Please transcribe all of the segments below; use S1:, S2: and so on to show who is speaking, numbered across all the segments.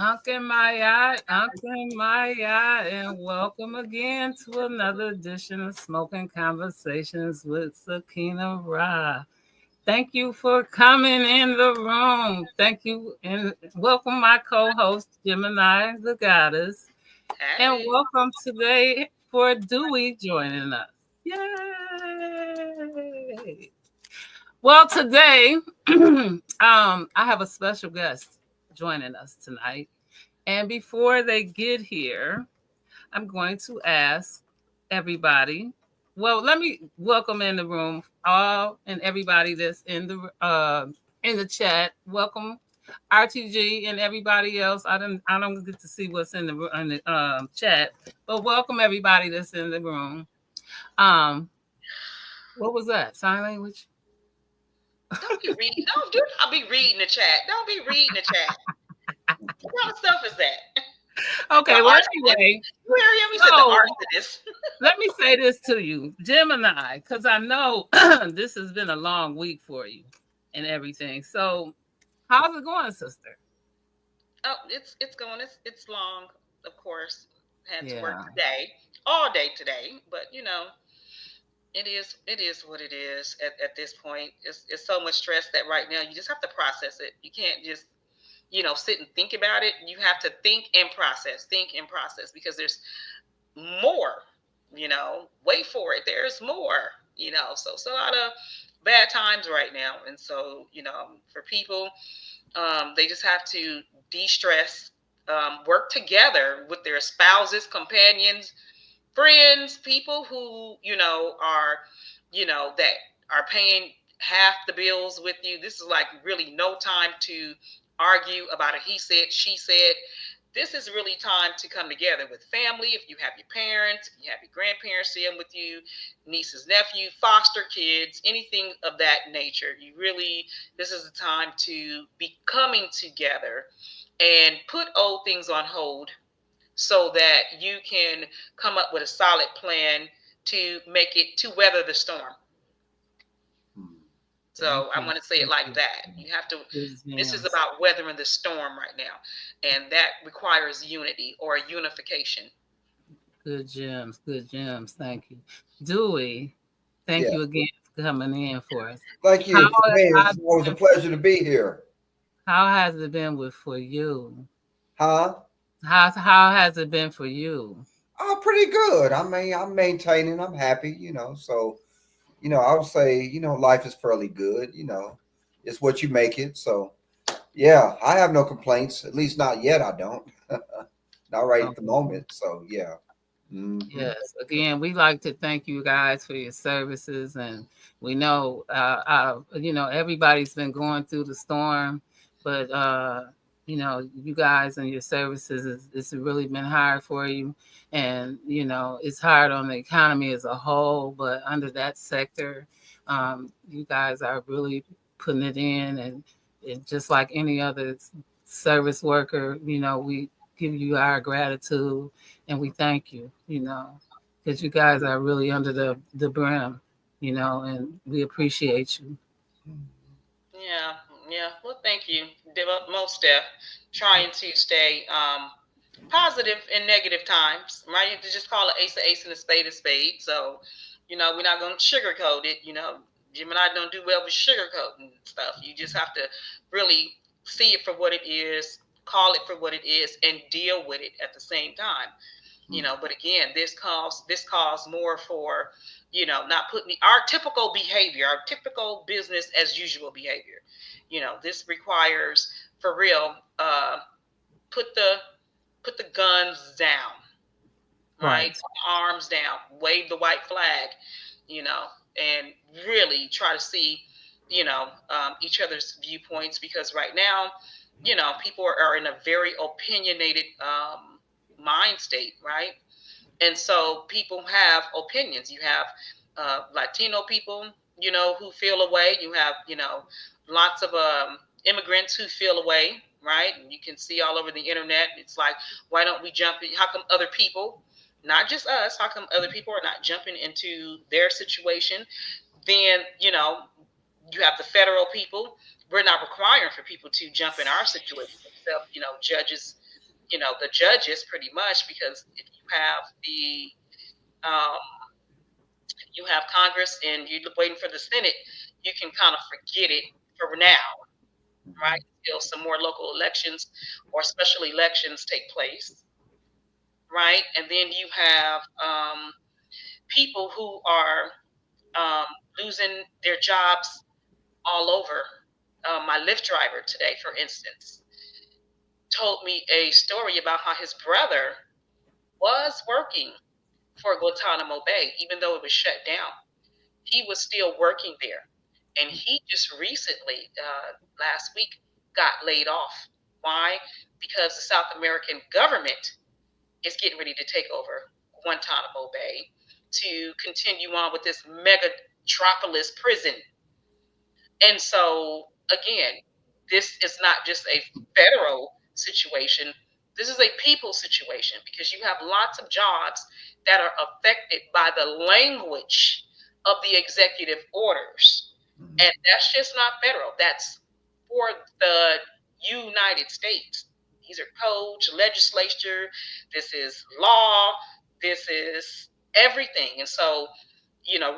S1: Uncle Maya, and welcome again to another edition of Smoking Conversations with Sakina-Ra. Thank you for coming in the room. Thank you, and welcome my co-host Gemini, the goddess, and
S2: Hey.
S1: welcome today for Dewey joining us. Yay! Well, today, I have a special guest joining us tonight. And before they get here, I'm going to ask everybody. Well, let me welcome in the room all and everybody that's in the chat. Welcome RTG and everybody else. I don't get to see what's in the chat, but welcome everybody that's in the room. Um, what was that? Sign language?
S2: Don't do not be reading the chat. Don't be reading the chat. What kind of stuff is that? The
S1: Okay. Well,
S2: arsonist.
S1: anyway,
S2: You hear him? He said the
S1: so
S2: arsonist.
S1: let me say this to you, Gemini, because I know this has been a long week for you and everything. So, how's it going, sister?
S2: Oh, it's going. It's long, of course. Had to work
S1: Yeah.
S2: today, all day today. But it is what it is at this point. It's so much stress that right now you just have to process it. You can't just sit and think about it. You have to think and process because there's more. Wait for it. There's more. So it's a lot of bad times right now, and so for people, they just have to de-stress, work together with their spouses, companions, friends, people who are that are paying half the bills with you. This is like really no time to argue about a he said, she said. This is really time to come together with family. If you have your parents, if you have your grandparents staying with you, nieces, nephew, foster kids, anything of that nature, this is the time to be coming together and put old things on hold so that you can come up with a solid plan to weather the storm.
S1: Thank
S2: So I
S1: you.
S2: want to say it
S1: Thank
S2: like
S1: you.
S2: that. You have to,
S1: Good
S2: this is
S1: jams.
S2: about weathering the storm right now. And that requires unity or unification.
S1: Good gems. Good gems. Thank you. Dewey, thank
S3: Yeah,
S1: you again for coming in for us.
S3: thank
S1: How
S3: you for me.
S1: has
S3: It's
S1: it
S3: always a
S1: been,
S3: pleasure to be here.
S1: how has it been for you?
S3: Huh?
S1: How has it been for you?
S3: Oh, pretty good. I mean, I'm maintaining. I'm happy. So I would say life is fairly good. It's what you make it. So yeah, I have no complaints. At least not yet. I don't. Not right at the
S1: Okay.
S3: moment. So yeah.
S1: Yes. Again, we like to thank you guys for your services, and we know, everybody's been going through the storm, but you guys and your services it's really been hard for you, and it's hard on the economy as a whole, but under that sector, you guys are really putting it in, and just like any other service worker, we give you our gratitude and we thank you, because you guys are really under the brim, and we appreciate you.
S2: Yeah, yeah. Well, thank you. Most Def trying to stay positive in negative times, right? You have to just call it ace and a spade a spade. So, we're not going to sugarcoat it. Jim and I don't do well with sugarcoating stuff. You just have to really see it for what it is, call it for what it is, and deal with it at the same time. But again, this calls more for not putting our typical behavior, our typical business as usual behavior. This requires for real, put the put the guns down, right?
S1: Right.
S2: Arms down, wave the white flag, you know and really try to see each other's viewpoints, because right now people are in a very opinionated mind state, right? And so people have opinions. You have Latino people, who feel away. You have, lots of immigrants who feel away, right? And you can see all over the internet. It's like, why don't we jump in? How come other people, not just us, how come other people are not jumping into their situation? Then, you have the federal people. We're not requiring for people to jump in our situation, except, judges, the judges pretty much, because if um, you have Congress and you're waiting for the Senate, you can kind of forget it for now, right? Until some more local elections or special elections take place, right? And then you have people who are um, losing their jobs all over. My Lyft driver today, for instance, told me a story about how his brother was working for Guantanamo Bay, even though it was shut down. He was still working there. And he just recently, last week, got laid off. Why? Because the South American government is getting ready to take over Guantanamo Bay to continue on with this megatropolis prison. And so, again, this is not just a federal situation. This is a people situation, because you have lots of jobs that are affected by the language of the executive orders. And that's just not federal. That's for the United States. These are codes, legislature, this is law, this is everything. And so,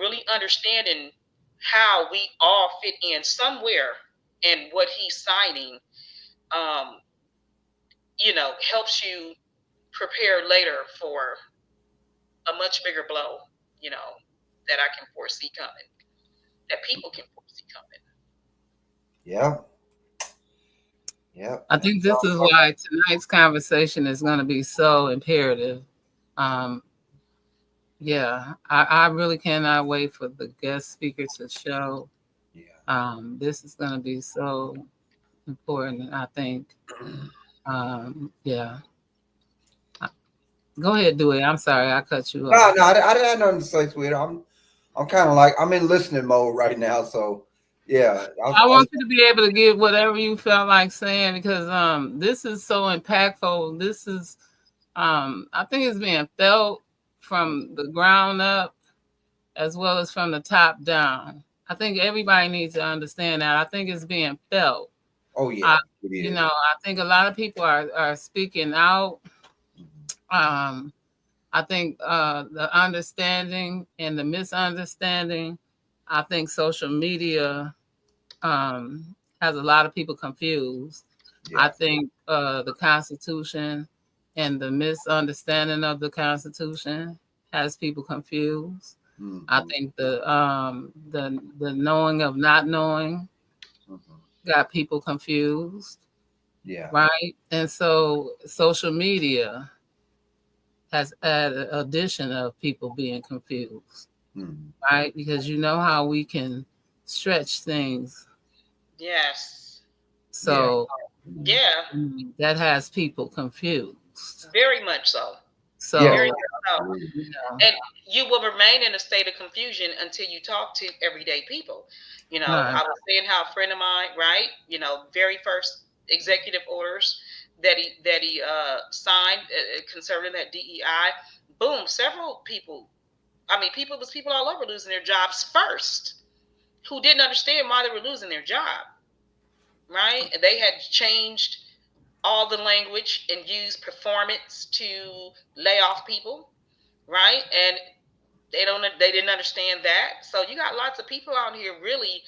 S2: really understanding how we all fit in somewhere and what he's signing, um, helps you prepare later for a much bigger blow, that I can foresee coming, that people can foresee coming.
S3: Yeah. Yeah.
S1: I think this is why tonight's conversation is going to be so imperative. Um, yeah, I really cannot wait for the guest speaker to show.
S3: Yeah.
S1: This is going to be so important, I think. Yeah. Go ahead, do it. I'm sorry, I cut you
S3: No,
S1: off.
S3: no, I didn't have nothing to say, sweetheart. I'm kind of like I'm in listening mode right now. So, yeah,
S1: I want you to be able to give whatever you felt like saying, because this is so impactful. This is I think it's being felt from the ground up as well as from the top down. I think everybody needs to understand that. I think it's being felt.
S3: Oh yeah, it is.
S1: I think a lot of people are speaking out. I think the understanding and the misunderstanding. I think social media has a lot of people confused.
S3: Yeah.
S1: I think the Constitution and the misunderstanding of the Constitution has people confused.
S3: Mm-hmm.
S1: I think the knowing of not knowing got people confused.
S3: Yeah.
S1: Right. And so social media has added addition of people being confused. Right? Because you know how we can stretch things.
S2: Yes.
S1: So
S2: Yeah.
S1: that has people confused.
S2: Very much so.
S1: So
S2: very much so. And you will remain in a state of confusion until you talk to everyday people.
S1: Right.
S2: I was saying how a friend of mine, right? Very first executive orders that he signed concerning that DEI. Boom, several people. I mean, people all over losing their jobs first, who didn't understand why they were losing their job. Right? And they had changed all the language and used performance to lay off people, right? And they didn't understand that. So you got lots of people out here really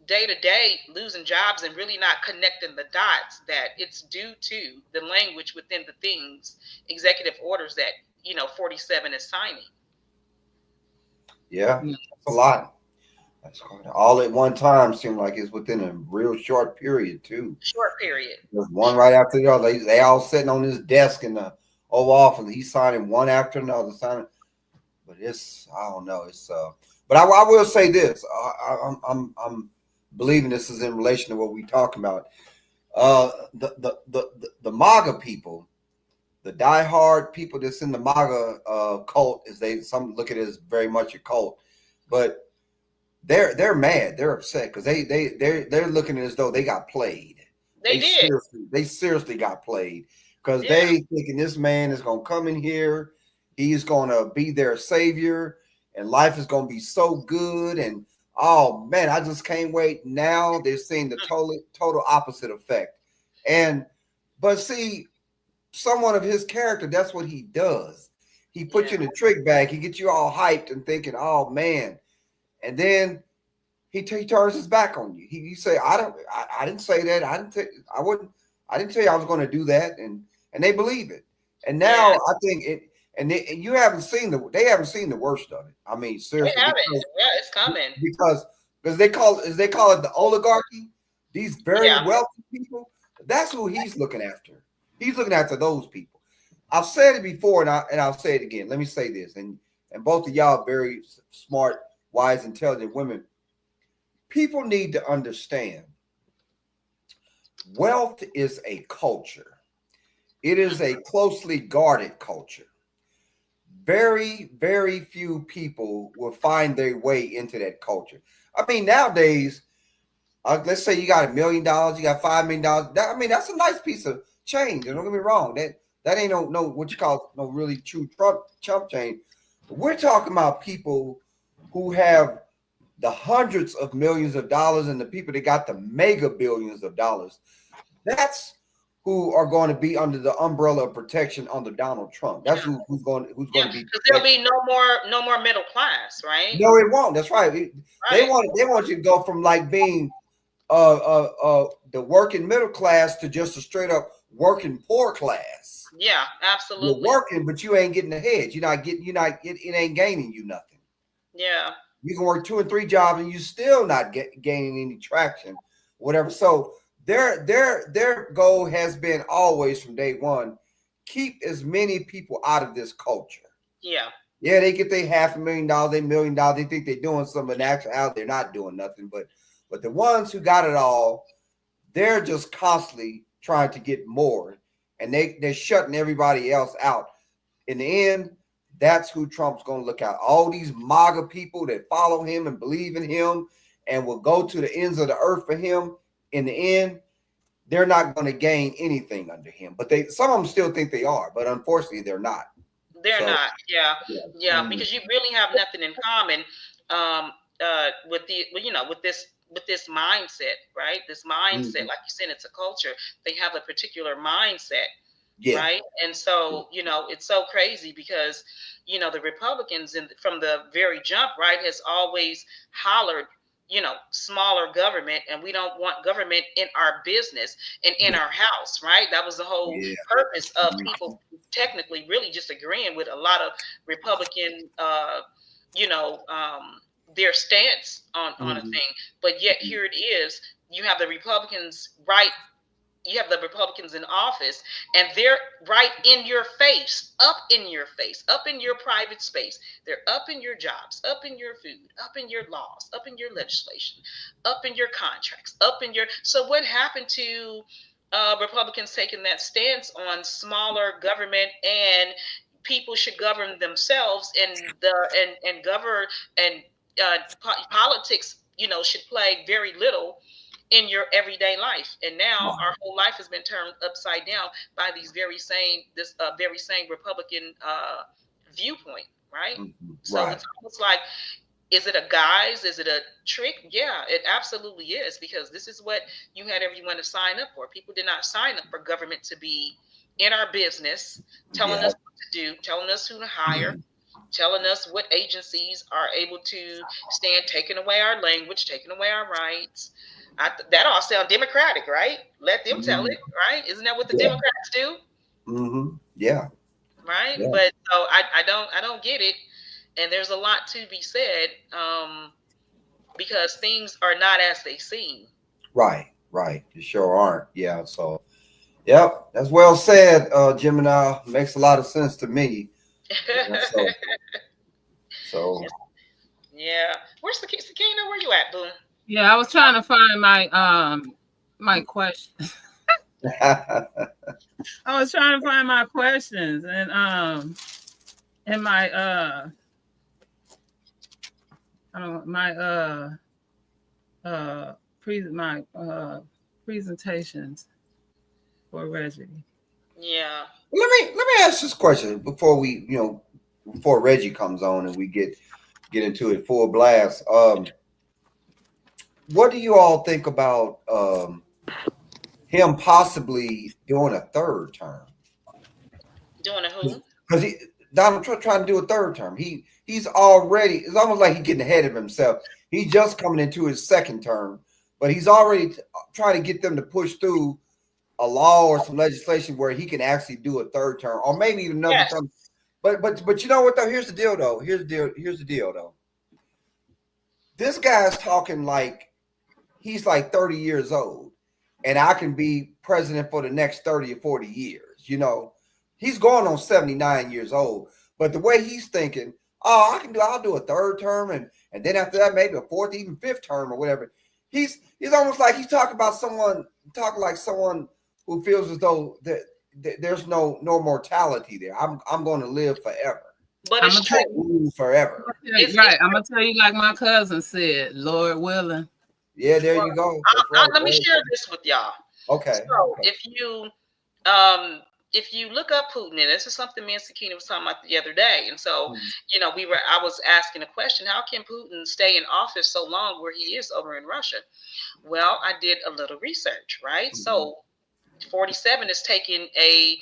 S2: day to day losing jobs and really not connecting the dots that it's due to the language within the things, executive orders that 47 is signing.
S3: Yeah, that's a lot. That's all at one time. Seemed like it's within a real short period too.
S2: Short period.
S3: There's one right after the other. They all sitting on his desk in the Oval Office. He's signing one after another. Signing, but it's I don't know. It's But I will say this. I'm believing this is in relation to what we talking about. The MAGA people, the diehard people that's in the MAGA cult, is some look at it as very much a cult, but they're mad, they're upset because they're looking as though they got played.
S2: They did.
S3: They seriously got played because they thinking this man is gonna come in here, he's gonna be their savior, and life is gonna be so good. And oh man, I just can't wait. Now they're seeing the total opposite effect. But see, someone of his character, that's what he does. He puts
S2: Yeah.
S3: you in the trick bag. He gets you all hyped and thinking, "Oh man," and then he turns his back on you. He say, I didn't say that. I wouldn't. I didn't tell you I was going to do that," and they believe it. And now
S2: Yeah.
S3: I think it, and you haven't seen they haven't seen the worst of it. I mean,
S2: We
S3: seriously,
S2: have it. Yeah, it's coming.
S3: because because they call it the oligarchy. These very
S2: Yeah.
S3: wealthy people. That's who he's looking after. He's looking after those people. I've said it before, and I'll say it again. Let me say this, and both of y'all very smart, wise, intelligent women. People need to understand wealth is a culture. It is a closely guarded culture. Very few people will find their way into that culture. I mean, nowadays, let's say you got $1 million, you got $5 million. I mean, that's a nice piece of change. Don't get me wrong. That ain't no what you call no really true chump change. But we're talking about people who have the hundreds of millions of dollars and the people that got the mega billions of dollars. That's who are going to be under the umbrella of protection under Donald Trump. That's who's going
S2: Yeah.
S3: to be
S2: Because there'll
S3: protected.
S2: be no more middle class, right?
S3: No, it won't. That's right.
S2: Right.
S3: They want you to go from like being the working middle class to just a straight up working poor class.
S2: Yeah,
S3: You're
S2: absolutely.
S3: working, but you ain't getting ahead. It ain't gaining you nothing.
S2: Yeah.
S3: You can work 2 and 3 jobs and you still not gaining any traction, whatever. So their goal has been always from day one, keep as many people out of this culture.
S2: Yeah.
S3: Yeah, they get their $500,000, $1 million. They think they're doing something. In actuality, they're not doing nothing. But the ones who got it all, they're just constantly trying to get more, and they're shutting everybody else out. In the end, that's who Trump's going to look at. All these MAGA people that follow him and believe in him and will go to the ends of the earth for him. In the end, they're not going to gain anything under him. But some of them still think they are, but unfortunately, they're not.
S2: They're
S3: So
S2: not. Yeah.
S3: yeah.
S2: Yeah. Because you really have nothing in common with the with this mindset, right? This mindset,
S3: Mhm.
S2: like you said, it's a culture. They have a particular mindset,
S3: Yeah.
S2: right? And so, it's so crazy because, the Republicans from the very jump, right, has always hollered, smaller government, and we don't want government in our business and in
S3: Yeah.
S2: our house, right? That was the whole
S3: Yeah.
S2: purpose of
S3: Mhm.
S2: people technically really just agreeing with a lot of Republican, you know, um, their stance on a
S3: Mhm.
S2: thing. But yet here it is. You have the Republicans right you have the Republicans in office, and they're right in your face, up in your private space. They're up in your jobs, up in your food, up in your laws, up in your legislation, up in your contracts, up in your. So, what happened to Republicans taking that stance on smaller government and people should govern themselves and govern and politics, should play very little in your everyday life. And now
S3: Right.
S2: our whole life has been turned upside down by this very same Republican viewpoint, right?
S3: Mhm.
S2: So
S3: Right.
S2: it's almost like, is it a guise? Is it a trick? Yeah, it absolutely is, because this is what you had everyone to sign up for. People did not sign up for government to be in our business, telling
S3: Yeah.
S2: us what to do, telling us who to hire, telling us what agencies are able to stand, taking away our language, taking away our rights. That all sound democratic, right? Let them tell
S3: Mhm.
S2: it, right? Isn't that what the
S3: Yeah.
S2: Democrats do,
S3: Yeah.
S2: right?
S3: Yeah.
S2: But so I don't get it, and there's a lot to be said, because things are not as they seem.
S3: Right. Right. You sure aren't. Yeah. So, yep. That's well said, Gemini. Makes a lot of sense to me. Yeah, so.
S2: Yeah. Where's the Sakina? Where you at, Boom?
S1: Yeah, I was trying to find my question. I was trying to find my questions and in my I don't my my presentations for Reggie.
S2: Yeah.
S3: Let me ask this question before before Reggie comes on and we get into it full blast. What do you all think about him possibly doing a third term?
S2: Doing a who?
S3: because he Donald Trump trying to do a third term. He's already. It's almost like he's getting ahead of himself. He's just coming into his second term, but he's already trying to get them to push through a law or some legislation where he can actually do a third term, or maybe even another
S2: Yes.
S3: term. But you know what though? Here's the deal though. Here's the deal though. This guy's talking like he's like 30 years old, and I can be president for the next 30 or 40 years. He's going on 79 years old. But the way he's thinking, oh, I'll do a third term, and then after that, maybe a fourth, even fifth term or whatever. He's almost like he's talking about someone who feels as though that there's no mortality there. I'm going to live forever.
S2: But
S1: I'm
S2: it's
S1: gonna tell
S2: true.
S1: you,
S3: Forever.
S2: It's
S1: right. I'm gonna tell you like my cousin said, Lord willing.
S3: Yeah, there
S2: well,
S3: you go. That's right.
S2: let me share this with y'all.
S3: Okay.
S2: So
S3: Okay.
S2: um if you look up Putin, and this is something me and Sakina was talking about the other day, and so
S3: Mhm.
S2: I was asking a question: how can Putin stay in office so long where he is over in Russia? Well, I did a little research, right?
S3: Mhm.
S2: So 47 is taking a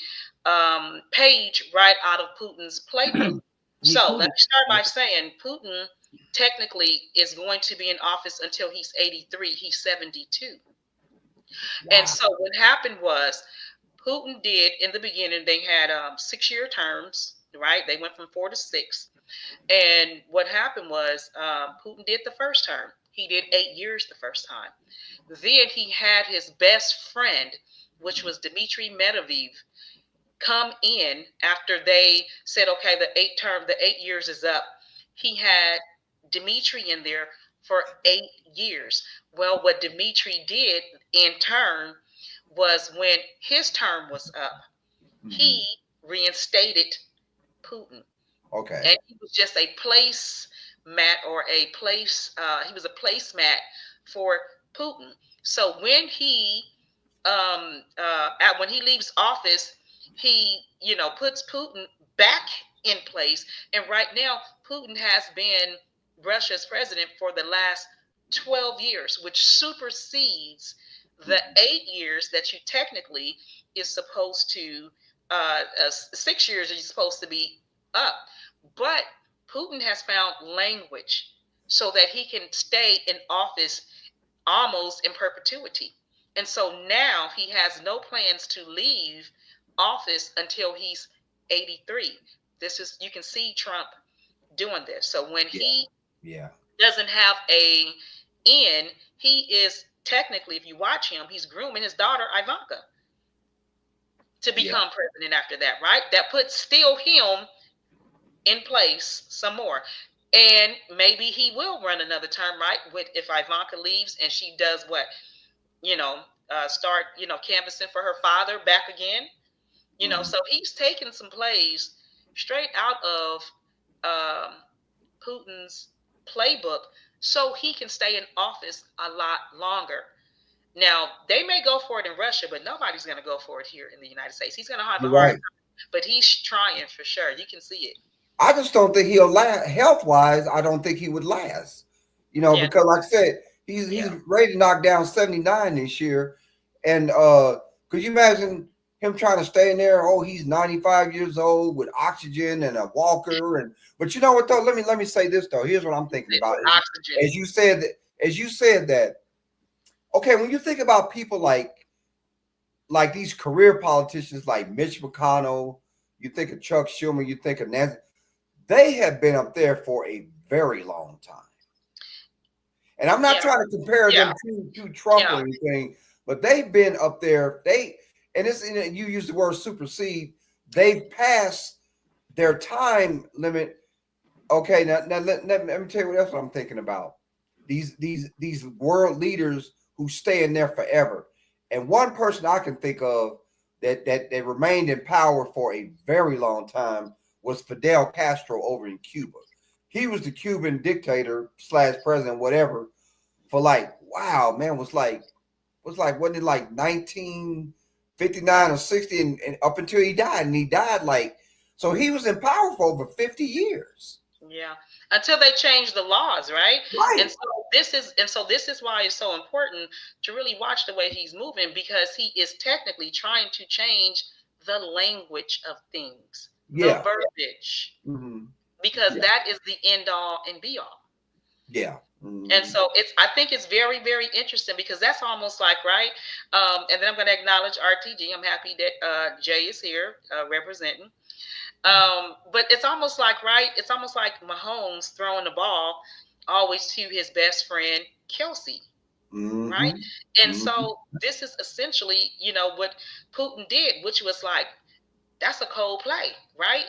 S2: page right out of Putin's playbook.
S1: He
S2: So let
S1: cool.
S2: me start by saying Putin technically is going to be in office until he's 83. He's 72. And
S3: Wow.
S2: so what happened was Putin did in the beginning, they had 6 year terms, right? They went from 4 to 6. And what happened was Putin did the first term. He did 8 years the first time. Then he had his best friend, which was Dmitry Medvedev, come in after they said, okay, the 8 years is up. He had Dimitri in there for 8 years. Well, what Dimitri did in turn was when his term was up,
S3: Mhm.
S2: he reinstated Putin.
S3: Okay.
S2: And he was just a place mat or a place, he was a placemat for Putin. So when he leaves office, he puts Putin back in place. And right now, Putin has been Russia's president for the last 12 years, which supersedes the
S3: Mhm.
S2: 8 years that you technically is supposed to 6 years are you supposed to be up. But Putin has found language so that he can stay in office almost in perpetuity. And so now he has no plans to leave office until he's 83. This is, you can see Trump doing this. So when
S3: Yeah.
S2: he
S3: Yeah.
S2: doesn't have a in, he is technically, if you watch him, he's grooming his daughter Ivanka to
S3: Yeah.
S2: become president after that, right? That puts still him in place some more. And maybe he will run another term, right? With if Ivanka leaves and she does what, start, canvassing for her father back again.
S3: Mhm.
S2: So he's taken some plays straight out of um, Putin's playbook so he can stay in office a lot longer. Now, they may go for it in Russia, but nobody's going to go for it here in the United States. He's going to have a
S3: You're
S2: hard
S3: right.
S2: time, but he's trying for sure. You can see it.
S3: I just don't think he'll last health wise. I don't think he would last.
S2: Yeah,
S3: Because like I said, he's
S2: yeah,
S3: ready to knock down 79 this year. And could you imagine him trying to stay in there? Oh, he's 95 years old with oxygen and a walker. And but you know what though? Let me say this though. Here's what I'm thinking about.
S2: with oxygen.
S3: As you said that okay, when you think about people like these career politicians like Mitch McConnell, you think of Chuck Schumer, you think of Nancy, they have been up there for a very long time. And I'm not
S2: Yeah,
S3: trying to compare
S2: yeah,
S3: them to Trump
S2: yeah,
S3: or anything, but they've been up there. And it's you use the word supersede. They've passed their time limit. Okay, now let me tell you what else I'm thinking about. These world leaders who stay in there forever. And one person I can think of that remained in power for a very long time was Fidel Castro over in Cuba. He was the Cuban dictator slash president, whatever, for like wow, man, wasn't it like 1959 or 60 and up until he died, and he died like so he was in power for over 50 years.
S2: yeah. Until they change the laws, right?
S3: Right.
S2: And so this is why it's so important to really watch the way he's moving, because he is technically trying to change the language of things, the
S3: Yeah.
S2: verbiage,
S3: Hmm.
S2: because
S3: Yeah.
S2: that is the end all and be all.
S3: Yeah.
S2: And
S3: Hmm.
S2: so I think it's very, very interesting because that's almost like, right. And then I'm going to acknowledge RTG. I'm happy that Jay is here representing. But it's almost like, right. It's almost like Mahomes throwing the ball always to his best friend Kelsey, right?
S3: Hmm.
S2: And
S3: Hmm.
S2: so this is essentially, what Putin did, which was like, that's a cold play, right?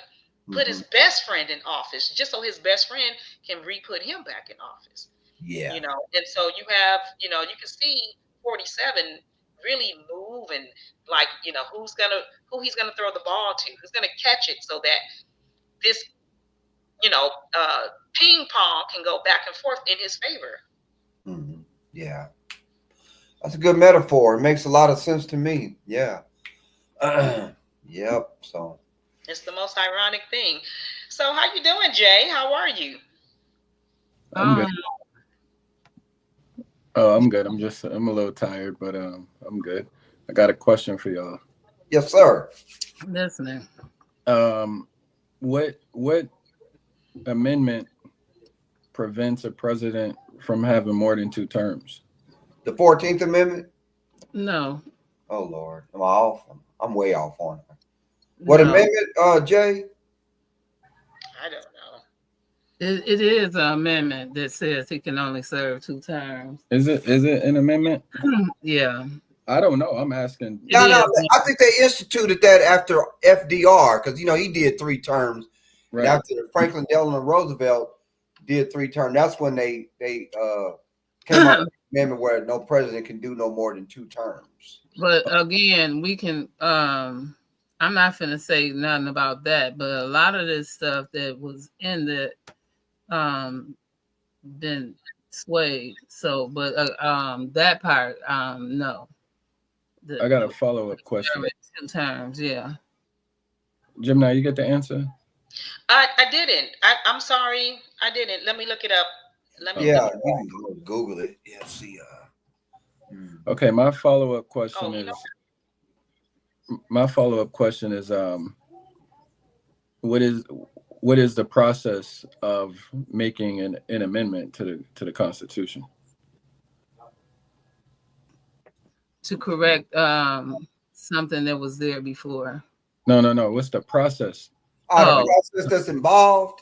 S2: Put his
S3: Hmm.
S2: best friend in office just so his best friend can re-put him back in office.
S3: Yeah.
S2: And so you have, you can see 47 really move and like, who he's gonna throw the ball to, who's gonna catch it so that this, you know, uh, ping pong can go back and forth in his favor.
S3: Hmm. Yeah. That's a good metaphor. It makes a lot of sense to me. Yeah. Yep. So
S2: It's the most ironic thing. So how you doing, Jay? How are you?
S4: I'm good.
S1: Um,
S4: Oh, I'm good. I'm a little tired, but I'm good. I got a question for y'all.
S3: yes, sir.
S1: listening.
S4: Um, what amendment prevents a president from having more than two terms?
S3: The 14th Amendment.
S1: No,
S3: Oh Lord, am I off? I'm way off on it. What
S1: no.
S3: amendment, Jay?
S2: I don't know.
S1: It is an amendment that says he can only serve 2 terms.
S4: Is it an amendment?
S1: Yeah,
S4: I don't know. I'm asking.
S1: it
S3: No, no.
S1: is.
S3: I think they instituted that after FDR because he did 3 terms, and
S4: Right.
S3: after Franklin Delano Roosevelt did 3 terms, that's when they came up with an amendment where no president can do no more than 2 terms.
S1: But again, we can. I'm not gonna say nothing about that, but a lot of this stuff that was in the um been swayed. So, but that part, no,
S4: I
S1: the
S4: got a follow up question.
S1: 2 terms, yeah.
S4: Gemini, you get the answer.
S2: I didn't. I'm sorry. I didn't. Let me look it up. Let
S3: Yeah,
S4: Okay.
S2: me.
S3: you can go Google it. Yeah, see.
S4: Okay.
S2: Oh, you know.
S4: My follow up question is what is what is the process of making an amendment to the Constitution?
S1: To correct something that was there before.
S4: No, no, no. What's the process?
S3: The
S1: Oh,
S3: process that's involved.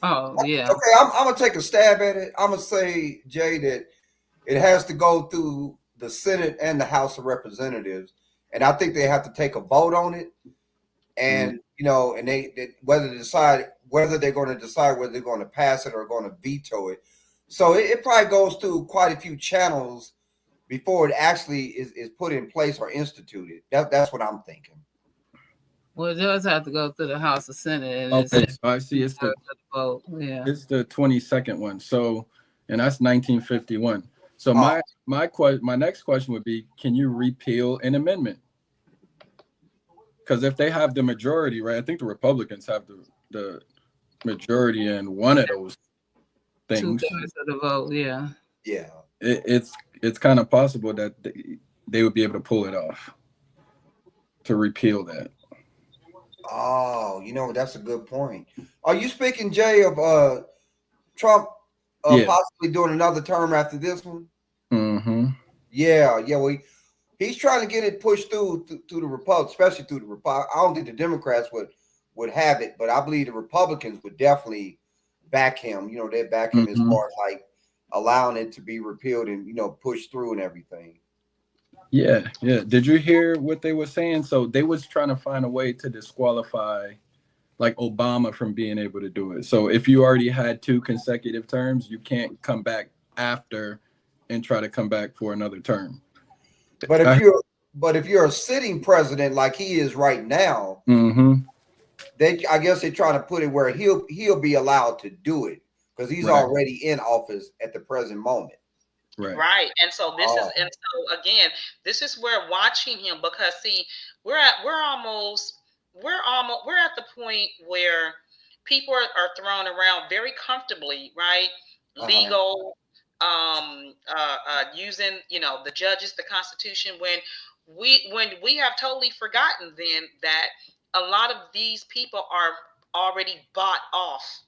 S1: oh, yeah.
S3: Okay, I'm gonna take a stab at it. I'm gonna say, Jay, that it has to go through the Senate and the House of Representatives, and I think they have to take a vote on it,
S4: Mm,
S3: and and they whether they're going to decide whether they're going to pass it or going to veto it. So it probably goes through quite a few channels before it actually is put in place or instituted. That's what I'm thinking.
S1: Well, it does have to go through the House of Senate, and it's
S4: okay, so I see it's the
S1: the vote. Yeah.
S4: it's the 22nd one. So, and that's 1951. So
S3: Oh,
S4: my next question would be, can you repeal an amendment? Because if they have the majority, right? I think the Republicans have the majority in one of those
S1: Two
S4: things.
S1: thirds of the vote. Yeah.
S3: yeah.
S4: It's kind of possible that they would be able to pull it off to repeal that.
S3: Oh, that's a good point. Are you speaking, Jay, of Trump
S4: Yeah.
S3: possibly doing another term after this one?
S4: Mm-hmm.
S3: Yeah, yeah. Well, he's trying to get it pushed through the Republic, especially through the Republic. I don't think the Democrats would have it, but I believe the Republicans would definitely back him. They'd back him as
S4: Mm-hmm.
S3: far as like allowing it to be repealed and pushed through and everything.
S4: Yeah, yeah. Did you hear what they were saying? So they was trying to find a way to disqualify like Obama from being able to do it. So if you already had two consecutive terms, you can't come back after and try to come back for another term.
S3: But if
S4: I,
S3: you're a sitting president like he is right now,
S4: mm-hmm.
S3: I guess they're trying to put it where he'll be allowed to do it because he's
S4: Right,
S3: already in office at the present moment.
S4: right.
S2: Right. And so
S3: Oh,
S2: again, this is where watching him, because see, we're at the point where people are thrown around very comfortably, right?
S3: uh-huh.
S2: Legal, using, the judges, the Constitution, when when we have totally forgotten then that a lot of these people are already bought off.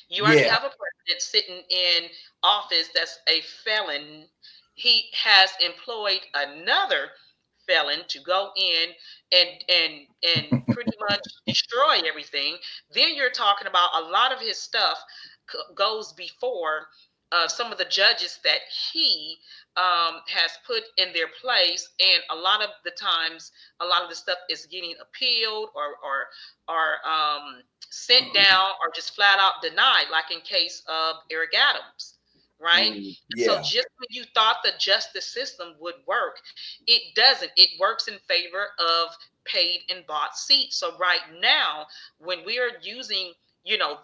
S2: You already
S3: Yeah.
S2: have a president sitting in office that's a felon. He has employed another felon to go in and pretty much destroy everything. Then you're talking about a lot of his stuff goes before some of the judges that he has put in their place, and a lot of the times, a lot of the stuff is getting appealed or sent down or just flat out denied, like in case of Eric Adams, right? So
S3: Yeah.
S2: just when you thought the justice system would work, it doesn't. It works in favor of paid and bought seats. So right now, when we are using,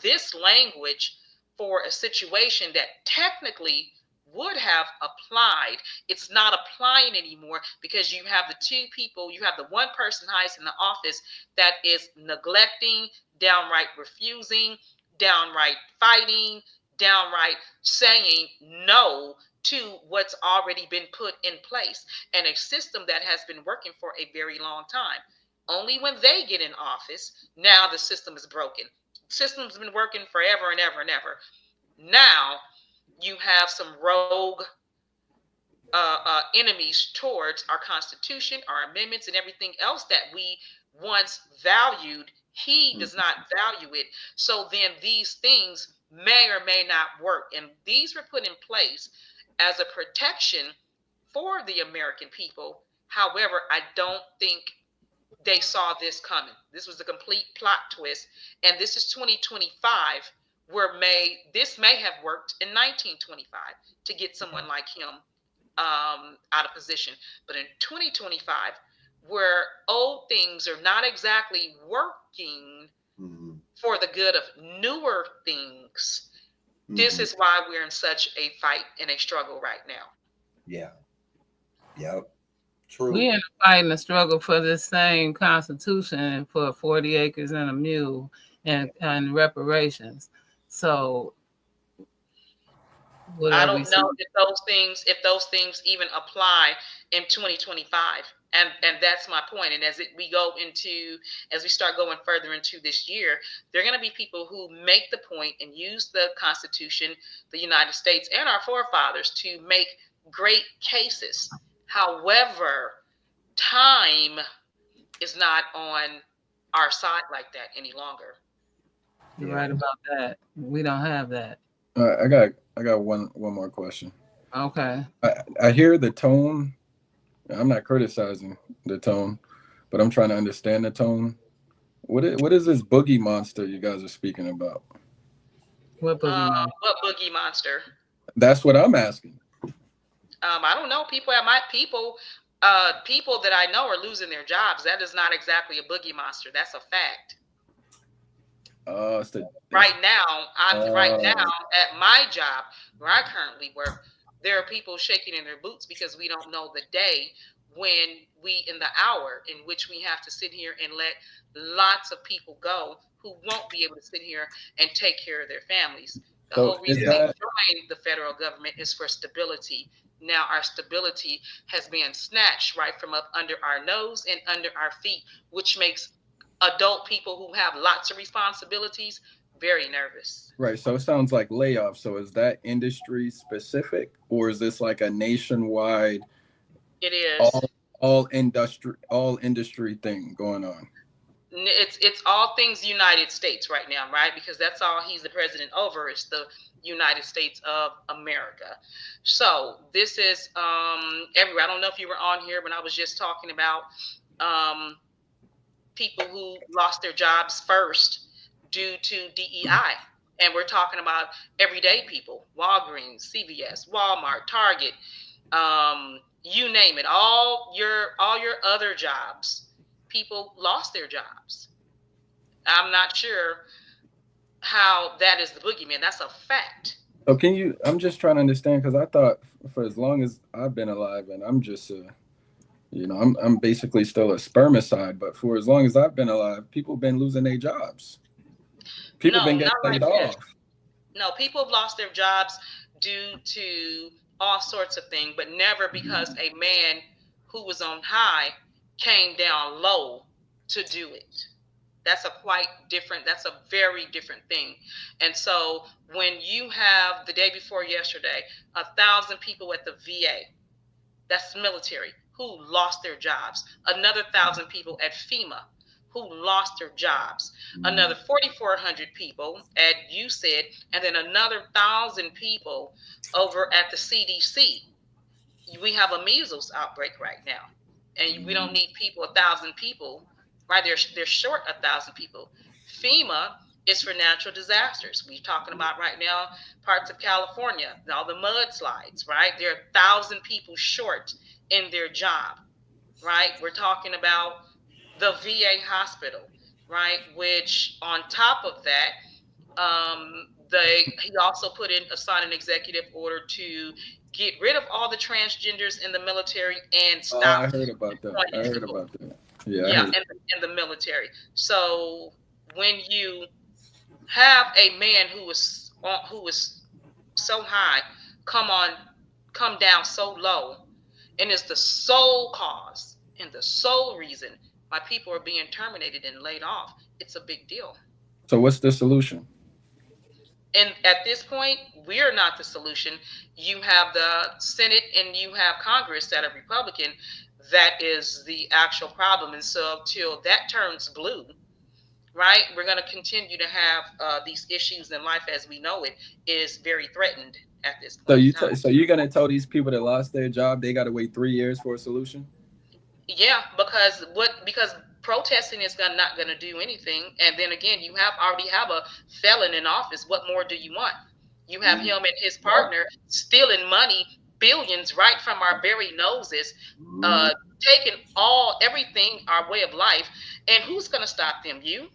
S2: this language for a situation that technically would have applied, it's not applying anymore because you have the two people, you have the one person highest in the office that is neglecting, downright refusing, downright fighting, downright saying no to what's already been put in place, and a system that has been working for a very long time. Only when they get in office, now the system is broken. The system's been working forever and ever and ever. Now you have some rogue enemies towards our Constitution, our amendments, and everything else that we once valued. He does not value it. So then these things may or may not work. And these were put in place as a protection for the American people. However, I don't think they saw this coming. This was a complete plot twist. And this is 2025, where this may have worked in 1925 to get someone like him out of position. But in 2025, where old things are not exactly working for the good of newer things, this is why we're in such a fight and a struggle right now.
S3: Yeah. Yep. True.
S1: We in a fight and a struggle for this same constitution for 40 acres and a mule and reparations. So what
S2: I
S1: are we
S2: don't know
S1: seeing?
S2: if those things even apply in 2025. And that's my point. And as we start going further into this year, there are going to be people who make the point and use the Constitution, the United States, and our forefathers to make great cases. However, time is not on our side like that any longer.
S1: You're
S3: Yeah.
S1: right about that. We don't have that.
S4: I got one more question.
S1: Okay.
S4: I hear the tone. I'm not criticizing the tone, but I'm trying to understand the tone. What is this boogie monster you guys are speaking about?
S1: What boogeyman?
S2: What boogie monster?
S4: That's what I'm asking.
S2: I don't know. People that I know are losing their jobs. That is not exactly a boogie monster. That's a fact.
S4: It's
S2: Right now at my job where I currently work, there are people shaking in their boots because we don't know the day in the hour in which we have to sit here and let lots of people go who won't be able to sit here and take care of their families. The
S4: so
S2: whole
S4: is
S2: reason they
S4: that
S2: joined the federal government is for stability. Now our stability has been snatched right from up under our nose and under our feet, which makes adult people who have lots of responsibilities very nervous.
S4: right? So it sounds like layoffs. So is that industry specific, or is this like a nationwide
S2: It is.
S4: all industry thing going on?
S2: It's all things United States right now, right? Because that's all he's the president over is the United States of America. So this is everywhere. I don't know if you were on here when I was just talking about um, people who lost their jobs first due to DEI. And we're talking about everyday people, Walgreens, CVS, Walmart, Target, you name it, all your other jobs. People lost their jobs. I'm not sure how that is the boogeyman. That's a fact.
S4: So I'm just trying to understand because I thought for as long as I've been alive, and I'm just I'm basically still a spermicide, but for as long as I've been alive, people been losing their jobs. People
S2: No,
S4: been
S2: not
S4: getting
S2: like
S4: laid
S2: that.
S4: off.
S2: No, people have lost their jobs due to all sorts of things, but never because a man who was on high came down low to do it. That's that's a very different thing. And so when you have the day before yesterday, 1,000 people at the VA, that's military, who lost their jobs, another 1,000 people at FEMA who lost their jobs, another 4,400 people at USAID, and then another 1,000 people over at the CDC. We have a measles outbreak right now, and we don't need people 1,000 people, right? They're short 1,000 people. FEMA is for natural disasters. We're talking about right now parts of California, all the mudslides, right? They're 1,000 people short in their job, right? We're talking about the VA hospital, right? Which on top of that, he also put in signed an executive order to get rid of all the transgenders in the military and stop
S4: I heard about that. I
S2: employing
S4: heard
S2: people.
S4: about that. Yeah, I
S2: Yeah,
S4: heard.
S2: in the military. So when you have a man who was so high come down so low, and is the sole cause and the sole reason why people are being terminated and laid off, it's a big deal.
S4: So what's the solution?
S2: And at this point, we're not the solution. You have the Senate and you have Congress that are Republican. That is the actual problem. And so until that turns blue, right, we're going to continue to have these issues in life as we know it is very threatened at this
S4: So
S2: point in time.
S4: so you're gonna tell these people that lost their job they got to wait 3 years for a solution?
S2: Yeah, because protesting is not going to do anything. And then again, you already have a felon in office. What more do you want? You have him and his partner stealing money, billions, right from our very noses, taking everything, our way of life. And who's going to stop them? You?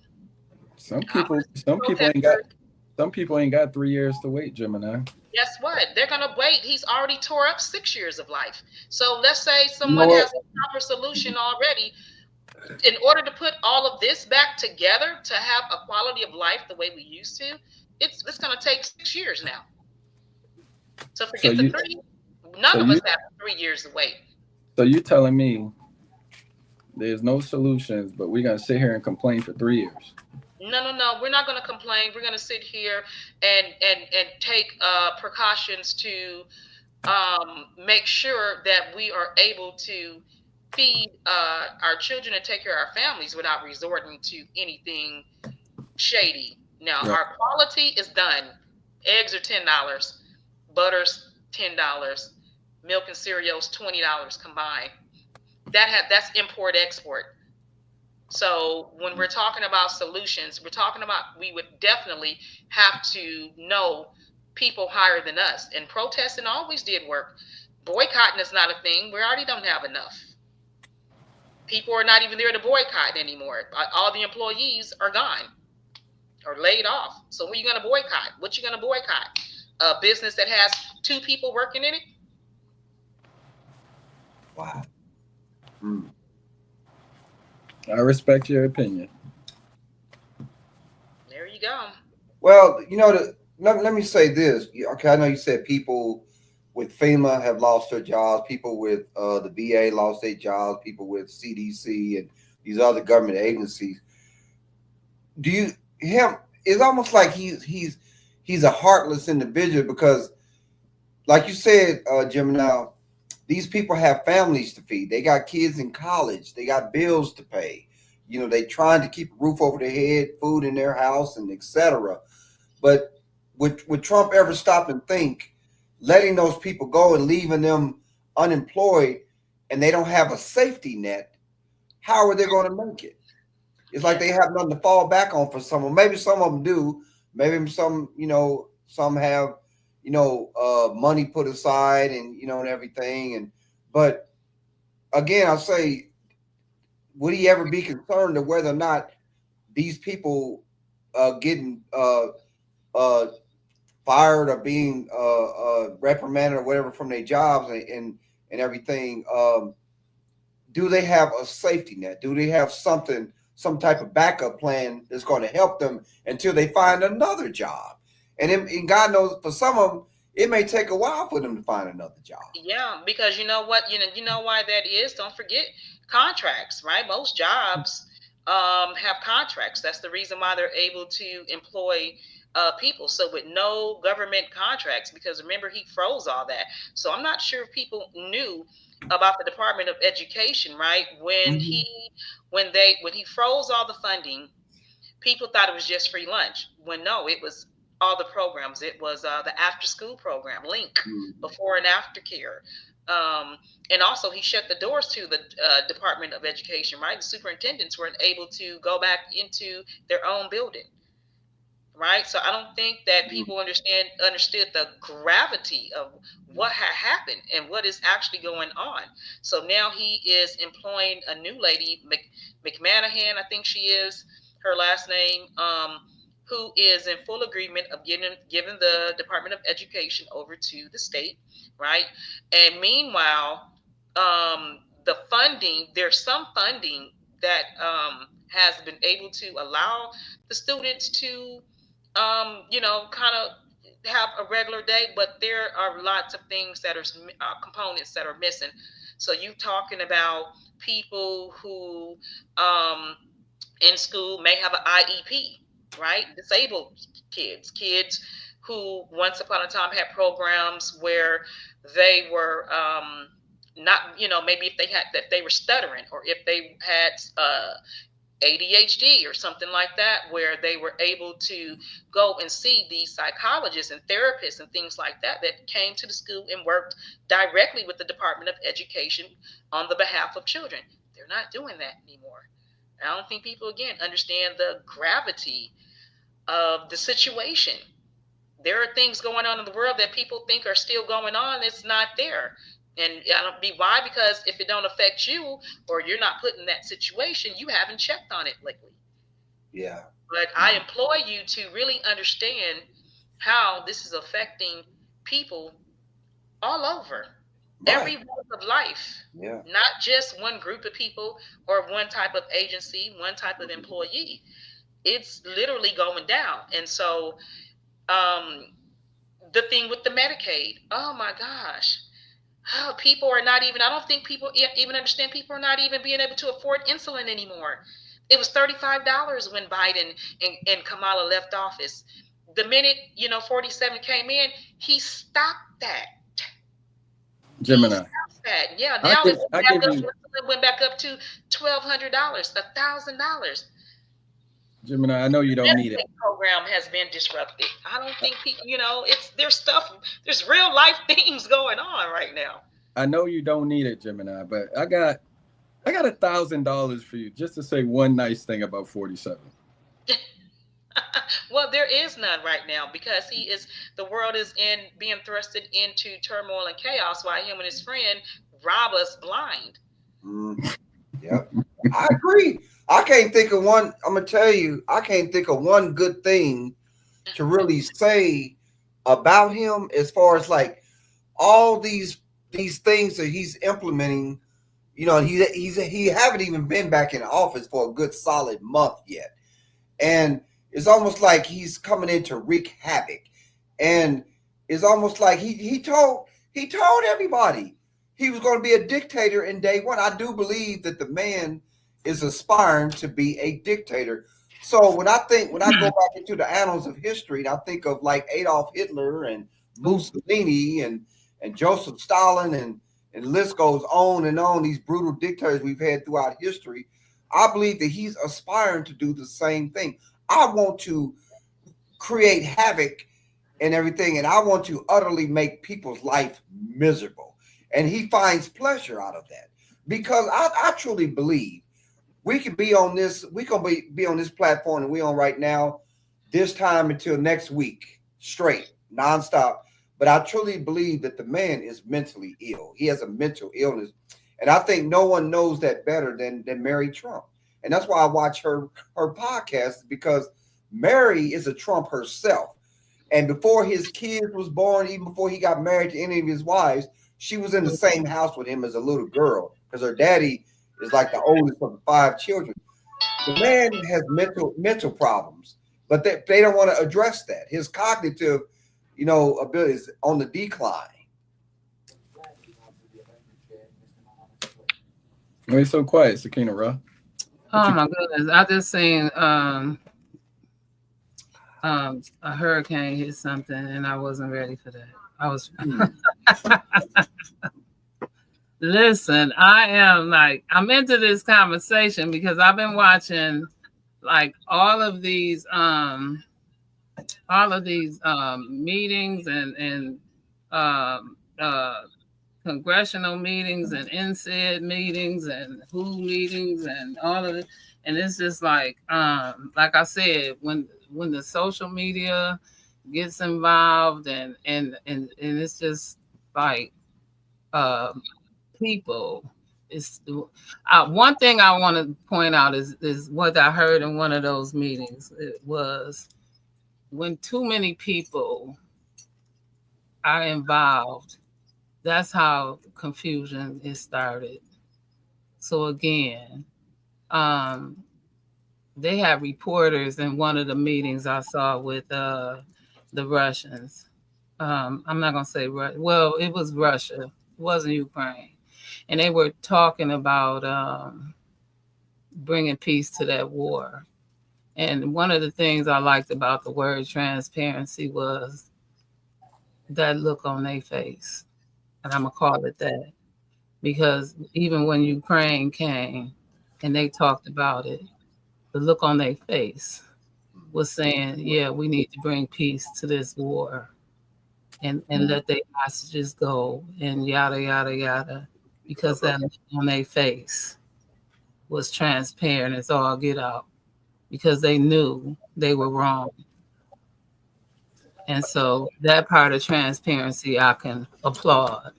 S4: Some
S2: Our
S4: people, some people ain't got,
S2: protesters.
S4: some people ain't got 3 years to wait, Gemini.
S2: Guess what? They're going to wait. He's already tore up 6 years of life. So let's say
S4: You know
S2: someone
S4: what?
S2: has a proper solution already. In order to put all of this back together to have a quality of life the way we used to, it's going to take 6 years now. So
S4: So
S2: forget the
S4: you,
S2: three.
S4: so
S2: None of
S4: you,
S2: us have 3 years to wait.
S4: so you telling me there's no solutions, but we're gonna sit here and complain for 3 years?
S2: No, no, no. We're not going to complain. We're going to sit here and take precautions to make sure that we are able to feed our children and take care of our families without resorting to anything shady. Now,
S4: Right.
S2: our quality is done. Eggs are $10, butter's $10, milk and cereals $20 combined. That's import export. So when we're talking about solutions, we're talking about we would definitely have to know people higher than us. And protesting always did work. Boycotting is not a thing. We already don't have enough. People are not even there to boycott anymore. All the employees are gone or laid off. So what are you going to boycott? What you going to boycott? A business that has 2 people working in it?
S3: Wow.
S4: I respect your opinion.
S2: There you go.
S3: Well, let me say this. Okay, I know you said people with FEMA have lost their jobs. People with the VA lost their jobs. People with CDC and these other government agencies. Do you him? It's almost like he's a heartless individual because, like you said, Gemini, these people have families to feed. They got kids in college. They got bills to pay. They trying to keep a roof over their head, food in their house, and etc. But would Trump ever stop and think, letting those people go and leaving them unemployed, and they don't have a safety net? How are they going to make it? It's like they have nothing to fall back on for someone. Maybe some of them do. Maybe some have, money put aside and everything. But again, I'll say, would he ever be concerned of whether or not these people getting fired or being reprimanded or whatever from their jobs and everything? Do they have a safety net? Do they have some type of backup plan that's going to help them until they find another job? And God knows, for some of them, it may take a while for them to find another job.
S2: Yeah, because you know what, you know why that is. Don't forget contracts, right? Most jobs have contracts. That's the reason why they're able to employ people. So with no government contracts, because remember he froze all that. So I'm not sure if people knew about the Department of Education, right?
S3: Mhm.
S2: When he froze all the funding, people thought it was just free lunch, when no, it was all the programs. It was the after school program, Link,
S3: Mhm.
S2: before and after care. um, and also he shut the doors to the Department of Education, right? The superintendents weren't able to go back into their own building, right? So I don't think that
S3: Mhm.
S2: people understood the gravity of what had happened and what is actually going on. So now he is employing a new lady, McManahan, I think she is her last name, who is in full agreement of giving the Department of Education over to the state, right? And meanwhile, the funding, there's some funding that has been able to allow the students to kind of have a regular day, but there are lots of things that are components that are missing. So you talking about people who in school may have an IEP, right? Disabled kids who once upon a time had programs where they were not, maybe if they were stuttering, or if they had ADHD or something like that, where they were able to go and see these psychologists and therapists and things like that, that came to the school and worked directly with the Department of Education on the behalf of children. They're not doing that anymore. I don't think people, again, understand the gravity of the situation. There are things going on in the world that people think are still going on. It's not there. And I don't be why, because if it don't affect you, or you're not put in that situation, you haven't checked on it lately.
S3: Yeah.
S2: But I implore you to really understand how this is affecting people all over,
S3: Right.
S2: every walk of life,
S3: Yeah.
S2: not just one group of people or one type of agency, one type of employee. It's literally going down. And so um, the thing with the Medicaid, oh my gosh, oh, people are not even, I don't think people even understand, people are not even being able to afford insulin anymore. It was $35 when Biden and Kamala left office. The minute, 47 came in, he stopped that. He
S4: Gemini.
S2: stopped that. Yeah,
S4: I
S2: now it
S4: give
S2: went
S4: I
S2: back
S4: give
S2: up,
S4: you
S2: insulin went back up to $1,200, $1,000.
S4: Gemini. I know you don't need it.
S2: Medicaid program has been disrupted. I don't think people, there's stuff, there's real life things going on right now.
S4: I know you don't need it, Gemini, but I got $1,000 for you just to say one nice thing about 47.
S2: Well, there is none right now, because the world is being thrusted into turmoil and chaos, while him and his friend rob us blind.
S3: Mhm. Yep. I agree. I can't think of one. I'm gonna tell you, I can't think of one good thing to really say about him as far as like all these things that he's implementing. He haven't even been back in office for a good solid month yet, and it's almost like he's coming in to wreak havoc. And it's almost like he told everybody he was going to be a dictator in day one. I do believe that the man is aspiring to be a dictator. So when I go back into the annals of history, and I think of like Adolf Hitler and Mussolini and Joseph Stalin, and the list goes on and on, these brutal dictators we've had throughout history, I believe that he's aspiring to do the same thing. I want to create havoc and everything, and I want to utterly make people's life miserable. And he finds pleasure out of that because I truly believe we can be on this. We can be on this platform that we on right now, this time until next week, straight, nonstop. But I truly believe that the man is mentally ill. He has a mental illness, and I think no one knows that better than Mary Trump. And that's why I watch her podcast, because Mary is a Trump herself. And before his kids was born, even before he got married to any of his wives, she was in the same house with him as a little girl because her daddy is like the oldest of the five children. The man has mental problems, but they don't want to address that. His cognitive, ability is on the decline.
S4: Why you so quiet, Sakina-Ra? What
S1: Oh
S4: you?
S1: my goodness. I just seen a hurricane hit something and I wasn't ready for that. I was
S3: Hmm.
S1: listen, I am like I'm into this conversation because I've been watching like all of these meetings and um uh congressional meetings and NSAID meetings and WHO meetings and all of it. And it's just like I said, when the social media gets involved and it's just like um people. It's one thing I want to point out is what I heard in one of those meetings. It was when too many people are involved, that's how confusion is started. So again, um, they had reporters in one of the meetings I saw with the Russians. I'm not gonna say well, it was Russia, it wasn't Ukraine, and they were talking about bringing peace to that war. And one of the things I liked about the word transparency was that look on their face, and I'm gonna call it that because even when Ukraine came and they talked about it, the look on their face was saying, "Yeah, we need to bring peace to this war and let their hostages go and yada yada yada," because that look on their face was transparent as all get out because they knew they were wrong. And so that part of transparency I can applaud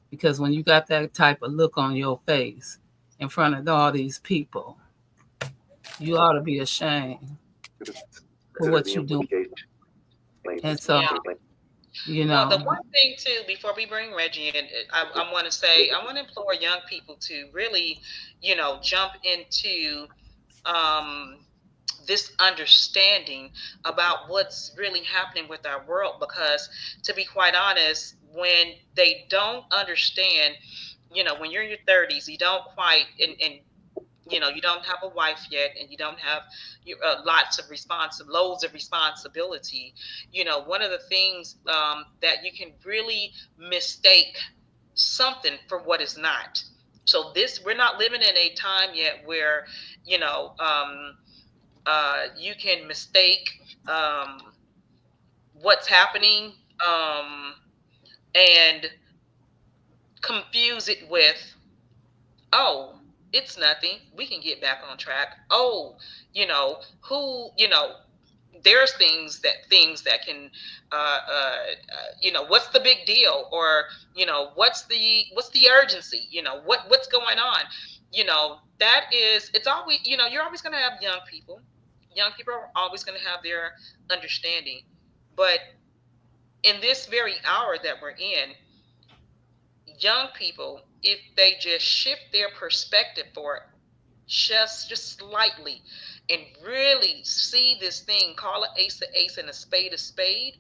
S1: because when you got that type of look on your face in front of all these people, you ought to be ashamed for what you do. And so,
S2: Yeah.
S1: you
S2: Well, the
S1: know,
S2: one thing too, before we bring Reggie in, I want to say, I want to implore young people to really, jump into um, this understanding about what's really happening with our world. Because, to be quite honest, when they don't understand, when you're in your 30s, you don't quite, and you don't have a wife yet, and you don't have loads of responsibility. One of the things that you can really mistake something for what is not. So this, we're not living in a time yet where you can mistake um, what's happening, and confuse it with, oh, it's nothing, we can get back on track. Oh, who, there's things that can what's the big deal, or what's the urgency, what's going on. That is, it's always, you're always going to have young people are always going to have their understanding. But in this very hour that we're in, young people, if they just shift their perspective for it, just slightly, and really see this thing, call it ace a ace and a spade,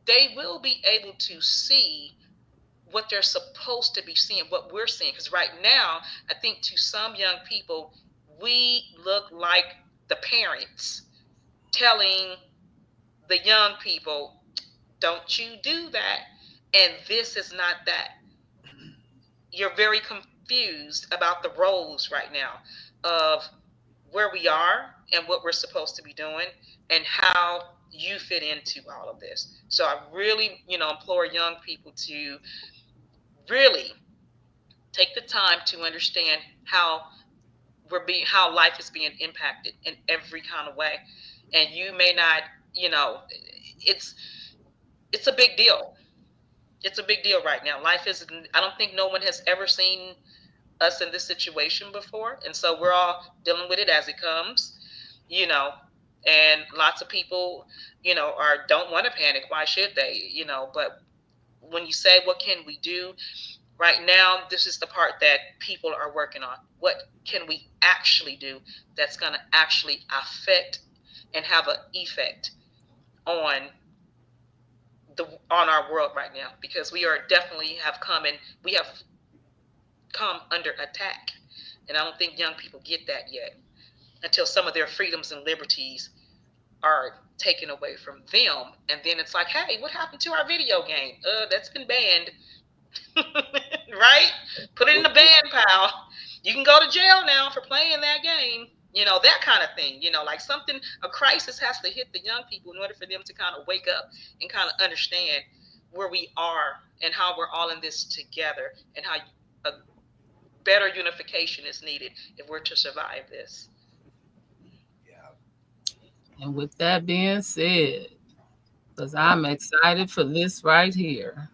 S2: they will be able to see what they're supposed to be seeing, what we're seeing. Because right now, I think to some young people, we look like the parents telling the young people, don't you do that, and this is not that. You're very confused about the roles right now of where we are and what we're supposed to be doing, and how you fit into all of this. So I really, implore young people to really take the time to understand how life is being impacted in every kind of way. And you may not, you know, it's it's a big deal. It's a big deal right now. Life is, I don't think no one has ever seen us in this situation before, and so we're all dealing with it as it comes, you know. And lots of people, are don't want to panic. Why should they? But when you say, what can we do right now, this is the part that people are working on. What can we actually do that's going to actually affect and have an effect on the on our world right now, because we are definitely have come and we have come under attack. And I don't think young people get that yet until some of their freedoms and liberties are taken away from them. And then it's like, hey, what happened to our video game? That's been banned. Right? Put it in the ban pile. You can go to jail now for playing that game. That kind of thing. Like something, a crisis has to hit the young people in order for them to kind of wake up and kind of understand where we are and how we're all in this together, and how a better unification is needed if we're to survive this.
S1: And with that being said, because I'm excited for this right here.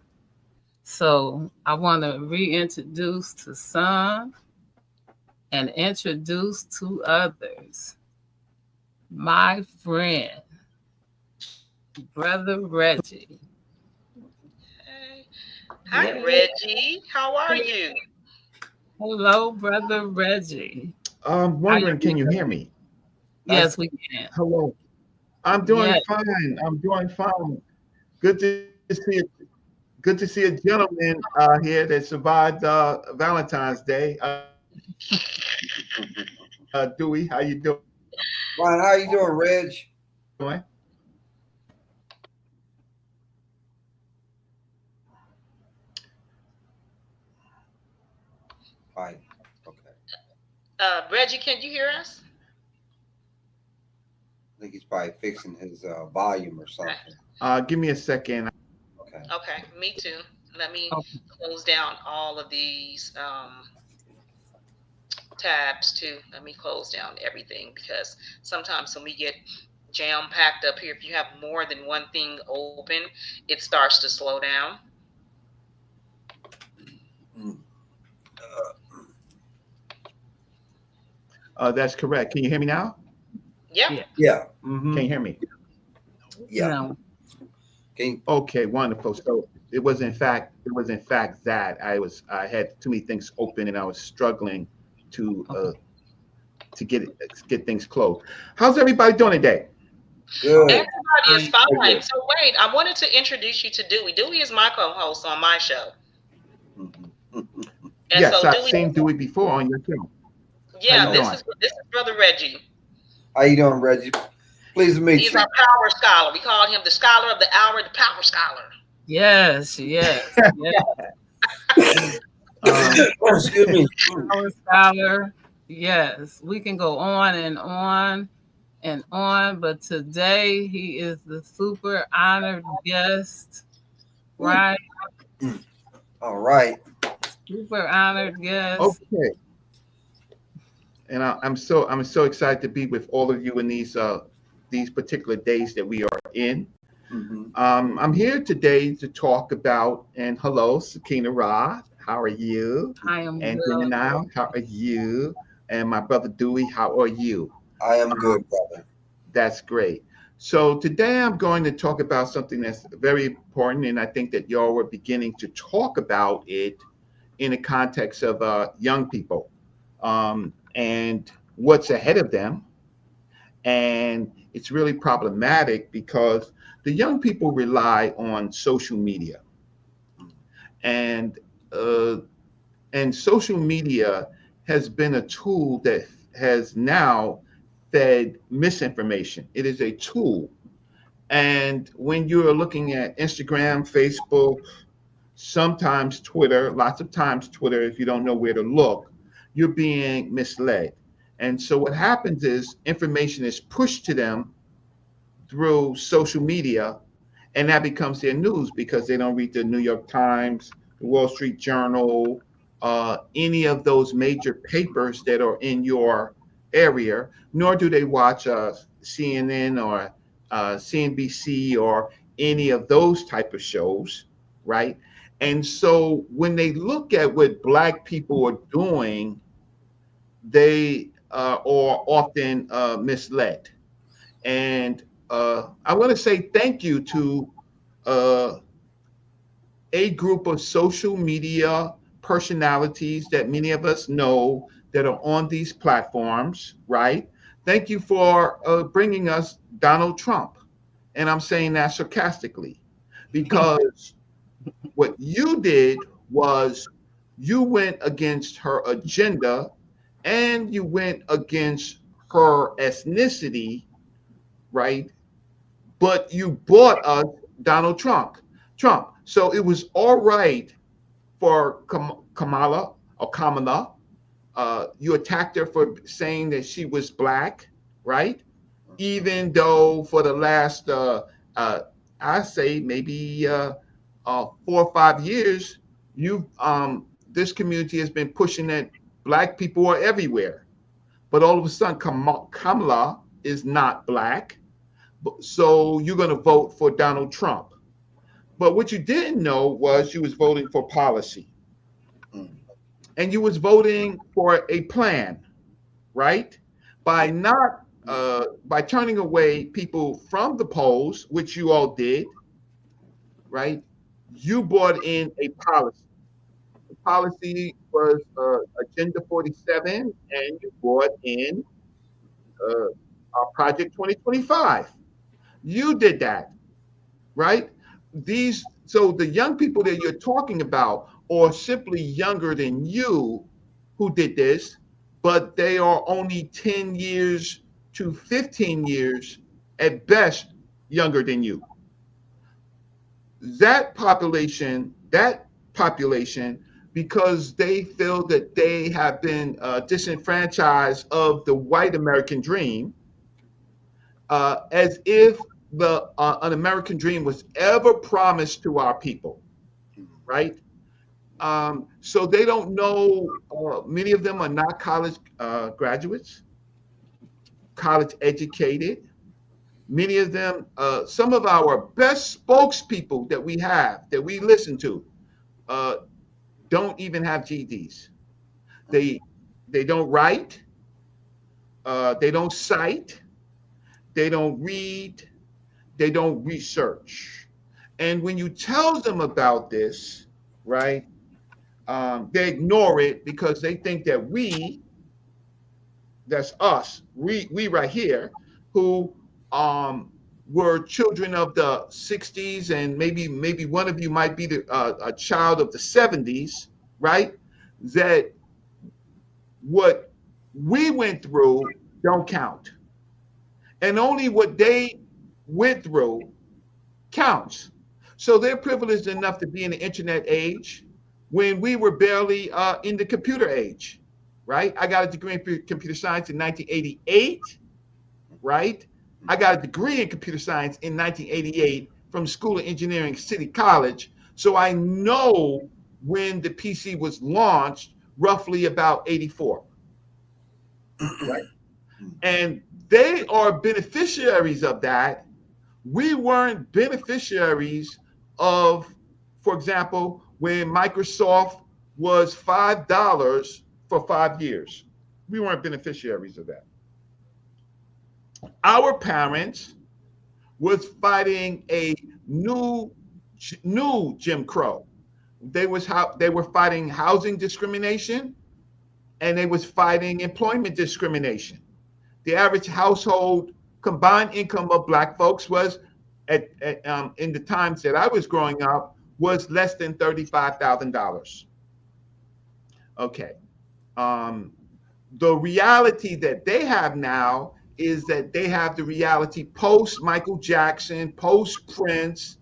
S1: So I want to reintroduce to some and introduce to others my friend, Brother Reggie.
S2: Hey. Hi, Reggie. How are you?
S1: Hello, Brother Reggie.
S5: I'm
S1: How you
S5: wondering, can
S1: doing?
S5: you hear me?
S1: Yes, we can.
S5: Hello. I'm doing
S1: Yes.
S5: fine. I'm doing fine. Good to see it. Good to see a gentleman here that survived Valentine's Day. Dewey, how you doing?
S3: Ryan, how you doing, Reg? Fine. Okay.
S2: Reggie, can you hear us?
S3: I think he's probably fixing his volume or something.
S5: Give me a second.
S3: Okay.
S2: Okay, me too. Let me
S1: Oh,
S2: close down all of these tabs too. Let me close down everything, because sometimes when we get jam packed up here, if you have more than one thing open, it starts to slow down.
S3: Mm.
S5: That's correct. Can you hear me now?
S2: Yep.
S1: yeah.
S3: Yeah.
S5: Can you hear me?
S3: Yeah.
S1: No.
S3: Can
S5: Okay, wonderful. So it was in fact that I had too many things open and I was struggling to
S1: Okay.
S5: uh, to get things closed. How's everybody doing today?
S3: good.
S2: Everybody is
S1: Fine.
S3: Very
S2: fine.
S3: good.
S2: So wait, I wanted to introduce you to Dewey. Dewey is my co-host on my show.
S3: Mhm.
S2: And
S5: Yes,
S2: so
S5: I've
S2: Dewey,
S5: seen Dewey before on your show. How
S2: yeah,
S5: you
S3: Oh,
S2: this is Brother Reggie.
S3: how you doing, Reggie? Pleased to meet
S2: He's
S3: you.
S2: our power scholar. We call him the scholar of the hour, the power scholar.
S1: Yes, yes, yes.
S5: doing?
S3: Excuse me.
S1: Our scholar. Yes, we can go on and on and on, but today he is the super honored guest, right?
S3: All right.
S1: Super honored guest.
S5: Okay, and I'm so excited to be with all of you in these particular days that we are in.
S3: Hmm.
S5: I'm here today to talk about, and hello, Sakina-Ra, how are you?
S1: I am
S5: And
S1: well.
S5: Gemini, how are you? And my brother Dewey, how are you?
S3: I am
S5: Um,
S3: good, brother.
S5: that's great. So today I'm going to talk about something that's very important, and I think that y'all were beginning to talk about it in the context of young people and what's ahead of them. And it's really problematic because the young people rely on social media, and uh, and social media has been a tool that has now fed misinformation. It is a tool, and when you're looking at Instagram, Facebook, sometimes Twitter, lots of times Twitter, if you don't know where to look, you're being misled. And so what happens is information is pushed to them through social media, and that becomes their news because they don't read the New York Times, the Wall Street Journal, any of those major papers that are in your area, nor do they watch CNN or CNBC or any of those type of shows, right? And so when they look at what Black people are doing, they are often misled. And I want to say thank you to uh, a group of social media personalities that many of us know that are on these platforms, right? Thank you for bringing us Donald Trump. And I'm saying that sarcastically. because what you did was you went against her agenda and you went against her ethnicity, right? But you bought us Donald Trump. Trump. So it was all right for Kamala or Kamala. You attacked her for saying that she was black, right? Even though for the last, uh, I say maybe 4 or 5 years, you this community has been pushing that black people are everywhere. But all of a sudden, Kamala is not black, so you're going to vote for Donald Trump. But what you didn't know was you was voting for policy,
S3: Mm.
S5: and you was voting for a plan, right? By
S3: Yeah.
S5: not by turning away people from the polls, which you all did, right? You brought in a policy. The policy was Agenda 47, and you brought in Project 2025. You did that, right? These so the young people that you're talking about are simply younger than you who did this, but they are only 10 years to 15 years at best younger than you. That population, because they feel that they have been disenfranchised of the white American dream, as if the an American dream was ever promised to our people, right? So they don't know. Many of them are not college graduates, college educated. Many of them, some of our best spokespeople that we have, that we listen to, uh, don't even have GEDs. They they don't write. They don't cite. They don't read. They don't research. And when you tell them about this, right, they ignore it because they think that that's us, we right here, who um, were children of the 60s, and maybe one of you might be a child of the 70s, right? That what we went through don't count. And only what they went through counts. So they're privileged enough to be in the internet age when we were barely in the computer age, right? I got a degree in computer science in 1988, right? I got a degree in computer science in 1988 from School of Engineering City College. So I know when the PC was launched, roughly about 84, right? And they are beneficiaries of that. We weren't beneficiaries of, for example, when Microsoft was $5 for 5 years. We weren't beneficiaries of that. Our parents was fighting a new new Jim Crow. They were fighting housing discrimination, and they was fighting employment discrimination. The average household combined income of black folks was in the times that I was growing up was less than $35,000. Okay. Um, the reality that they have now is that they have the reality post Michael Jackson, post Prince,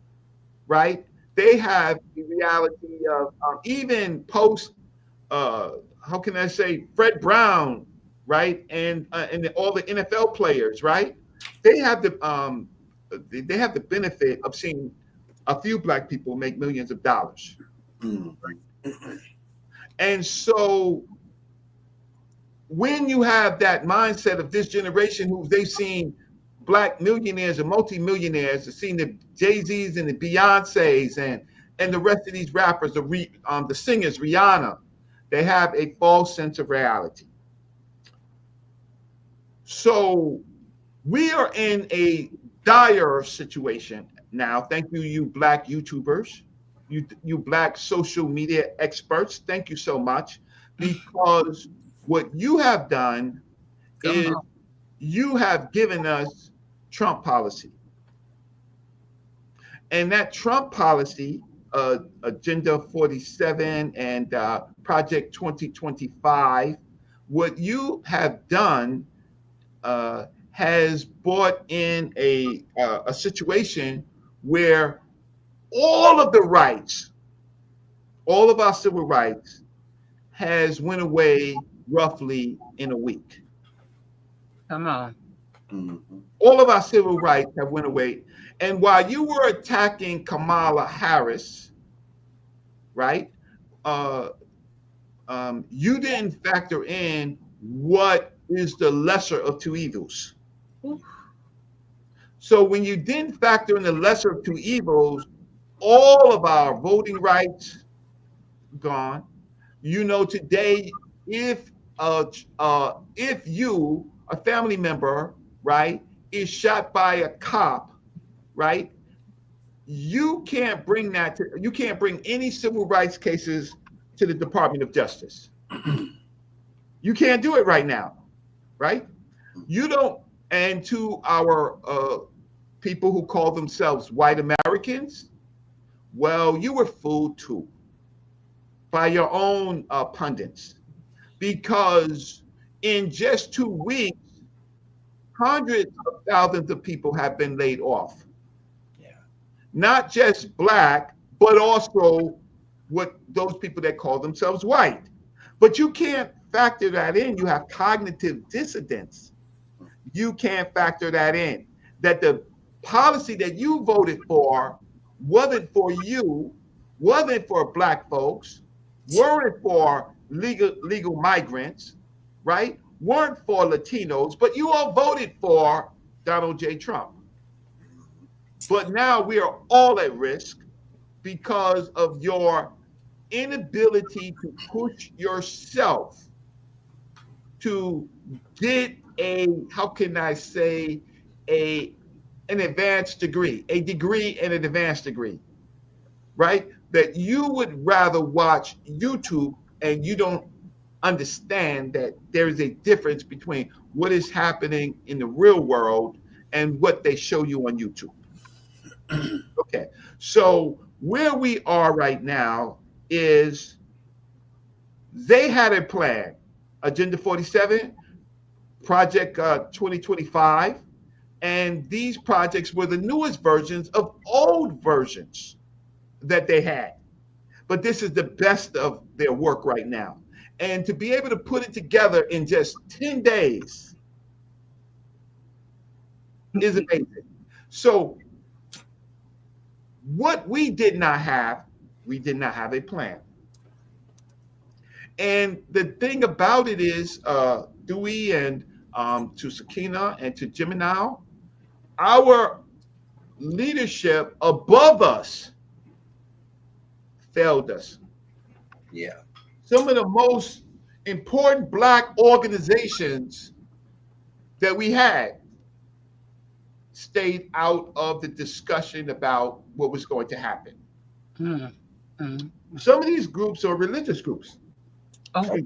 S5: right? They have the reality of even post, uh, how can I say, Fred Brown, right? And all the NFL players, right? They have the benefit of seeing a few black people make millions of dollars.
S3: Mm.
S5: And so when you have that mindset of this generation who they've seen black millionaires and multimillionaires, they've seen the Jay-Z's and the Beyoncé's and the rest of these rappers, the singers, Rihanna, they have a false sense of reality. So we are in a dire situation now. Thank you, you black YouTubers, you black social media experts. Thank you so much, because what you have done
S1: Come
S5: is
S1: on.
S5: you have given us Trump policy. And that Trump policy, Agenda 47 and Project 2025, what you have done has brought in a situation where all of the rights, all of our civil rights, has went away roughly in a week.
S1: Come on.
S3: Mm-hmm.
S5: All of our civil rights have went away. And while you were attacking Kamala Harris, right, uh, you didn't factor in what is the lesser of two evils.
S1: Oof.
S5: So when you didn't factor in the lesser of two evils, all of our voting rights gone. You know, today, if you, a family member, right, is shot by a cop, right, you can't bring any civil rights cases to the Department of Justice. You can't do it right now, right? You don't. And to our people who call themselves white Americans, well, you were fooled too by your own pundits, because in just 2 weeks, hundreds of thousands of people have been laid off.
S3: Yeah.
S5: Not just black, but also what those people that call themselves white. But you can't factor that in. You have cognitive dissidence. You can't factor that in. That the policy that you voted for wasn't for you, wasn't for black folks, weren't for legal migrants, right? Weren't for Latinos, but you all voted for Donald J. Trump. But now we are all at risk because of your inability to push yourself to get how can I say, an advanced degree, a degree and an advanced degree, right? That you would rather watch YouTube, and you don't understand that there is a difference between what is happening in the real world and what they show you on YouTube. Okay, so where we are right now is they had a plan, Agenda 47, Project 2025, and these projects were the newest versions of old versions that they had. But this is the best of their work right now. And to be able to put it together in just 10 days is amazing. So what we did not have a plan. And the thing about it is, Dewey and to Sakina and to Gemini, our leadership above us failed us.
S3: Yeah.
S5: Some of the most important black organizations that we had stayed out of the discussion about what was going to happen.
S1: Mm. Mm.
S5: Some of these groups are religious groups.
S1: Oh,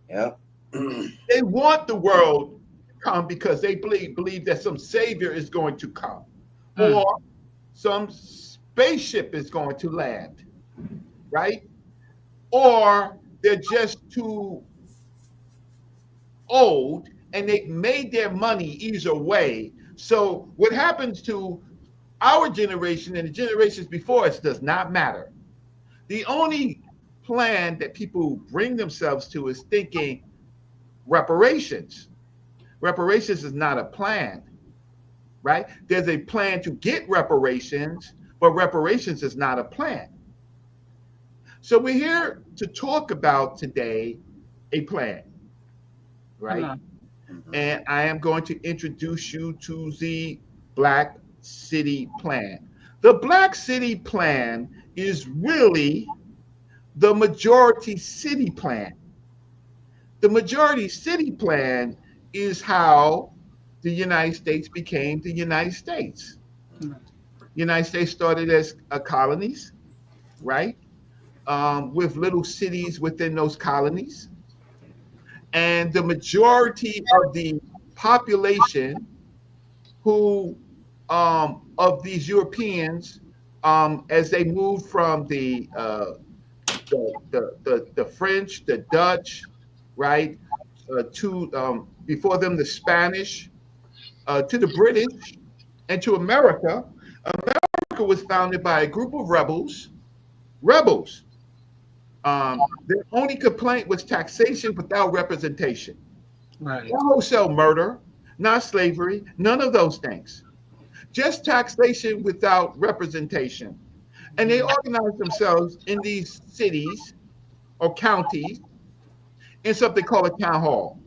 S3: Yeah.
S5: They want the world to come because they believe that some savior is going to come,
S1: Mm.
S5: or some spaceship is going to land, right? Or they're just too old and they've made their money either way. So what happens to our generation and the generations before us does not matter. The only plan that people bring themselves to is thinking reparations. Reparations is not a plan, right? There's a plan to get reparations, but reparations is not a plan. So we're here to talk about today a plan, right? And I am going to introduce you to the Black City Plan. The Black City Plan is really the majority city plan. The majority city plan is how the United States became the United States.
S1: Mm.
S5: United States started as colonies, right? With little cities within those colonies. And the majority of the population who of these Europeans as they moved from the French, the Dutch, right, to before them the Spanish, to the British, and to America. America was founded by a group of rebels. Rebels. Their only complaint was taxation without representation.
S1: Right.
S5: Not wholesale murder, not slavery, none of those things. Just taxation without representation. And they organized themselves in these cities or counties in something called a town hall,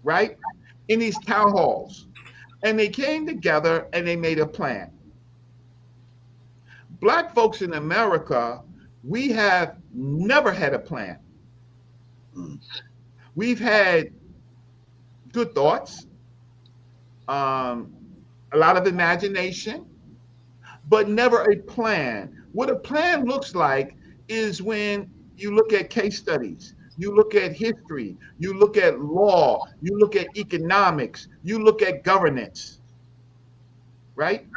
S5: right? In these town halls. And they came together and they made a plan. Black folks in America, we have never had a plan.
S3: Mm.
S5: We've had good thoughts, um, a lot of imagination, but never a plan. What a plan looks like is when you look at case studies, you look at history, you look at law, you look at economics, you look at governance, right?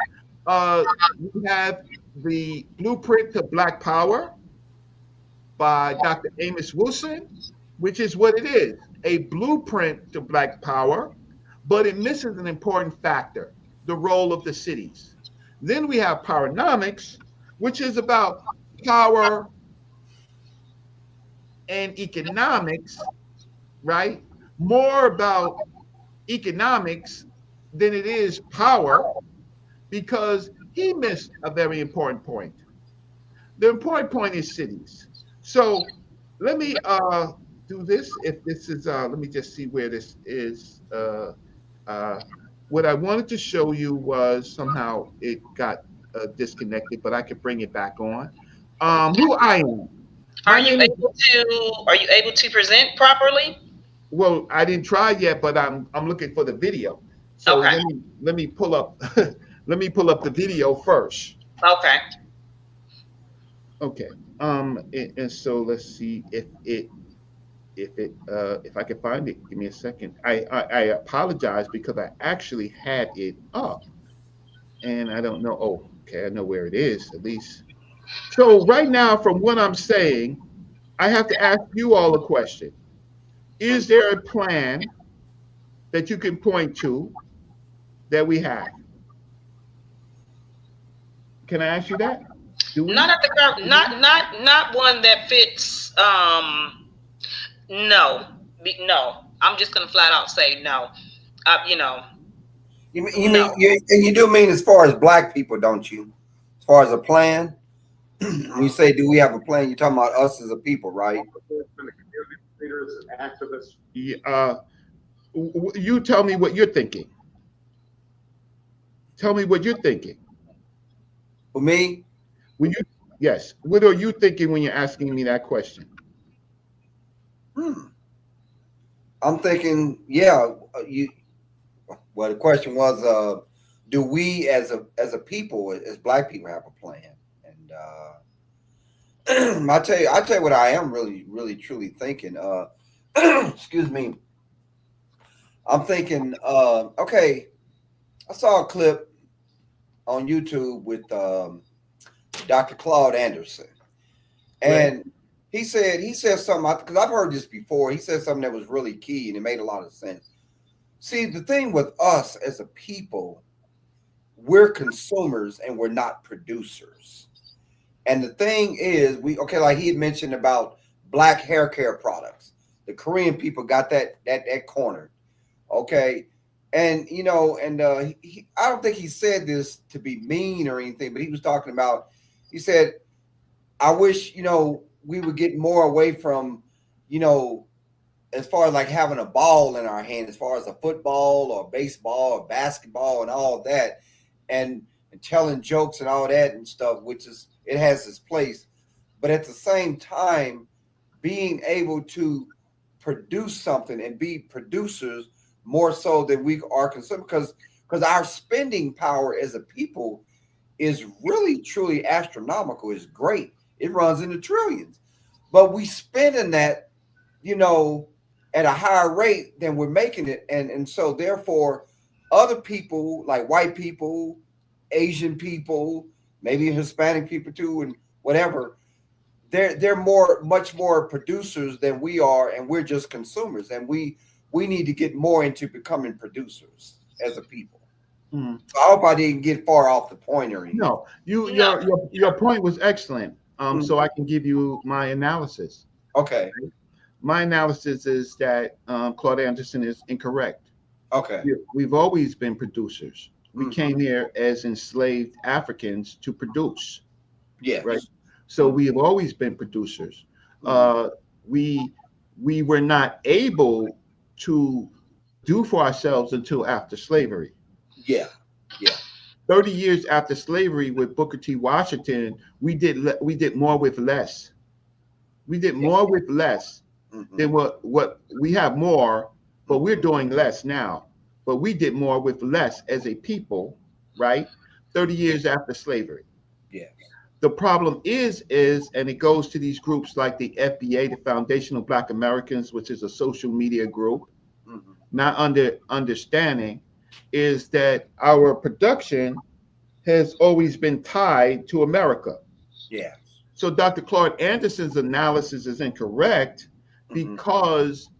S5: We have the Blueprint to Black Power by Dr. Amos Wilson, which is what it is, a blueprint to Black Power, but it misses an important factor, the role of the cities. Then we have Powernomics, which is about power and economics, right? More about economics than it is power, because he missed a very important point. The important point is cities. So let me do this. If this is, let me just see where this is. Uh, what I wanted to show you was somehow it got disconnected, but I could bring it back on. Who I am.
S2: Are
S5: My
S2: you
S5: name is,
S2: able to present properly?
S5: well, I didn't try yet, but I'm looking for the video. So
S2: Okay.
S5: let me pull up let me pull up the video first.
S2: Okay.
S5: Okay. And so let's see if I can find it. Give me a second. I apologize because I actually had it up and I don't know. Oh, okay, I know where it is at least. So right now, from what I'm saying, I have to ask you all a question. Is there a plan that you can point to that we have? Can I ask you that? Do
S2: Not
S5: we?
S2: at the current, not one that fits. No, no. I'm just gonna flat out say no. You know,
S3: You
S2: no.
S3: mean and you do mean as far as black people, don't you? As far as a plan, when you say do we have a plan, you're talking about us as a people, right?
S5: Leaders and activists. Yeah, you tell me what you're thinking. Tell me what you're thinking.
S3: For me,
S5: When you Yes, what are you thinking when you're asking me that question?
S3: hmm, I'm thinking, yeah, you. Well, the question was, do we as a people, as black people, have a plan? And I tell you what I am really, really, truly thinking. Excuse me. I'm thinking. Okay, I saw a clip on YouTube with Dr. Claude Anderson,
S5: Right.
S3: and he said something because I've heard this before. He said something that was really key, and it made a lot of sense. See, the thing with us as a people, we're consumers and we're not producers. And the thing is, we okay, like he had mentioned about black hair care products. The Korean people got that cornered. Okay. And I don't think he said this to be mean or anything, but he was talking about, he said, I wish, we would get more away from, you know, as far as like having a ball in our hand, as far as a football or baseball or basketball and all that, and telling jokes and all that and stuff, which is it has its place, but at the same time, being able to produce something and be producers more so than we are concerned, because our spending power as a people is really truly astronomical. It's great. It runs into trillions, but we spending that, you know, at a higher rate than we're making it, and so therefore, other people like white people, Asian people, maybe Hispanic people too, and whatever, they're more much more producers than we are, and we're just consumers, and we need to get more into becoming producers as a people.
S5: Mm.
S3: So I hope I didn't get far off the point or anything.
S5: No, you
S2: No.
S5: your point was excellent.
S3: Mm.
S5: So I can give you my analysis.
S3: Okay,
S5: My analysis is that Claude Anderson is incorrect.
S3: okay.
S5: We've always been producers. We
S3: Mm.
S5: came here as enslaved Africans to produce,
S3: Yes.
S5: right? So we have always been producers.
S3: Mm.
S5: Uh, we we were not able to do for ourselves until after slavery.
S3: Yeah, yeah.
S5: 30 years after slavery with Booker T. Washington, we did more with less. We did more with less
S3: Hmm.
S5: than what we have more, but we're doing less now. But we did more with less as a people, right? 30 years after slavery.
S3: Yes.
S5: The problem is, and it goes to these groups like the FBA, the Foundation of Black Americans, which is a social media group,
S3: Hmm.
S5: not understanding, is that our production has always been tied to America.
S3: Yes.
S5: So Dr. Claude Anderson's analysis is incorrect
S3: Hmm.
S5: because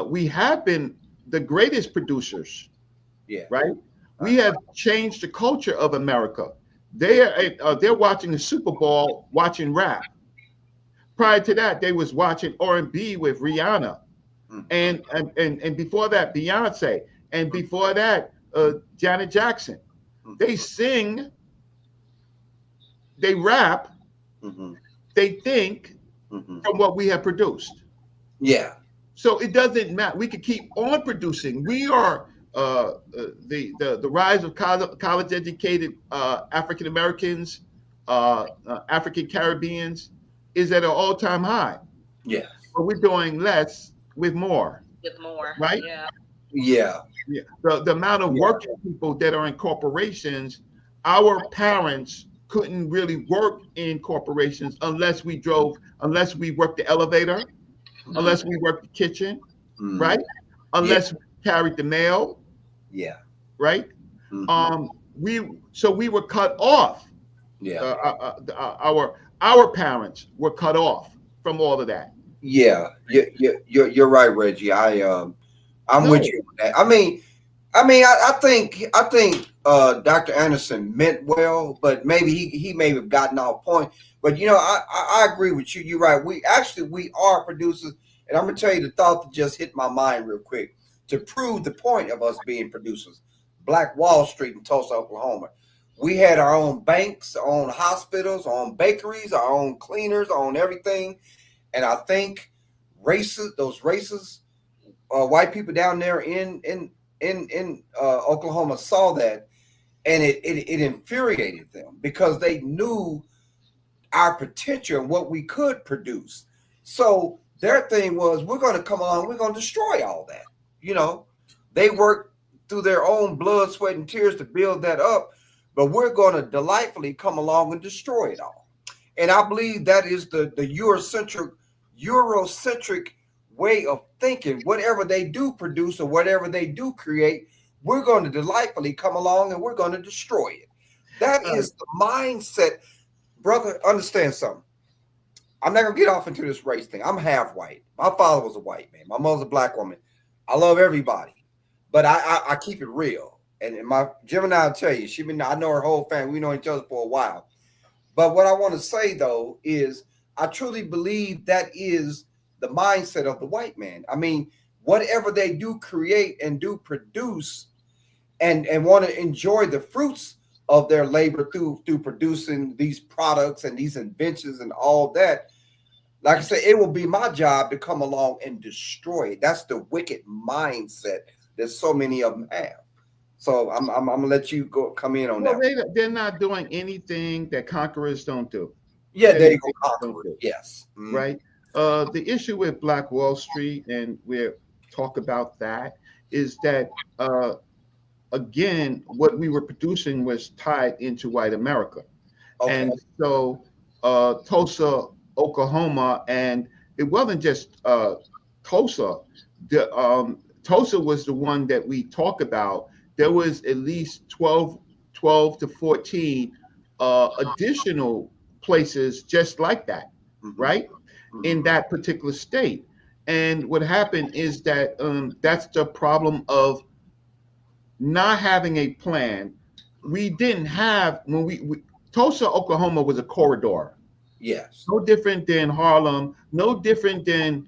S5: we have been the greatest producers,
S3: Yeah.
S5: right? We have changed the culture of America. They're watching the Super Bowl, watching rap. Prior to that, they was watching R&B with Rihanna,
S3: Mhm.
S5: and before that, Beyonce, and before that, Janet Jackson. They sing, they rap,
S3: Hmm.
S5: they think
S3: Hmm.
S5: from what we have produced.
S3: Yeah.
S5: So it doesn't matter. We could keep on producing. We are the rise of college educated African Americans, African Caribbeans is at an all time high.
S3: Yes.
S5: But we're doing less with more,
S2: With more.
S5: right?
S2: Yeah.
S3: Yeah.
S5: Yeah. The amount of
S3: Yeah.
S5: working people that are in corporations, our parents couldn't really work in corporations unless we worked the elevator,
S3: Mhm.
S5: unless we worked the kitchen,
S3: Mhm.
S5: right?
S3: Yeah.
S5: Unless we carried the mail,
S3: Yeah.
S5: right?
S3: Mhm.
S5: We were cut off.
S3: Yeah.
S5: Our parents were cut off from all of that.
S3: Yeah. You're right, Reggie. I'm with
S5: No,
S3: you on that. I think Dr. Anderson meant well, but maybe he may have gotten off point. But I agree with you. You're right. We are producers, and I'm gonna tell you the thought that just hit my mind real quick to prove the point of us being producers. Black Wall Street in Tulsa, Oklahoma. We had our own banks, our own hospitals, our own bakeries, our own cleaners, our own everything. And I think those racist white people down there in Oklahoma saw that, and it infuriated them because they knew our potential and what we could produce. So their thing was, we're going to come on, we're going to destroy all that. You know, they worked through their own blood, sweat, and tears to build that up, but we're going to delightfully come along and destroy it all. And I believe that is the Eurocentric way of thinking. Whatever they do produce or whatever they do create, we're going to delightfully come along and we're going to destroy it. That
S5: right.
S3: is the mindset, brother. Understand something. I'm not gonna get off into this race thing. I'm half white. My father was a white man. My mother's a black woman. I love everybody, but I keep it real. And my Gemini will tell you, I know her whole family. We know each other for a while. But what I want to say though is I truly believe that is the mindset of the white man. I mean, whatever they do create and do produce and want to enjoy the fruits of their labor through producing these products and these inventions and all that. Like I said, it will be my job to come along and destroy it. That's the wicked mindset that so many of them have. So I'm gonna let you go come in on
S5: Well,
S3: that one.
S5: they're not doing anything that conquerors don't do.
S3: Yeah, there you go,
S5: Anything they don't
S3: conqueror.
S5: do,
S3: Yes. Mm.
S5: right? The issue with Black Wall Street, and we'll talk about that, is that again, what we were producing was tied into white America.
S3: Okay.
S5: And so Tulsa, Oklahoma, and it wasn't just Tulsa. Tulsa was the one that we talk about there was at least 12 to 14 additional places just like that,
S3: Mhm.
S5: right? In that particular state. And what happened is that that's the problem of not having a plan. We didn't have when we Tulsa, Oklahoma was a corridor,
S3: Yes.
S5: no different than Harlem, no different than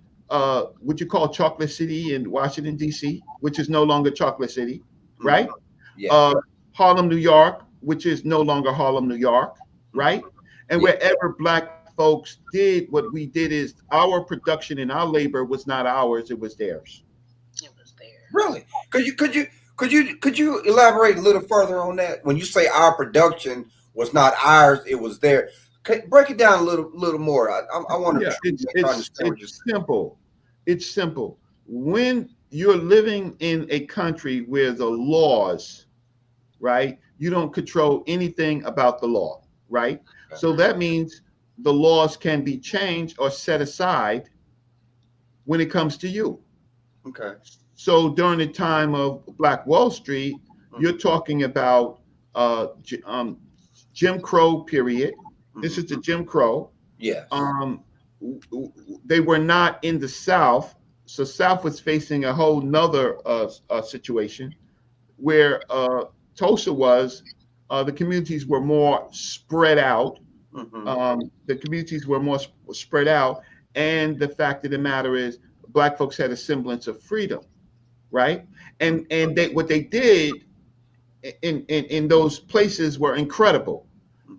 S5: what you call Chocolate City in Washington D.C., which is no longer Chocolate City,
S3: Mhm.
S5: right?
S3: Yes.
S5: Uh, Harlem, New York, which is no longer Harlem, New York, right? And
S3: Yeah.
S5: wherever Black folks did, what we did is our production and our labor was not ours; it was theirs.
S2: It was theirs.
S3: Really? Could you elaborate a little further on that? When you say our production was not ours, it was there. Break it down a little more. I want to
S5: Yeah,
S3: truly make sure I understand what you're
S5: it's simple. It's simple. When you're living in a country where the laws, right, you don't control anything about the law, right?
S3: saying.
S5: So that means the laws can be changed or set aside when it comes to you.
S3: Okay.
S5: So during the time of Black Wall Street, you're
S3: Mhm.
S5: talking about Jim Crow period. This
S3: Mhm.
S5: is the Jim Crow.
S3: Yes.
S5: Um, they were not in the South, so South was facing a whole nother situation where Tulsa was. The communities were more spread out.
S3: Mhm.
S5: The communities were more spread out, and the fact of the matter is, Black folks had a semblance of freedom, right?
S3: Mhm.
S5: And they what they did in those places were incredible.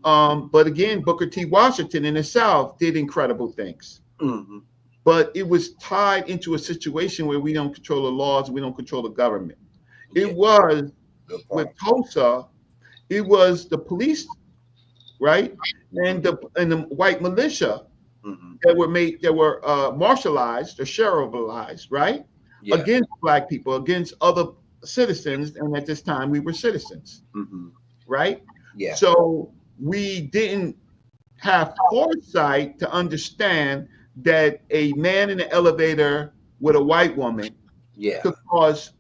S5: But again, Booker T. Washington in the South did incredible things.
S3: Mhm.
S5: But it was tied into a situation where we don't control the laws, we don't control the government. It
S3: Yeah.
S5: was
S3: Good
S5: with
S3: point.
S5: Tulsa, it was the police, right,
S3: Mhm.
S5: and the white militia
S3: Mhm.
S5: that were martialized or sheriffalized, right,
S3: Yeah.
S5: against Black people, against other citizens, and at this time we were citizens,
S3: Mhm.
S5: right?
S3: Yeah.
S5: So we didn't have foresight to understand that a man in an elevator with a white woman
S3: Yeah.
S5: could cause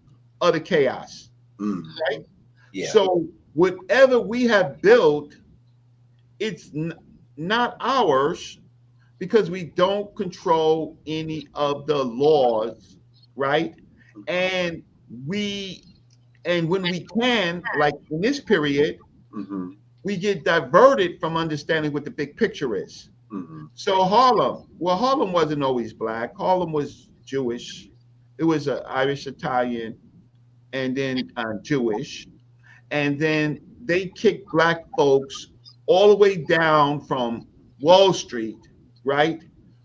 S5: utter chaos,
S3: Mhm.
S5: right?
S3: Yeah.
S5: So whatever we have built, it's not ours because we don't control any of the laws, right? And we and when we can, like in this period,
S3: Mhm.
S5: we get diverted from understanding what the big picture is.
S3: Mhm.
S5: So Harlem, well, Harlem wasn't always Black. Harlem was Jewish. It was Irish, Italian, and then Jewish. And then they kicked Black folks all the way down from Wall Street, right,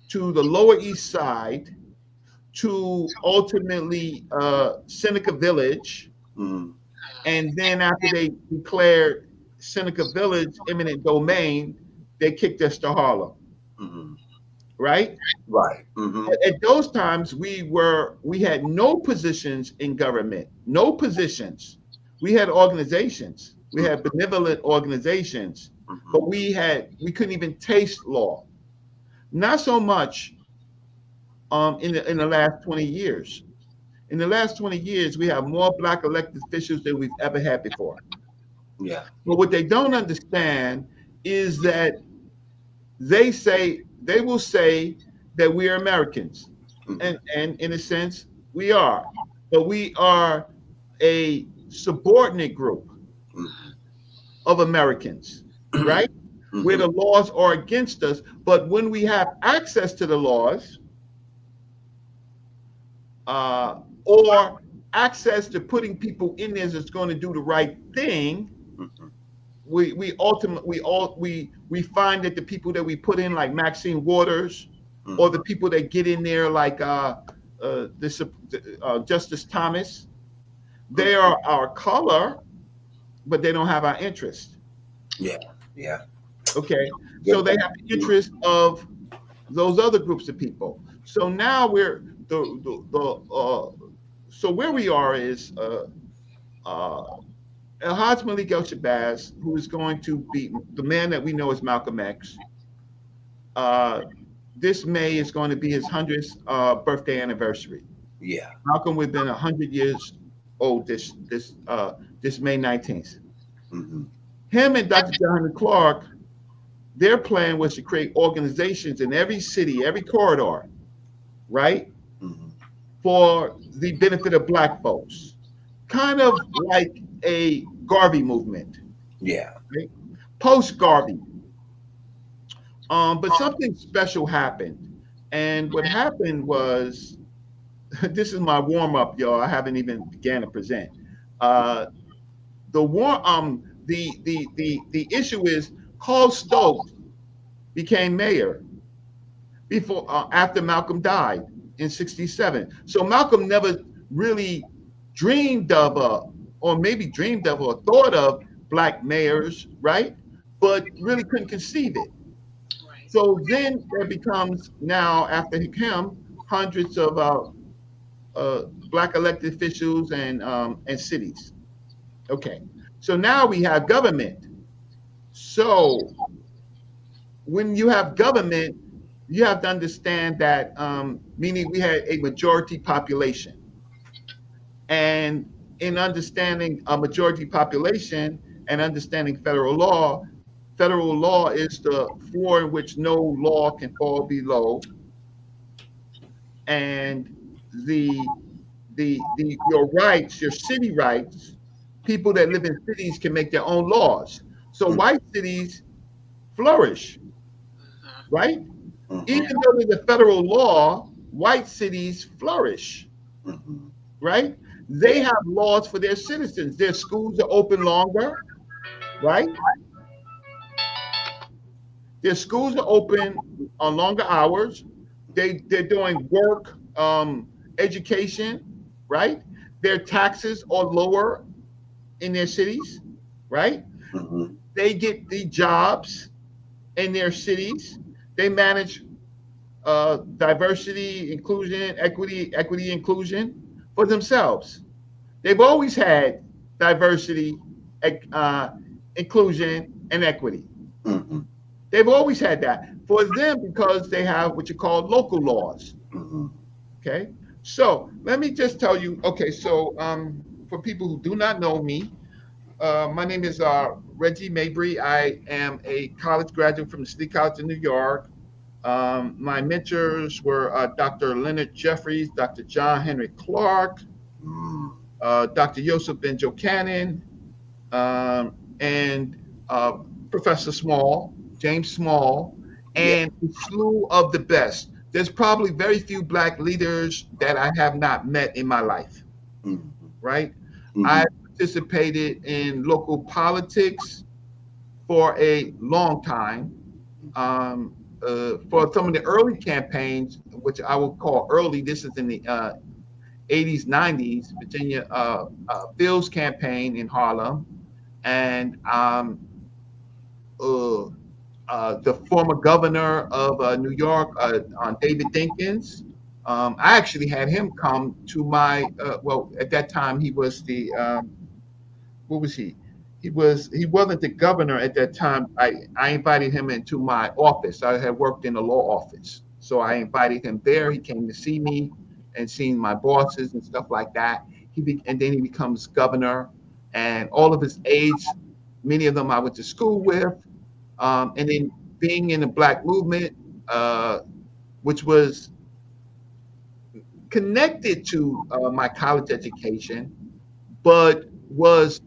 S5: to the Lower East Side, to ultimately Seneca Village.
S3: Mhm.
S5: And then after they declared Seneca Village eminent domain, they kicked us to Harlem,
S3: Mhm.
S5: right?
S3: Right. Mhm.
S5: At those times we had no positions in government, no positions. We had organizations, we
S3: Mhm.
S5: had benevolent organizations,
S3: Mhm.
S5: but we couldn't even taste law. Not so much in the last 20 years. In the last 20 years, we have more Black elected officials than we've ever had before.
S3: Yeah.
S5: But what they don't understand is that they will say that we are Americans,
S3: Mhm.
S5: and in a sense we are, but we are a subordinate group
S3: Mhm.
S5: of Americans, right? Where
S3: Mhm.
S5: the laws are against us, but when we have access to the laws, uh, or access to putting people in there that's going to do the right thing,
S3: Mhm.
S5: we ultimately we find that the people that we put in like Maxine Waters, or
S3: Mhm.
S5: the people that get in there like this Justice Thomas, they
S3: Mhm.
S5: are our color, but they don't have our interest.
S3: Yeah. Yeah.
S5: Okay, so
S3: Good
S5: they
S3: point.
S5: have the interest of those other groups of people. So now we're so where we are is uh, Alhaj Malik El Shabazz, who is going to be the man that we know as Malcolm X. Uh, this May is going to be his 100th birthday anniversary.
S3: Yeah.
S5: Malcolm would have been 100 years. old this May 19th.
S3: Mm-hmm.
S5: Him and Dr. John Clark, their plan was to create organizations in every city, every corridor, right,
S3: Mm-hmm.
S5: for the benefit of Black folks, kind of like a Garvey movement,
S3: Yeah.
S5: right? Post Garvey. But something special happened. And what happened was, this is my warm up, y'all. I haven't even began to present. Uh, the war, the issue is Carl Stokes became mayor before after Malcolm died in '67. So Malcolm never really dreamed of or maybe dreamed of or thought of Black mayors, right? But really couldn't conceive it.
S2: Right.
S5: So then there becomes now after him hundreds of Black elected officials and cities. Okay, so now we have government. So when you have government, you have to understand that, meaning we had a majority population. And in understanding a majority population and understanding federal law is the floor in which no law can fall below. And the your rights, your city rights, people that live in cities can make their own laws. So white cities flourish, right?
S3: Mm-hmm.
S5: Even though there's a federal law, white cities flourish,
S3: Mm-hmm.
S5: right? They
S3: Yeah.
S5: have laws for their citizens. Their schools are open longer, right? Their schools are open on longer hours. They're doing work, education, right? Their taxes are lower in their cities, right?
S3: Mm-hmm.
S5: They get the jobs in their cities. They manage diversity, inclusion, equity, inclusion for themselves. They've always had diversity, uh, inclusion, and equity.
S3: Mm-hmm.
S5: They've always had that for them because they have what you call local laws.
S3: Mm-hmm.
S5: Okay, so let me just tell you. Okay, so for people who do not know me, my name is Reggie Mabry. I am a college graduate from the City College of New York. My mentors were Dr. Leonard Jeffries, Dr. John Henry Clark,
S3: Mm-hmm.
S5: Dr. Joseph Benjo and Professor Small, James Small,
S3: Yeah.
S5: and a slew of the best. There's probably very few Black leaders that I have not met in my life,
S3: Mm-hmm.
S5: right?
S3: Mm-hmm.
S5: I participated in local politics for a long time. For some of the early campaigns, which I would call early, this is in the 80s, 90s, Virginia Phil's campaign in Harlem, and uh, the former governor of New York, David Dinkins. I actually had him come to my, well, at that time he was the, what was he? He wasn't the governor at that time. I invited him into my office. I had worked in a law office. So I invited him there. He came to see me and seeing my bosses and stuff like that. And then he becomes governor, and all of his aides, many of them I went to school with. And then being in the Black movement, which was connected to my college education, but was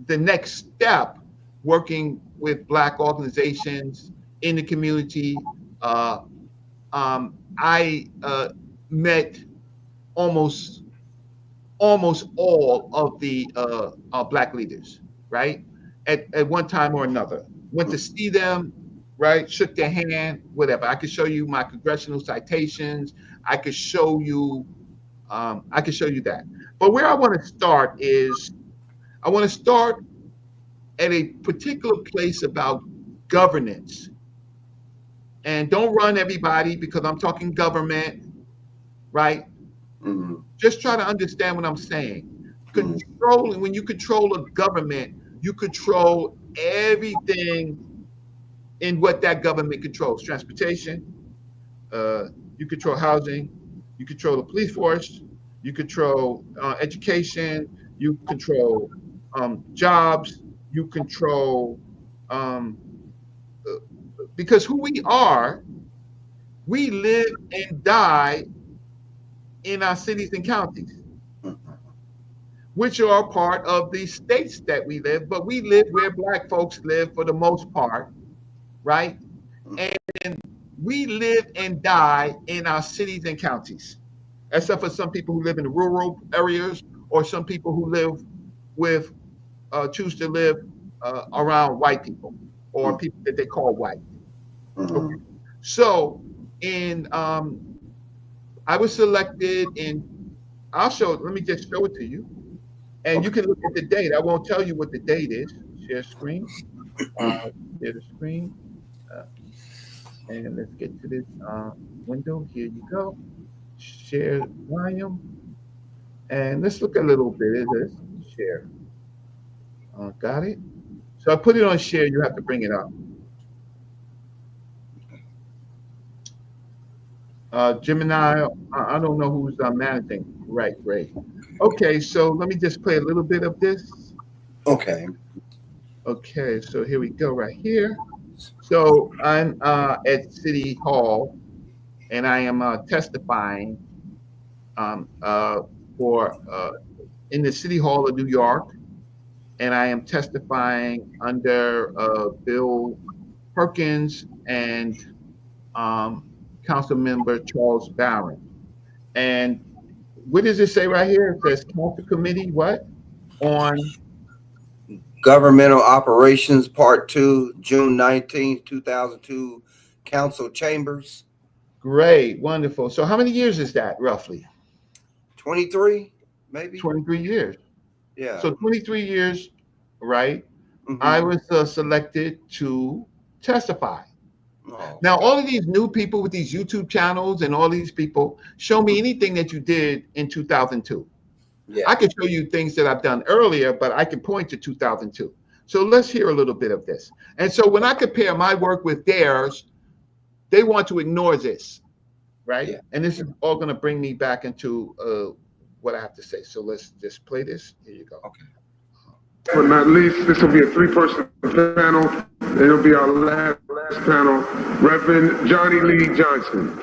S5: the next step, working with Black organizations in the community. I met almost all of the Black leaders, right? At one time or another. Went to see them, right? Shook their hand, whatever. I could show you my congressional citations. I could show you, that. But where I want to start is, I want to start at a particular place about governance. And don't run everybody because I'm talking government, right?
S3: Mm-hmm.
S5: Just try to understand what I'm saying.
S3: Mm-hmm.
S5: Controlling, when you control a government, you control everything in what that government controls. Transportation, you control housing, you control the police force, you control education, you control jobs, you control because who we live and die in our cities and counties, which are part of the states that we live, but we live where Black folks live for the most part, right? And we live and die in our cities and counties, except for some people who live in the rural areas or some people who live with, choose to live around white people or people that they call white. Okay. So in I was selected in, let me just show it to you. And you can look at the date. I won't tell you what the date is. Share screen. Share the screen. And let's get to this window. Here you go. Share volume. And let's look a little bit at this. Share. Got it? So I put it on share. You have to bring it up. Gemini, I don't know who's managing. Right, great. Okay, so let me just play a little bit of this.
S3: Okay.
S5: Okay, so here we go right here. So I'm at City Hall, and I am testifying for in the City Hall of New York, and I am testifying under Bill Perkins and Council Member Charles Barron. And what does it say right here? It says Council Committee what? On
S3: Governmental Operations Part 2, June 19th, 2002, Council Chambers.
S5: Great, wonderful. So how many years is that roughly?
S3: 23, maybe?
S5: 23 years.
S3: Yeah.
S5: So 23 years, right? I was selected to testify. Now, all of these new people with these YouTube channels and all these people, show me anything that you did in 2002. Yeah. I can show you things that I've done earlier, but I can point to 2002. So let's hear a little bit of this. And so when I compare my work with theirs, they want to ignore this, right? Yeah. And this is all going to bring me back into what I have to say. So let's just play this. Here you go. Okay.
S6: But not least, this will be a 3-person panel. It'll be our last panel. Reverend Johnny Lee Johnson.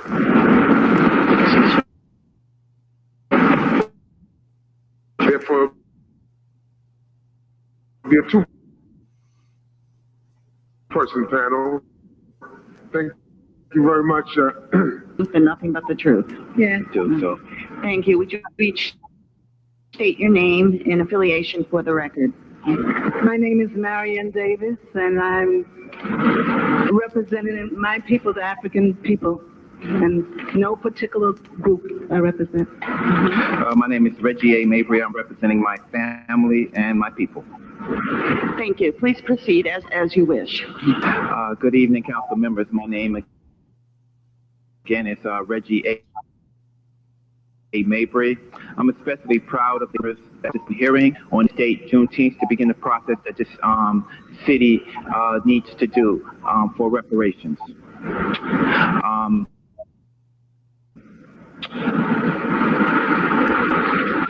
S6: Therefore, it'll be a 2-person panel. Thank you very much.
S7: And nothing but the truth.
S8: Yeah.
S7: So, thank you. Would you each state your name and affiliation for the record?
S8: My name is Marian Davis, and I'm representing my people, the African people, and no particular group I represent.
S9: My name is Reggie A. Mabry. I'm representing my family and my people.
S7: Thank you. Please proceed as you wish.
S9: Good evening, council members. My name again is Reggie A. Mabry. I'm especially proud of this hearing on date Juneteenth to begin the process that this city needs to do for reparations.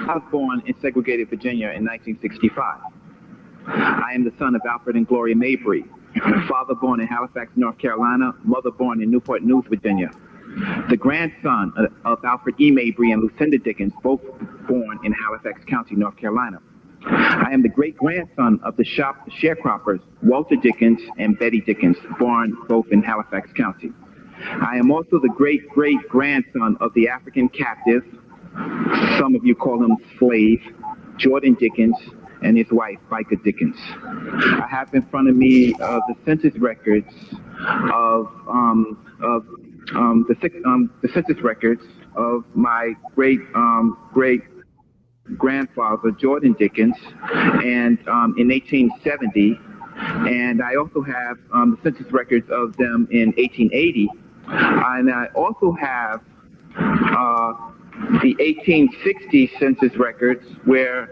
S9: I was born in segregated Virginia in 1965. I am the son of Alfred and Gloria Mabry, father born in Halifax, North Carolina, mother born in Newport News, Virginia. The grandson of Alfred E. Mabry and Lucinda Dickens, both born in Halifax County, North Carolina. I am the great-grandson of the sharecroppers, Walter Dickens and Betty Dickens, born both in Halifax County. I am also the great-great-grandson of the African captive, some of you call him slave, Jordan Dickens, and his wife, Bika Dickens. I have in front of me the census records of the census records of my great grandfather Jordan Dickens, and in 1870, and I also have the census records of them in 1880, and I also have the 1860 census records where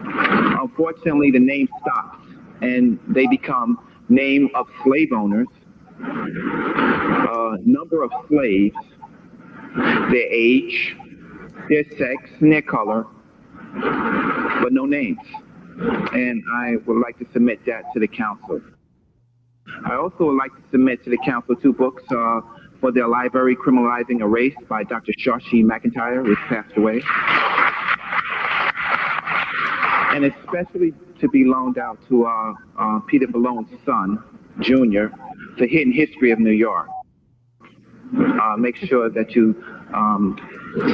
S9: unfortunately the name stops and they become name of slave owners, number of slaves, their age, their sex, and their color, but no names. And I would like to submit that to the council. I also would like to submit to the council 2 books for their library, Criminalizing a Race by Dr. Shashi McIntyre, which passed away, and especially to be loaned out to Peter Ballone's son, Junior, The Hidden History of New York. Make sure that you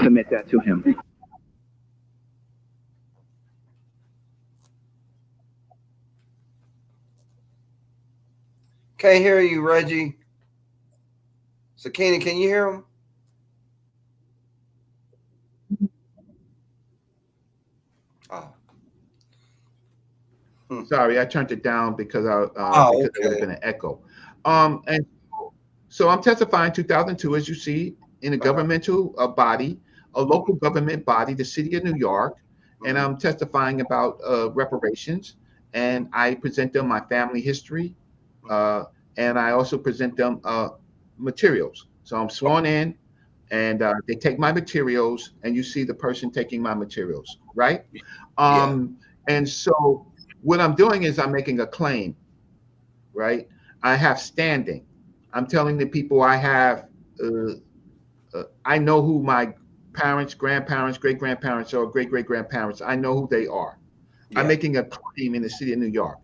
S9: submit that to him.
S3: Can't hear you, Reggie. Sakina, can you hear him? Oh.
S5: Sorry, I turned it down because because
S3: okay.
S5: there would have been an echo. And so I'm testifying 2002, as you see, in a governmental body, a local government body, the city of New York, and I'm testifying about reparations. And I present them my family history, and I also present them materials. So I'm sworn in, and they take my materials, and you see the person taking my materials, right? And so what I'm doing is I'm making a claim, right? I have standing. I'm telling the people I have, I know who my parents, grandparents, great grandparents, or great great grandparents. I know who they are. I'm making a claim in the city of New York.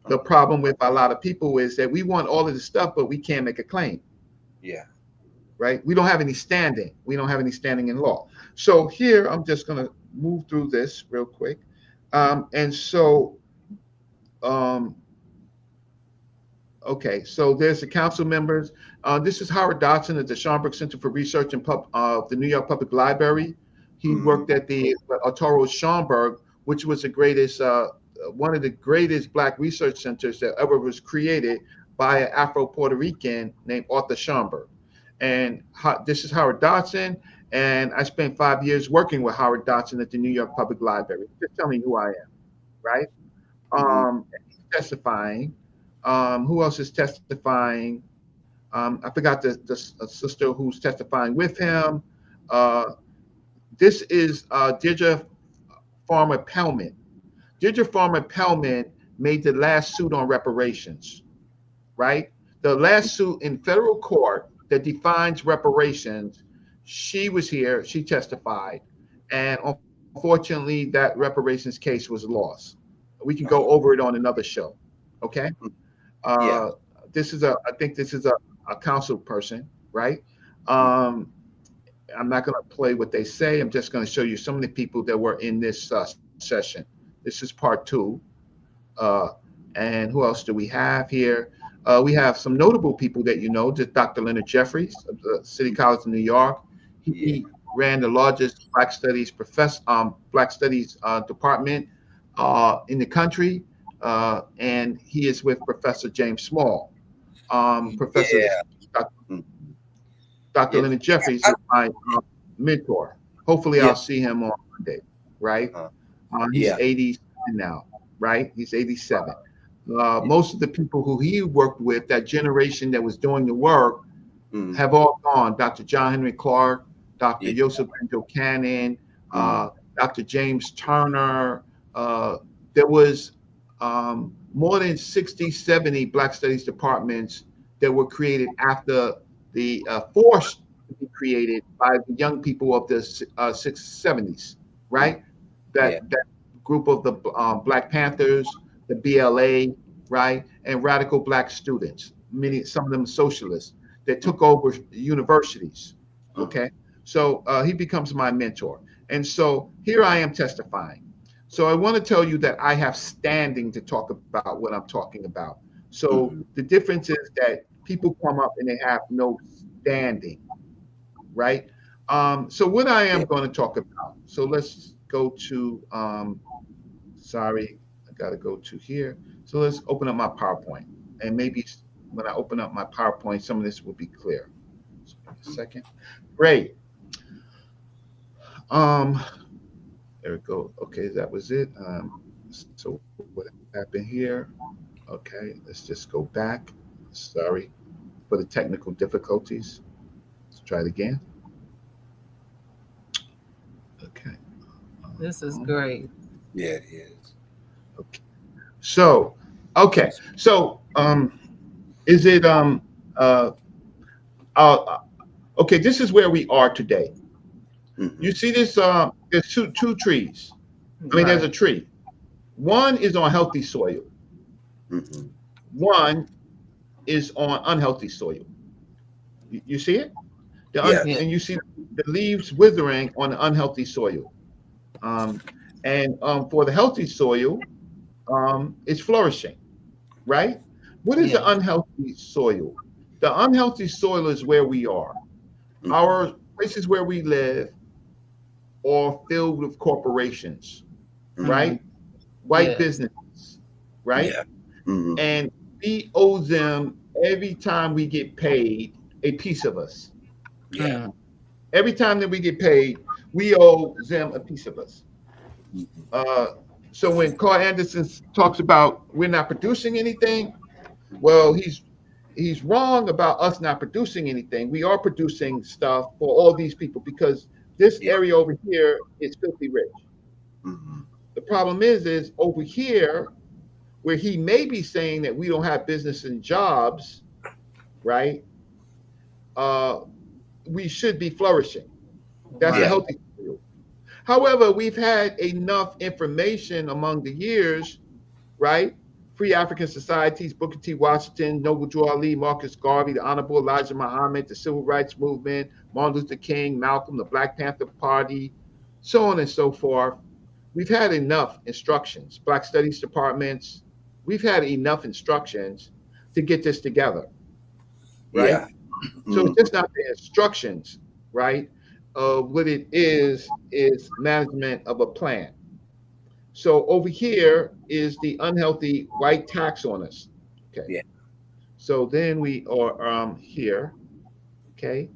S5: The problem with a lot of people is that we want all of this stuff, but we can't make a claim.
S3: Yeah.
S5: Right? We don't have any standing. We don't have any standing in law. So here, I'm just going to move through this real quick. And so, okay, so there's the council members. This is Howard Dodson at the Schomburg Center for Research and the New York Public Library. He worked at the Arturo Schomburg, which was the greatest, one of the greatest Black research centers that ever was created by an Afro-Puerto Rican named Arthur Schomburg. And this is Howard Dodson, and I spent 5 years working with Howard Dodson at the New York Public Library. Just tell me who I am, right? Testifying. Who else is testifying? I forgot the sister who's testifying with him. This is Deirdre Farmer Pellman. Deirdre Farmer Pellman made the last suit on reparations, right? The last suit in federal court that defines reparations. She was here. She testified, and unfortunately, that reparations case was lost. We can go over it on another show. Okay. This is I think this is a council person, right? I'm not going to play what they say. I'm just going to show you some of the people that were in this session. This is part 2. And who else do we have here? We have some notable people that you know, just Dr. Leonard Jeffries of the City College of New York. He ran the largest Black Studies department in the country, and he is with Professor James Small. Professor Dr. Leonard Jeffries is my mentor. Hopefully, I'll see him on Monday, right? He's 87 now, right? He's 87. Most of the people who he worked with, that generation that was doing the work, have all gone. Dr. John Henry Clark, Dr. Joseph Benjo Cannon, Dr. James Turner. There was more than 60, 70 Black Studies departments that were created after the forced to be created by the young people of the 70s, right? That group of the Black Panthers, the BLA, right, and radical Black students, some of them socialists, that took over universities. Okay, so he becomes my mentor, and so here I am testifying. So I want to tell you that I have standing to talk about what I'm talking about. So the difference is that people come up and they have no standing, right? So what I am going to talk about. So let's go to. Sorry, I got to go to here. So let's open up my PowerPoint, and maybe when I open up my PowerPoint, some of this will be clear. So give me a second. Great. There we go. Okay, that was it. So what happened here? Okay, let's just go back. Sorry for the technical difficulties. Let's try it again. Okay.
S1: This is great.
S3: Yeah, it is.
S5: So, okay. So, is it uh, uh okay, this is where we are today.
S3: Mm-hmm.
S5: You see this there's two trees. I mean, there's a
S1: Right.
S5: tree. One is on healthy soil.
S3: Mm-hmm.
S5: One is on unhealthy soil. You see it?
S1: Yeah.
S3: Yes.
S5: And you see the leaves withering on the unhealthy soil. Um, and for the healthy soil, it's flourishing, right? What is the
S1: Yeah.
S5: unhealthy soil? The unhealthy soil is where we are.
S3: Mm-hmm.
S5: Our places where we live are filled with corporations,
S1: Mm.
S5: right? White
S1: Yes.
S5: businesses, right?
S3: Yeah. Mm-hmm.
S5: And we owe them every time we get paid a piece of us.
S3: Yeah.
S1: Mm.
S5: Every time that we get paid, we owe them a piece of us.
S3: Mm-hmm.
S5: Uh, so when Carl Anderson talks about we're not producing anything, well, he's wrong about us not producing anything. We are producing stuff for all these people because this
S3: Yeah.
S5: area over here is filthy rich.
S3: Mm-hmm.
S5: The problem is over here where he may be saying that we don't have business and jobs, right? Uh, we should be flourishing. That's the
S3: Yeah.
S1: Right.
S5: healthy field. However, we've had enough information among the years, right? Free African Societies, Booker T. Washington, Noble Drew Ali, Marcus Garvey, the Honorable Elijah Muhammad, the Civil Rights Movement, Martin Luther King, Malcolm, the Black Panther Party, so on and so forth. We've had enough instructions, Black Studies departments. We've had enough instructions to get this together, right?
S3: Yeah.
S5: So
S3: Mm-hmm.
S5: it's just not the instructions, right? What it is management of a plan. So over here is the unhealthy white tax on us. Okay.
S3: Yeah.
S5: So then we are here. Okay.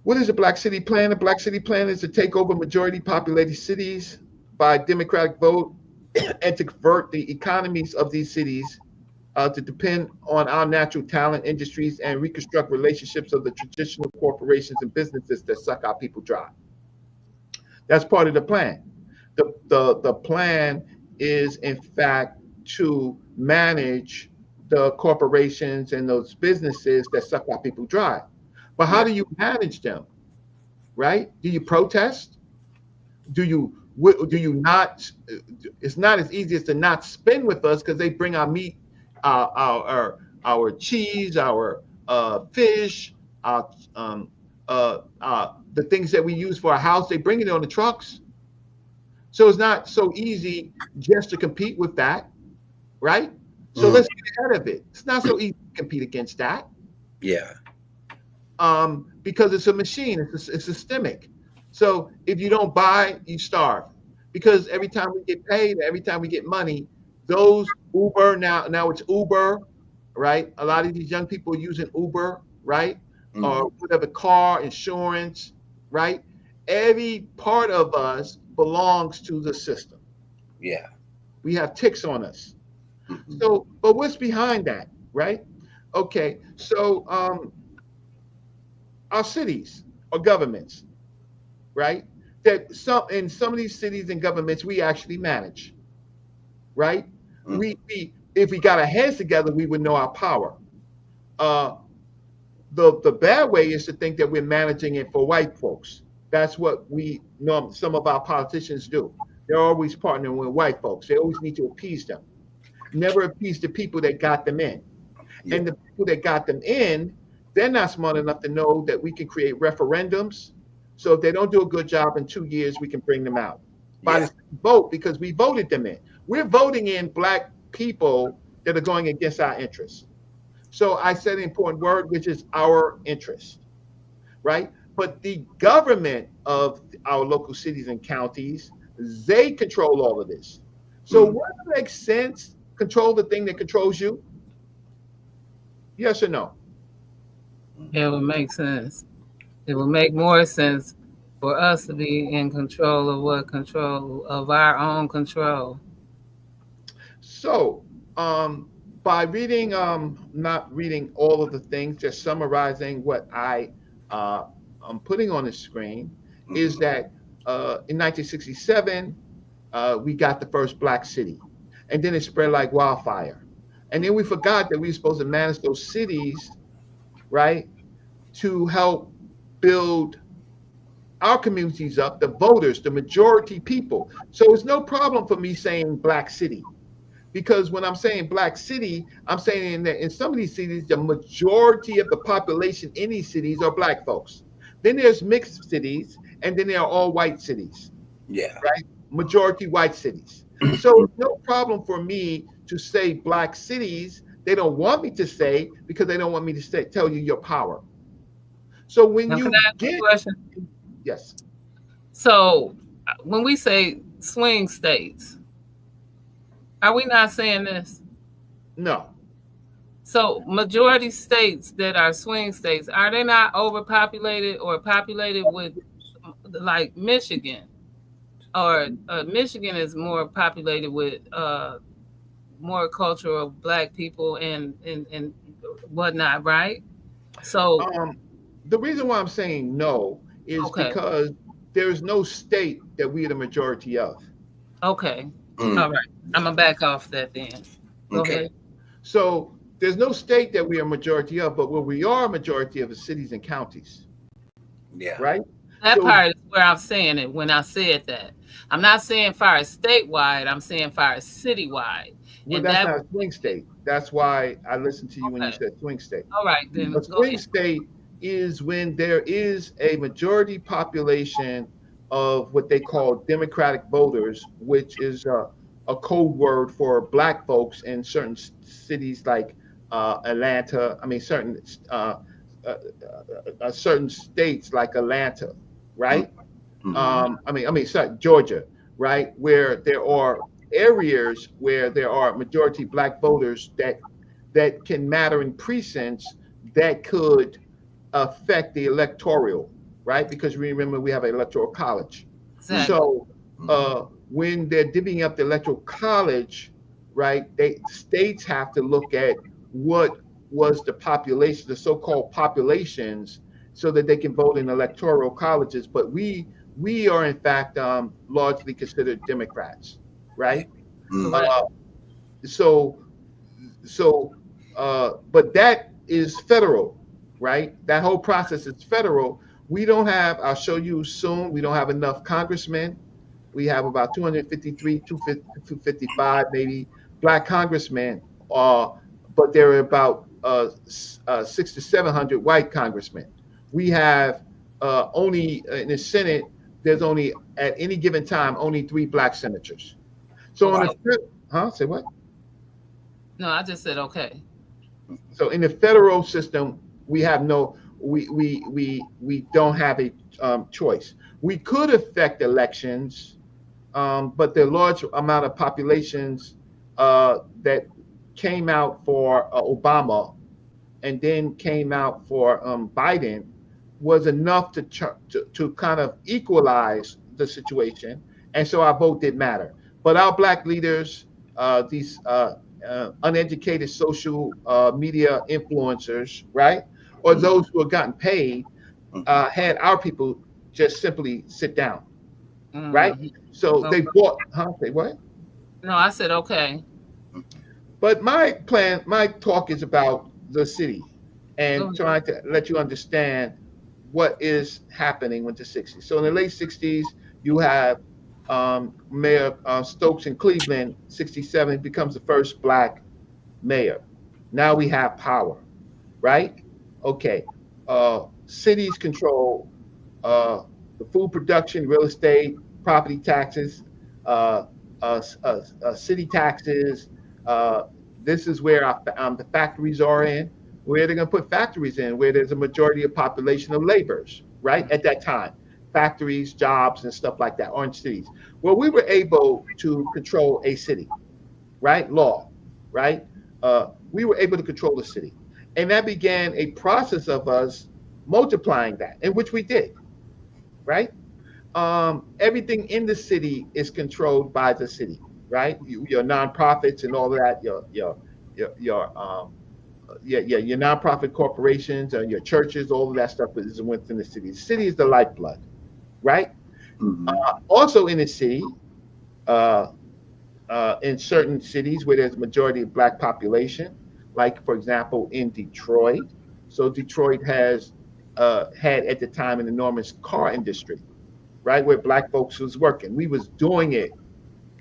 S5: What is the Black City Plan? The Black City Plan is to take over majority populated cities by democratic vote and to convert the economies of these cities to depend on our natural talent industries and reconstruct relationships of the traditional corporations and businesses that suck our people dry. That's part of the plan. The plan is, in fact, to manage the corporations and those businesses that suck our people dry. But how
S3: Yeah.
S5: do you manage them, right? Do you protest? Do you not? It's not as easy as to not spend with us because they bring our meat, our cheese, our fish, our the things that we use for our house. They bring it on the trucks. So it's not so easy just to compete with that, right? So
S3: Mm-hmm.
S5: let's get ahead of it. It's not so easy to compete against that
S3: Yeah.
S5: because it's a machine. It's systemic. So if you don't buy, you starve. Because every time we get paid, every time we get money, those Uber now it's Uber, right? A lot of these young people are using Uber, right?
S3: Mm-hmm.
S5: Or whatever car insurance, right? Every part of us belongs to the system.
S3: Yeah.
S5: We have ticks on us.
S3: Mm-hmm.
S5: So, but what's behind that, right? Okay, so our cities or governments, right? That some of these cities and governments we actually manage, right?
S3: Mm-hmm.
S5: We if we got our heads together, we would know our power. Uh, the bad way is to think that we're managing it for white folks. That's what we know some of our politicians do. They're always partnering with white folks. They always need to appease them. Never appease the people that got them in.
S3: Yeah.
S5: And the people that got them in, they're not smart enough to know that we can create referendums. So if they don't do a good job in 2 years, we can bring them out by
S3: Yeah.
S5: the vote because we voted them in. We're voting in black people that are going against our interests. So I said an important word, which is our interest, right? But the government of our local cities and counties, they control all of this. So
S3: Mm-hmm.
S5: wouldn't it make sense control the thing that controls you? Yes or no?
S1: It would make sense. It would make more sense for us to be in control of what control of our own control.
S5: So, by reading, not reading all of the things, just summarizing what I'm putting on the screen, is
S3: Mm-hmm.
S5: that in 1967, we got the first black city, and then it spread like wildfire. And then we forgot that we were supposed to manage those cities, right, to help build our communities up, the voters, the majority people. So it's no problem for me saying black city, because when I'm saying black city, I'm saying that in some of these cities, the majority of the population in these cities are black folks. Then there's mixed cities, and then there are all white cities,
S3: Yeah.
S5: right? Majority white cities. So it's no problem for me to say black cities. They don't want me to say, because they don't want me to say, tell you your power. So when
S1: Now, can
S5: you
S1: I ask you a
S5: get,
S1: question?
S5: yes,
S1: So, when we say swing states, are we not saying this?
S5: no,
S1: So, majority states that are swing states, are they not overpopulated or populated with, like Michigan? Or Michigan is more populated with more cultural black people and whatnot, right? So,
S5: um, the reason why I'm saying no is
S1: okay,
S5: because there's no state that we are the majority of.
S1: okay, all
S3: Mm,
S1: right. I'm gonna back off that then. Go
S3: okay.
S1: ahead.
S5: So there's no state that we are majority of, but what we are a majority of is cities and counties,
S3: Yeah.
S5: right?
S1: That
S5: So,
S1: part is where I'm saying it when I said that. I'm not saying far as statewide, I'm saying far as citywide.
S5: well,
S1: And
S5: that's
S1: that
S5: not a swing state. That's why I listened to you when you
S1: okay.
S5: said swing state.
S1: All right, then
S5: A
S1: go
S5: swing
S1: ahead.
S5: state is when there is a majority population of what they call Democratic voters, which is a code word for black folks in certain cities like Atlanta. I mean, uh, certain states like Atlanta, right?
S1: Hmm.
S5: Sorry, Georgia, right, where there are areas where there are majority black voters that can matter in precincts that could affect the electoral, right? Because remember we have an electoral college.
S1: Exactly.
S5: So when they're divvying up the electoral college, right, they states have to look at what was the population, the so-called populations, so that they can vote in electoral colleges. But we are in fact largely considered Democrats, right?
S3: Mm,
S1: Correct.
S5: Uh, so but that is federal, right? That whole process is federal. We don't have, I'll show you soon, we don't have enough congressmen. We have about 253, 255 maybe black congressmen, uh, but there are about 600 to 700 white congressmen. We have only in the Senate, there's only at any given time only 3 black senators. So on
S1: Okay.
S5: the, huh? Say what?
S1: No, I just said okay.
S5: So in the federal system, we have no, we don't have a choice. We could affect elections, but the large amount of populations that came out for Obama and then came out for Biden was enough to kind of equalize the situation, and so our vote did matter. But our black leaders, these uneducated social media influencers, right, or
S3: mm,
S5: those who have gotten paid,
S3: mm.
S5: had our people just simply sit down, right?
S1: Hmm.
S5: So they
S1: Okay.
S5: bought, huh? Say what?
S1: No, I said okay.
S5: But my plan, my talk is about the city
S1: Go
S5: and
S1: ahead.
S5: trying to let you understand what is happening with the 60s. So in the late 60s, you have Mayor Stokes in Cleveland, 67, becomes the first black mayor. Now we have power, right? Okay. Cities control the food production, real estate, property taxes, uh, city taxes. Uh, this is where the factories are in, where they're going to put factories in, where there's a majority of population of laborers, right? At that time, factories, jobs, and stuff like that, orange cities. Well, we were able to control a city, right? Law, right? We were able to control the city. And that began a process of us multiplying that, in which we did, right? Everything in the city is controlled by the city, right? Your nonprofits and all of that, your nonprofit corporations, your churches, all of that stuff is within the city. The city is the lifeblood, right?
S3: Mhm.
S5: Also in the city, uh, in certain cities where there's majority of black population, like for example in Detroit. So Detroit has had at the time an enormous car industry, right, where black folks was working. We was doing it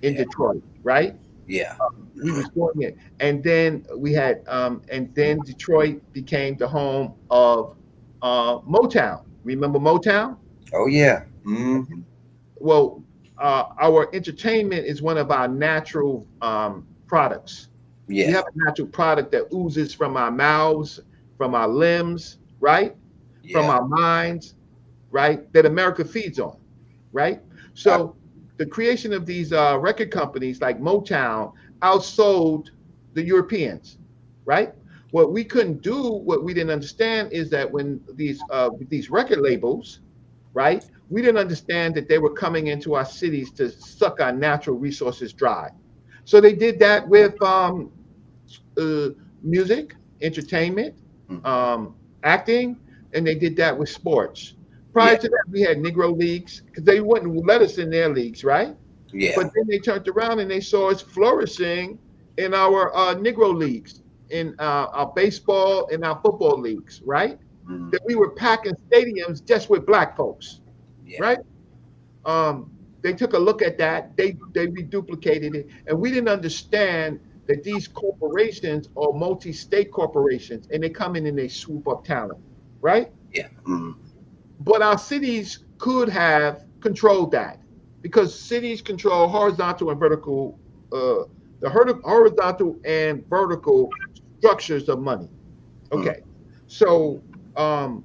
S5: in
S3: Yeah.
S5: Detroit, right?
S3: Yeah.
S5: We was doing it, and then we had, and then Detroit became the home of Motown. Remember Motown?
S3: Oh yeah. Hmm.
S5: Well, our entertainment is one of our natural products. We
S3: Yeah.
S5: have a natural product that oozes from our mouths, from our limbs, right? From
S3: Yeah.
S5: our minds, right? That America feeds on, right?
S3: I,
S5: So the creation of these record companies like Motown outsold the Europeans, right? What we couldn't do, what we didn't understand, is that when these record labels, right, we didn't understand that they were coming into our cities to suck our natural resources dry. So they did that with uh, music, entertainment,
S3: mhm.
S5: um, acting, and they did that with sports. Prior
S3: Yeah.
S5: to that, we had Negro leagues because they wouldn't let us in their leagues, right?
S3: Yeah.
S5: But then they turned around and they saw us flourishing in our Negro leagues, in our baseball and our football leagues, right?
S3: Mhm.
S5: That we were packing stadiums just with black folks,
S3: Yeah.
S5: right? um, they took a look at that, they reduplicated it, and we didn't understand that these corporations are multi-state corporations, and they come in and they swoop up talent, right?
S3: Yeah. Mhm.
S5: But our cities could have controlled that because cities control horizontal and vertical, the horizontal and vertical structures of money.
S3: Mhm.
S5: Okay, so um,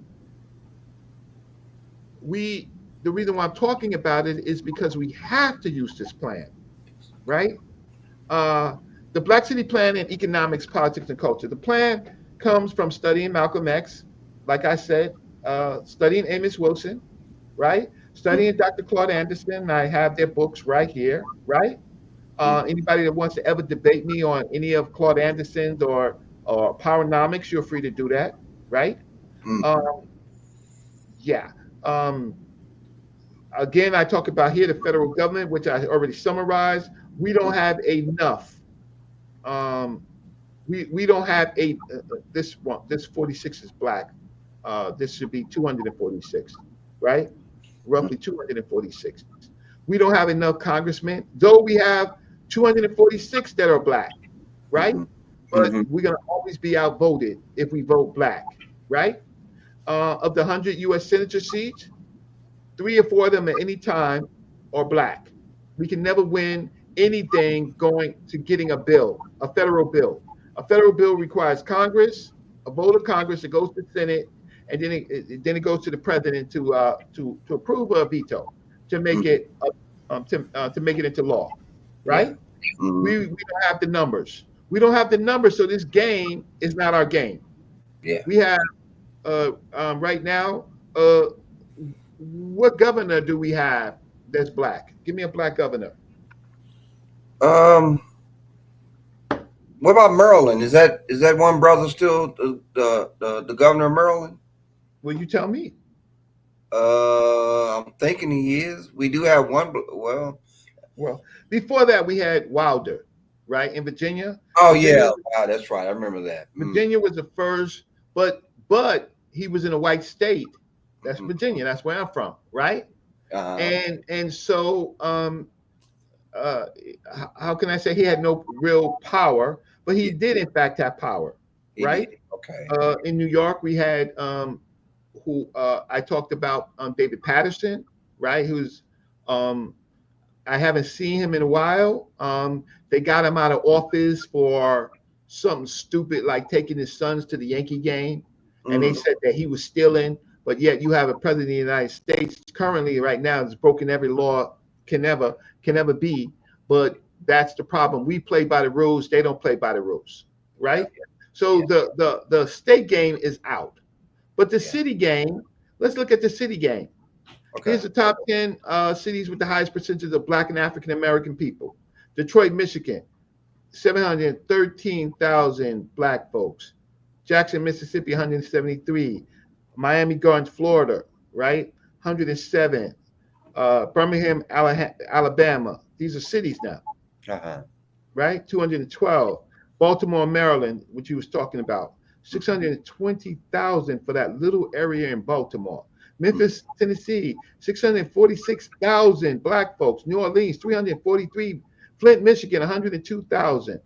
S5: we the reason why I'm talking about it is because we have to use this plan, right? Uh, the Black City Plan in Economics, Politics, and Culture. The plan comes from studying Malcolm X, like I said, studying Amos Wilson, right? Studying Dr. Claude Anderson. I have their books right here, right?
S3: Mhm.
S5: Anybody that wants to ever debate me on any of Claude Anderson's or Powernomics, you're free to do that, right? Uh,
S3: Mhm.
S5: yeah. Um, Again, I talk about here the federal government, which I already summarized. We don't have enough. Um, we don't have this one. This 46 is black. This should be 246, right? Roughly 246. We don't have enough congressmen, though we have 246 that are black, right?
S3: Mhm.
S5: But
S3: Mhm.
S5: we're gonna always be outvoted if we vote black, right? Of the 100 U.S. senator seats, 3 or 4 of them at any time are black. We can never win anything going to getting a bill, a federal bill. A federal bill requires Congress, a vote of Congress, it goes to the Senate, and then it goes to the president to approve a veto to make
S3: Mhm.
S5: it to make it into law,
S3: Yeah.
S5: right? We
S3: Mhm.
S5: don't have the numbers. We don't have the numbers, so this game is not our game.
S3: Yeah.
S5: We have right now. What governor do we have that's black? Give me a black governor.
S3: Um. What about Maryland? Is that one brother still the governor of Maryland?
S5: Will you tell me?
S3: I'm thinking he is. We do have one. Well.
S5: Well, before that, we had Wilder, right, in Virginia.
S3: Oh
S5: Virginia,
S3: yeah. Wow, that's right. I remember that. Mm.
S5: Virginia was the first, but he was in a white state. That's
S3: Mhm.
S5: Virginia. That's where I'm from, right?
S3: Uh-huh.
S5: And so uh, how can I say he had no real power, but he
S3: Yeah,
S5: did in fact have power,
S3: he did.
S5: right?
S3: Okay.
S5: In New York, we had who I talked about, David Patterson, right? Who's um, I haven't seen him in a while. They got him out of office for something stupid like taking his sons to the Yankee game, and they
S3: Mm.
S5: said that he was stealing. But yet you have a president of the United States currently right now that's broken every law can ever can ever be. But that's the problem. We play by the rules. They don't play by the rules,
S3: Yeah.
S5: right? So
S3: Yeah.
S5: the state game is out. But the
S3: Yeah.
S5: city game, let's look at the city game.
S3: Okay.
S5: Here's the top 10 cities with the highest percentage of Black and African American people. Detroit, Michigan, 713,000 Black folks. Jackson, Mississippi, 173. Miami Gardens, Florida, right? 107. Birmingham, Alabama. These are cities now, right? 212. Baltimore, Maryland, which you was talking about, 620,000 for that little area in Baltimore. Memphis, Tennessee, 646,000 black folks. New Orleans, 343. Flint, Michigan, 102,000.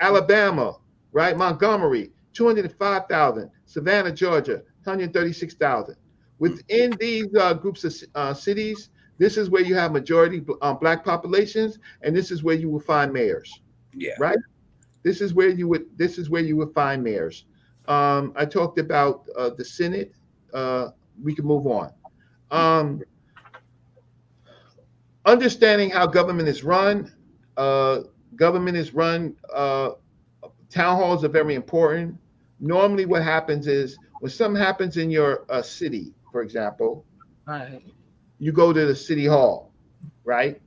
S5: Alabama, right? Montgomery, 205,000. Savannah, Georgia, 136,000. Within these groups of cities, this is where you have majority black populations, and this is where you will find mayors.
S3: Yeah.
S5: Right. This is where you would find mayors. I talked about the Senate. We can move on. Understanding how government is run. Town halls are very important. Normally, what happens is when something happens in your city, for example,
S1: Right.
S5: you go to the city hall, right?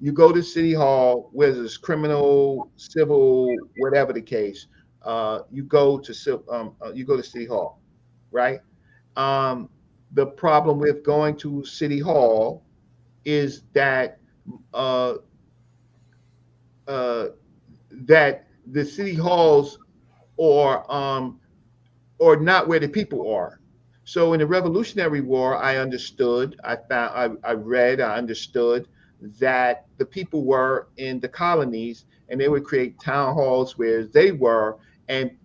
S5: You go to city hall, whether it's criminal, civil, whatever the case. You go to city hall, right? The problem with going to city hall is that that the city halls are not where the people are. So in the Revolutionary War, I understood, I read, I understood that the people were in the colonies, and they would create town halls where they were, and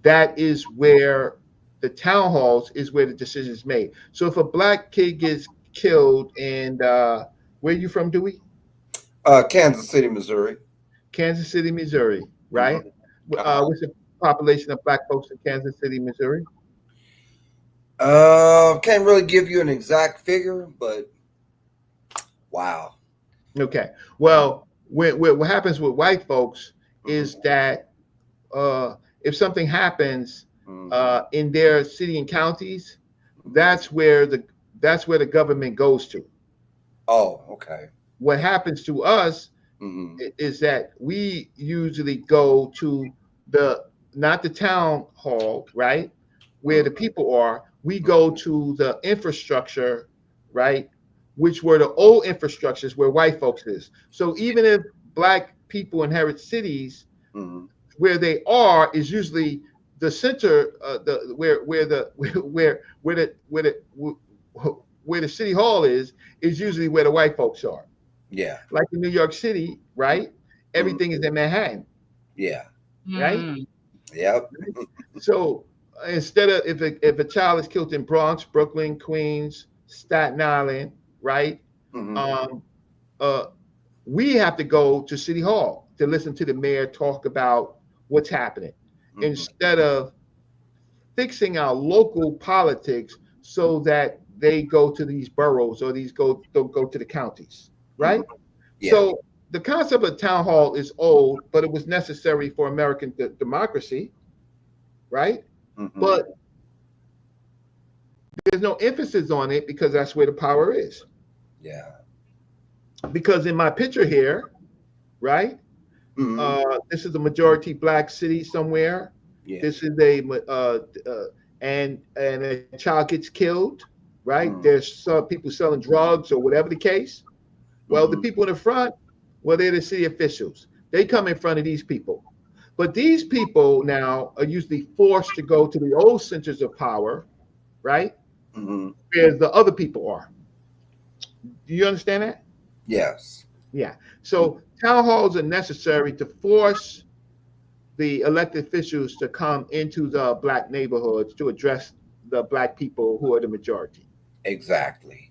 S5: that is where the town halls is where the decisions made. So if a black kid gets killed, and where are you from, Dewey?
S3: Kansas City, Missouri.
S5: Kansas City, Missouri, right?
S3: Uh-huh.
S5: What's the population of black folks in Kansas City, Missouri?
S3: Can't really give you an exact figure, but wow.
S5: Okay. Well, what happens with white folks is that if something happens in their city and counties, that's where the government goes to.
S3: Oh, okay.
S5: What happens to us is that we usually go to not the town hall, right, where the people are. We go to the infrastructure, right, which were the old infrastructures where white folks is. So even if black people inherit cities, where they are is usually the center, where the city hall is usually where the white folks are.
S3: Yeah.
S5: Like in New York City, right? Everything is in Manhattan.
S3: Yeah.
S5: Right.
S3: Yep.
S5: So instead of if a child is killed in Bronx, Brooklyn, Queens, Staten Island, right? We have to go to City Hall to listen to the mayor talk about what's happening instead of fixing our local politics so that they go to these boroughs or these go to the counties, right?
S3: Yeah.
S5: So the concept of town hall is old, but it was necessary for American democracy, right? But there's no emphasis on it because that's where the power is.
S3: Yeah.
S5: Because in my picture here, right? This is a majority black city somewhere.
S3: Yeah.
S5: This is and a child gets killed, right? There's some people selling drugs or whatever the case. Well, the people in the front, well, they're the city officials. They come in front of these people. But these people now are usually forced to go to the old centers of power, right? Where the other people are. Do you understand that?
S3: Yes.
S5: Yeah. So town halls are necessary to force the elected officials to come into the black neighborhoods to address the black people who are the majority.
S3: Exactly.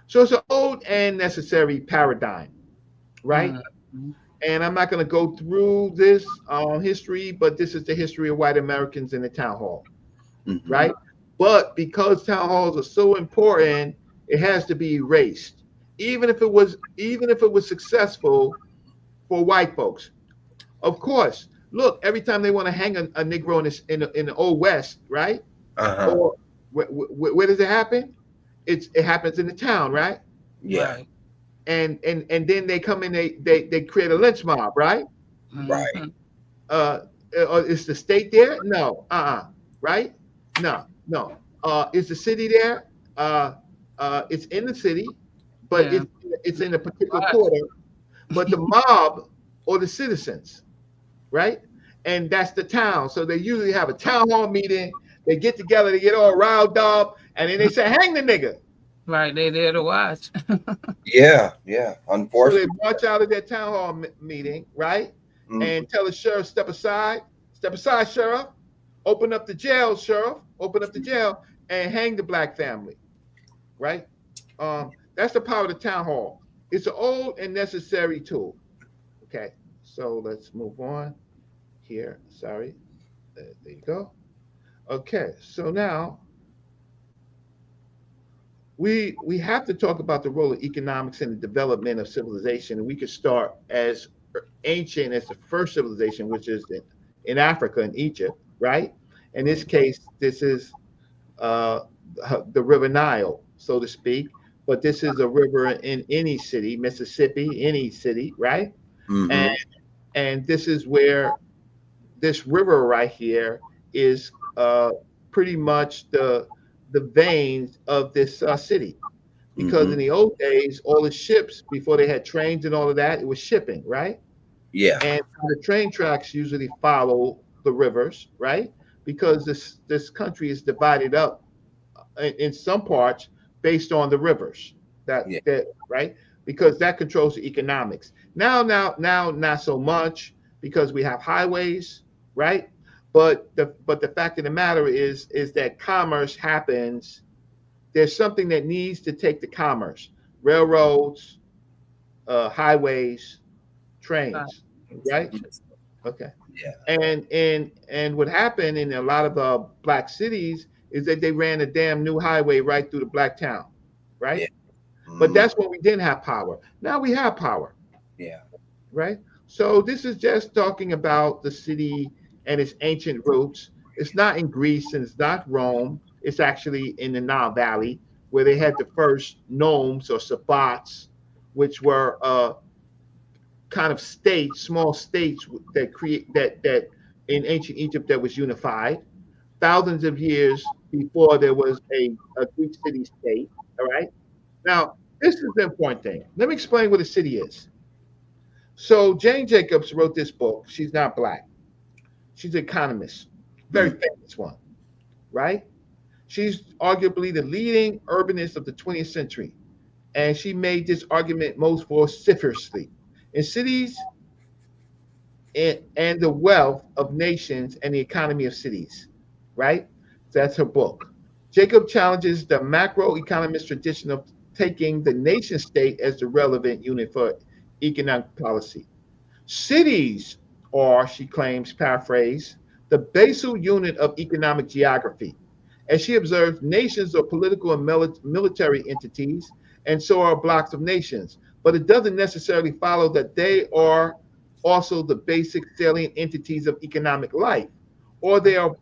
S5: So it's an old and necessary paradigm, right? And I'm not going to go through this history, but this is the history of white Americans in the town hall, right? But because town halls are so important, it has to be erased, even if it was successful for white folks. Of course, look, every time they want to hang a Negro in the Old West, right? Or where does it happen? It happens in the town, right?
S3: Yeah.
S1: Right.
S5: And then they come in, they create a lynch mob, right?
S3: Right.
S5: Is the state there? No. Right? No. Is the city there? Uh, it's in the city, but
S1: Yeah.
S5: it's in a particular
S1: Watch.
S5: quarter. But the mob or the citizens, right? And that's the town. So they usually have a town hall meeting. They get together, they get all riled up, and then they say, "Hang the nigga."
S1: Right, they there to watch.
S3: Yeah, yeah.
S5: So they
S3: Unfortunately.
S5: march out of their town hall meeting, right?
S3: Mm-hmm.
S5: And tell the sheriff, step aside, sheriff. Open up the jail, sheriff. Open up the jail and hang the black family, right? That's the power of the town hall. It's an old and necessary tool. Okay, so let's move on here. Sorry, there you go. Okay, so now we have to talk about the role of economics in the development of civilization, and we could start as ancient as the first civilization, which is in Africa in Egypt, right? In this case, this is uh, the River Nile, so to speak. But this is a river in any city, Mississippi, any city, right? And
S3: Mm-hmm.
S5: this is where this river right here is pretty much the veins of this city. Because
S3: Mm-hmm.
S5: in the old days, all the ships before they had trains and all of that, it was shipping, right?
S3: Yeah.
S5: And the train tracks usually follow the rivers, right? Because this country is divided up in some parts based on the rivers
S3: Yeah.
S5: that right, because that controls the economics. Now not so much because we have highways, right? But the fact of the matter is that commerce happens. There's something that needs to take the commerce: railroads, highways,
S1: Right.
S5: trains, right? Okay.
S3: Yeah.
S5: And what happened in a lot of black cities is that they ran a damn new highway right through the black town, right?
S3: Yeah.
S5: But
S3: Mm-hmm.
S5: that's when we didn't have power. Now we have power,
S3: Yeah.
S5: right? So this is just talking about the city and its ancient roots. It's not in Greece and it's not Rome. It's actually in the Nile Valley where they had the first nomes or sabbats, which were kind of states, small states that create that in ancient Egypt that was unified thousands of years before there was a Greek city state. All right. Now, this is the important thing. Let me explain what a city is. So Jane Jacobs wrote this book. She's not black. She's an economist, very
S3: Mm-hmm.
S5: famous one, right? She's arguably the leading urbanist of the 20th century. And she made this argument most vociferously. In cities, and the wealth of nations and the economy of cities, right? That's her book. Jacob challenges the macroeconomist tradition of taking the nation state as the relevant unit for economic policy. Cities are, she claims, paraphrase, the basal unit of economic geography. As she observes, nations are political and military entities, and so are blocks of nations. But it doesn't necessarily follow that they are also the basic salient entities of economic life, or they are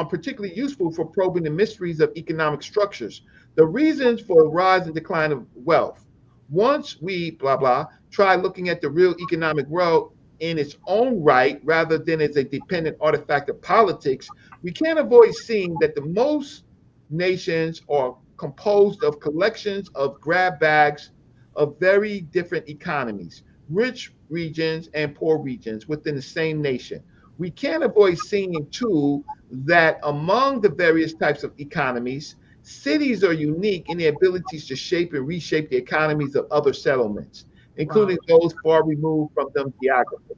S5: particularly useful for probing the mysteries of economic structures, the reasons for the rise and decline of wealth. Once we, blah, blah, try looking at the real economic world in its own right rather than as a dependent artifact of politics, we can't avoid seeing that the most nations are composed of collections of grab bags of very different economies, rich regions and poor regions within the same nation. We can't avoid seeing, too, that among the various types of economies, cities are unique in their abilities to shape and reshape the economies of other settlements, including
S1: Wow.
S5: those far removed from them geographically.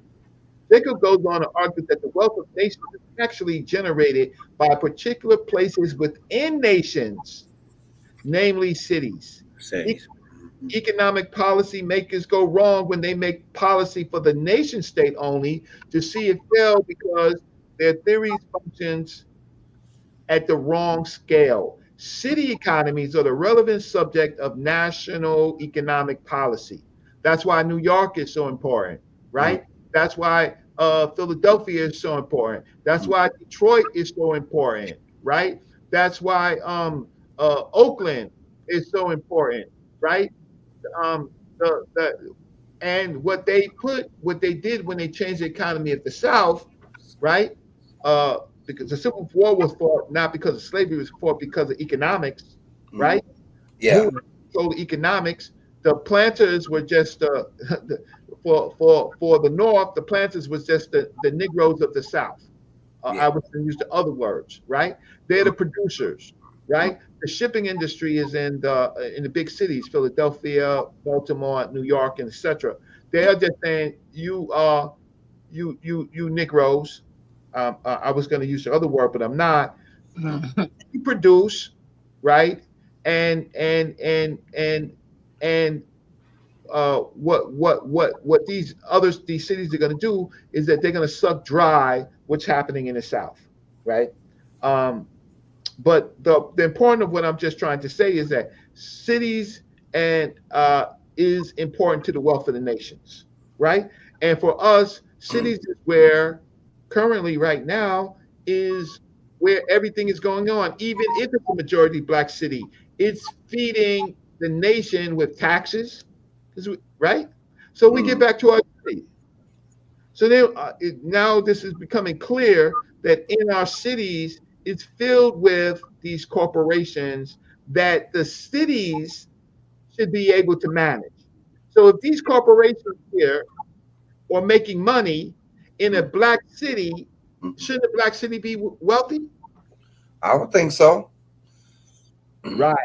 S5: Jacob goes on to argue that the wealth of nations is actually generated by particular places within nations, namely cities. E-
S3: Cities.
S5: Economic policy makers go wrong when they make policy for the nation state only to see it fail because their theories functions at the wrong scale. City economies are the relevant subject of national economic policy. That's why New York is so important,
S3: Mm-hmm.
S5: right? That's why Philadelphia is so important. That's why Detroit is so important, right? That's why Oakland is so important, right? Um, the and what they did when they changed the economy of the South, right? Uh, because the Civil War was fought not because of slavery, it was fought because of economics, right?
S3: Yeah.
S5: Who controlled economics? The planters were just for the North. The planters was just the Negroes of the South.
S3: Yeah.
S5: I was going to use the other words, right? They're the producers, right? The shipping industry is in the big cities, Philadelphia, Baltimore, New York, and etc. They are just saying you Negroes. I was going to use the other word, but I'm not. You produce, right? And what these cities are going to do is that they're going to suck dry what's happening in the South, right? But the important of what I'm just trying to say is that cities and is important to the wealth of the nations, right? And for us, cities is where currently right now is where everything is going on. Even if it's a majority black city, it's feeding the nation with taxes, right? So we get back to our city. So now this is becoming clear that in our cities, it's filled with these corporations that the cities should be able to manage. So if these corporations here are making money in a black city, shouldn't a black city be wealthy?
S3: I would think so.
S5: Right.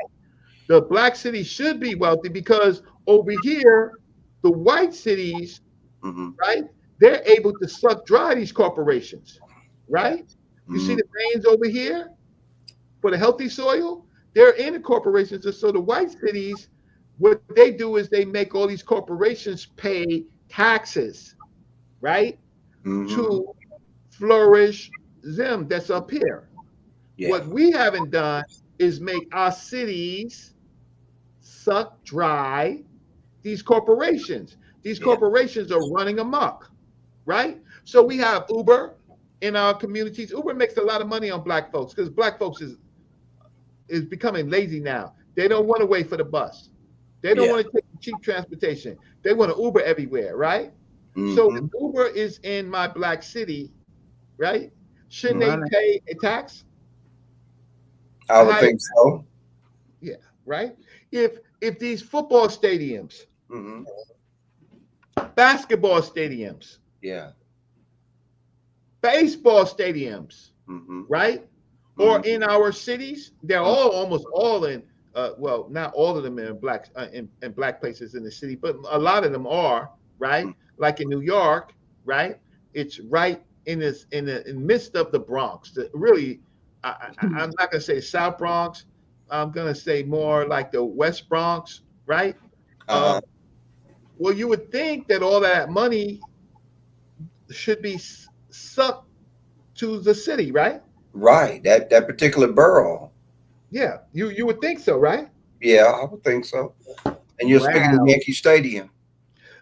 S5: The black city should be wealthy because over here, the white cities, right, they're able to suck dry these corporations, right? You see the veins over here for the healthy soil? They're in the corporations. And so the white cities, what they do is they make all these corporations pay taxes, right, to flourish them that's up here.
S3: Yeah.
S5: What we haven't done is make our cities suck dry these corporations. These corporations are running amok, right? So we have Uber in our communities. Uber makes a lot of money on black folks because black folks is becoming lazy now. They don't want to wait for the bus. They don't want to take cheap transportation. They want to Uber everywhere, right? So if Uber is in my black city, right? Shouldn't they pay a tax?
S3: I would think so.
S5: Yeah, right. If these football stadiums, basketball stadiums, baseball stadiums, right, or in our cities, they're almost all in. Well, not all of them in black in black places in the city, but a lot of them are, right. Like in New York, right. It's right in the midst of the Bronx. Really, I'm not going to say South Bronx. I'm going to say more like the West Bronx, right? Well, you would think that all that money should be sucked to the city, right?
S3: Right. That particular borough.
S5: Yeah, you would think so, right?
S3: Yeah, I would think so. And you're speaking of Yankee Stadium.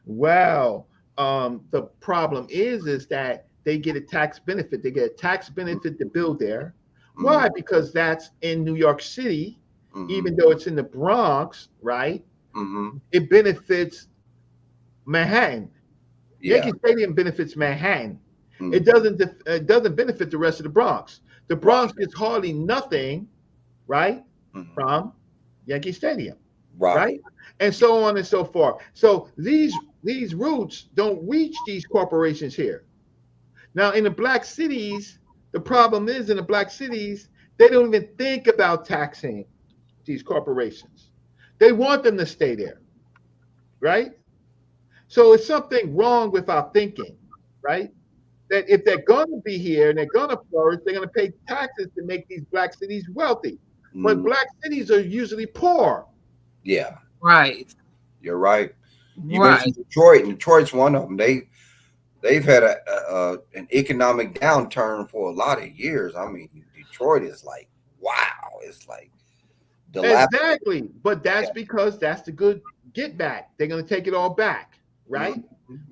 S5: Well, the problem is that they get a tax benefit. They get a tax benefit to build there. Why? Because that's in New York City, even though it's in the Bronx, right? It benefits Manhattan. Yankee Stadium benefits Manhattan. It doesn't benefit the rest of the Bronx. The Bronx gets hardly nothing, right, from Yankee Stadium, right? And so on and so forth. So these roots don't reach these corporations here. Now, in the black cities, the problem is in the black cities, they don't even think about taxing these corporations. They want them to stay there, right? So it's something wrong with our thinking, right? That if they're going to be here and they're going to flourish, they're going to pay taxes to make these black cities wealthy. But black cities are usually poor.
S3: Yeah.
S1: Right.
S3: You're right. You mentioned Detroit, and Detroit's one of them. They've had an economic downturn for a lot of years. I mean, Detroit is like, wow. It's like
S5: exactly. But that's because that's the good get back. They're going to take it all back, right?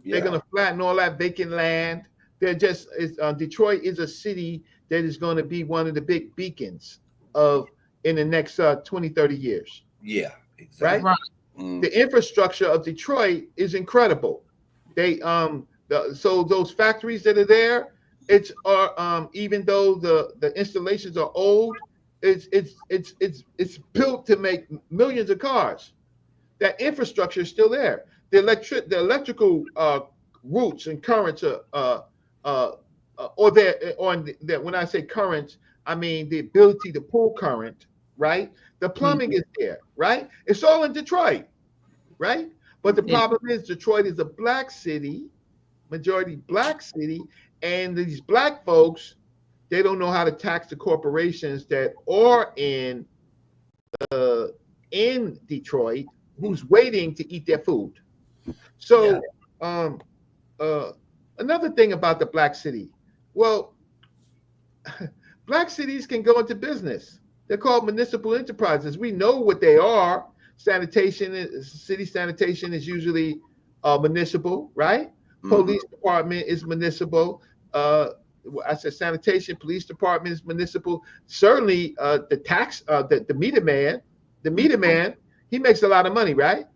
S5: They're going to flatten all that vacant land. They're just Detroit is a city that is going to be one of the big beacons in the next 20, 30 years.
S3: Yeah, exactly.
S5: Right? The infrastructure of Detroit is incredible. They so those factories that are there, It's even though the installations are old, it's built to make millions of cars. That infrastructure is still there. The electrical roots and currents are uh, or there on that. When I say currents, I mean the ability to pull current, right? The plumbing is there, right? It's all in Detroit, right? But the
S1: Yeah.
S5: problem is Detroit is a black city, majority black city, and these black folks, they don't know how to tax the corporations that are uh, in Detroit who's waiting to eat their food.
S3: Yeah.
S5: So um, uh, another thing about the black city, well, black cities can go into business. They're called municipal enterprises. We know what they are. City sanitation is usually municipal, right? Police department is municipal. Uh, I said sanitation, police department is municipal. Certainly, the meter man, he makes a lot of money, right?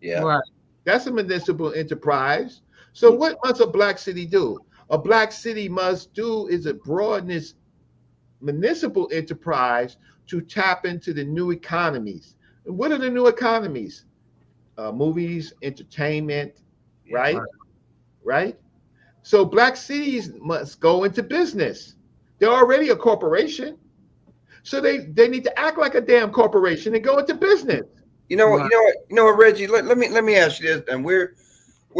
S3: Yeah.
S1: Right.
S5: That's a municipal enterprise. So, what must a black city do? A black city must do is it broaden its municipal enterprise to tap into the new economies. And what are the new economies? Movies, entertainment, right?
S1: Right.
S5: Right? So black cities must go into business. They're already a corporation. So they need to act like a damn corporation and go into business.
S3: You know what?
S1: Right.
S3: Reggie. Let me ask you this. And we're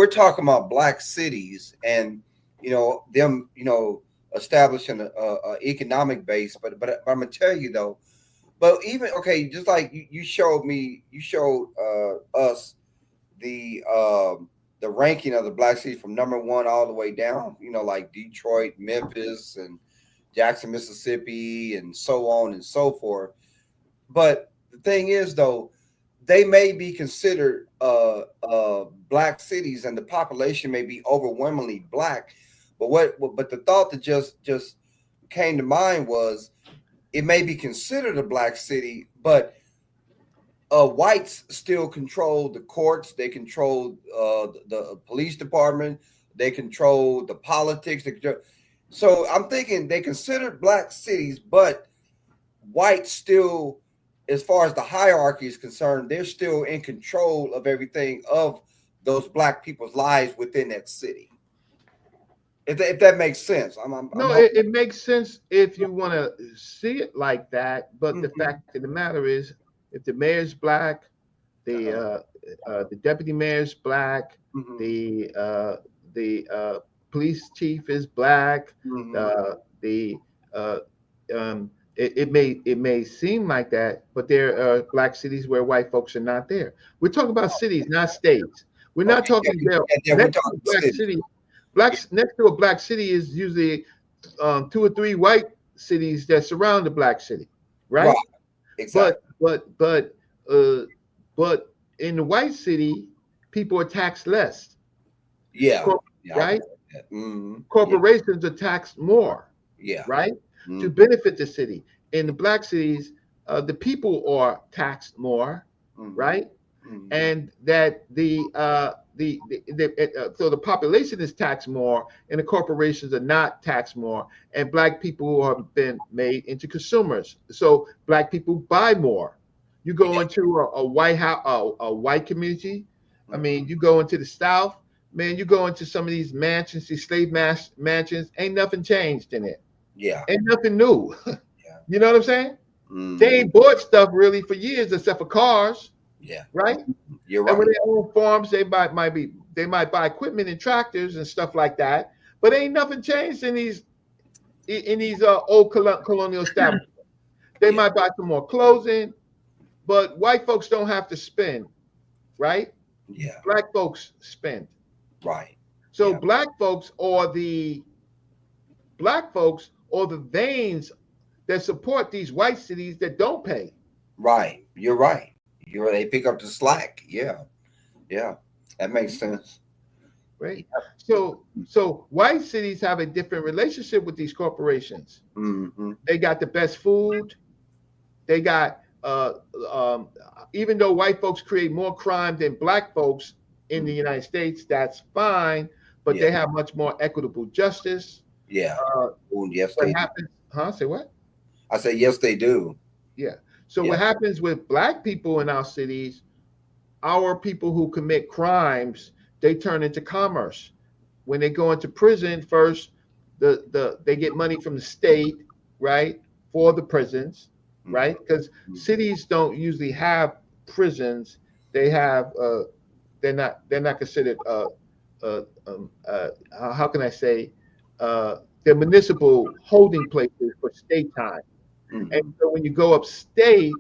S3: talking about black cities, and them establishing a economic base. But I'm gonna tell you though. But even okay, just like you showed me, you showed us the ranking of the black cities from number one all the way down. Like Detroit, Memphis, and Jackson, Mississippi, and so on and so forth. But the thing is, though, they may be considered black cities, and the population may be overwhelmingly black. But the thought that just came to mind was it may be considered a black city, but whites still control the courts. They control the police department. They control the politics. So I'm thinking they consider black cities, but whites still, as far as the hierarchy is concerned, they're still in control of everything of those black people's lives within that city. If that makes sense,
S5: No, it makes sense if you want to see it like that. But the fact of the matter is, if the mayor's black, the deputy mayor's black, the police chief is black, it may seem like that, but there are black cities where white folks are not there. We're talking about cities, not states. We're not talking about next to a black city. Next to a black city is usually 2 or 3 white cities that surround the black city, right?
S3: Exactly.
S5: But in the white city, people are taxed less.
S3: Yeah.
S5: Right? Corporations are taxed more.
S3: Yeah.
S5: Right? To benefit the city. In the black cities, the people are taxed more, right? And that so the population is taxed more, and the corporations are not taxed more, and black people have been made into consumers. So black people buy more. You go into a white house, a white community. I mean, you go into the South, man. You go into some of these mansions, these slave mansions. Ain't nothing changed in it.
S3: Yeah.
S5: Ain't nothing new. You know what I'm saying? They ain't bought stuff really for years except for cars.
S3: Yeah.
S5: Right?
S3: You're right.
S5: And when they own farms, they might buy equipment and tractors and stuff like that. But ain't nothing changed in these old colonial establishments. They might buy some more clothing, but white folks don't have to spend, right?
S3: Yeah.
S5: Black folks spend.
S3: Right.
S5: So black folks are the veins that support these white cities that don't pay.
S3: Right. You're right. They pick up the slack. Yeah. Yeah. That makes sense.
S5: Right. So white cities have a different relationship with these corporations. They got the best food. They got even though white folks create more crime than black folks in the United States, that's fine, but they have much more equitable justice.
S3: Yeah. Oh, yes,
S5: What
S3: they do.
S5: happens? Huh? Say what?
S3: I say yes, they do.
S5: Yeah. So
S3: Yeah.
S5: what happens with black people in our cities? Our people who commit crimes, they turn into commerce. When they go into prison, first they get money from the state, right, for the prisons, right? Because cities don't usually have prisons. They have they're not considered how can I say they're municipal holding places for state time. And
S3: Mm-hmm.
S5: so when you go upstate,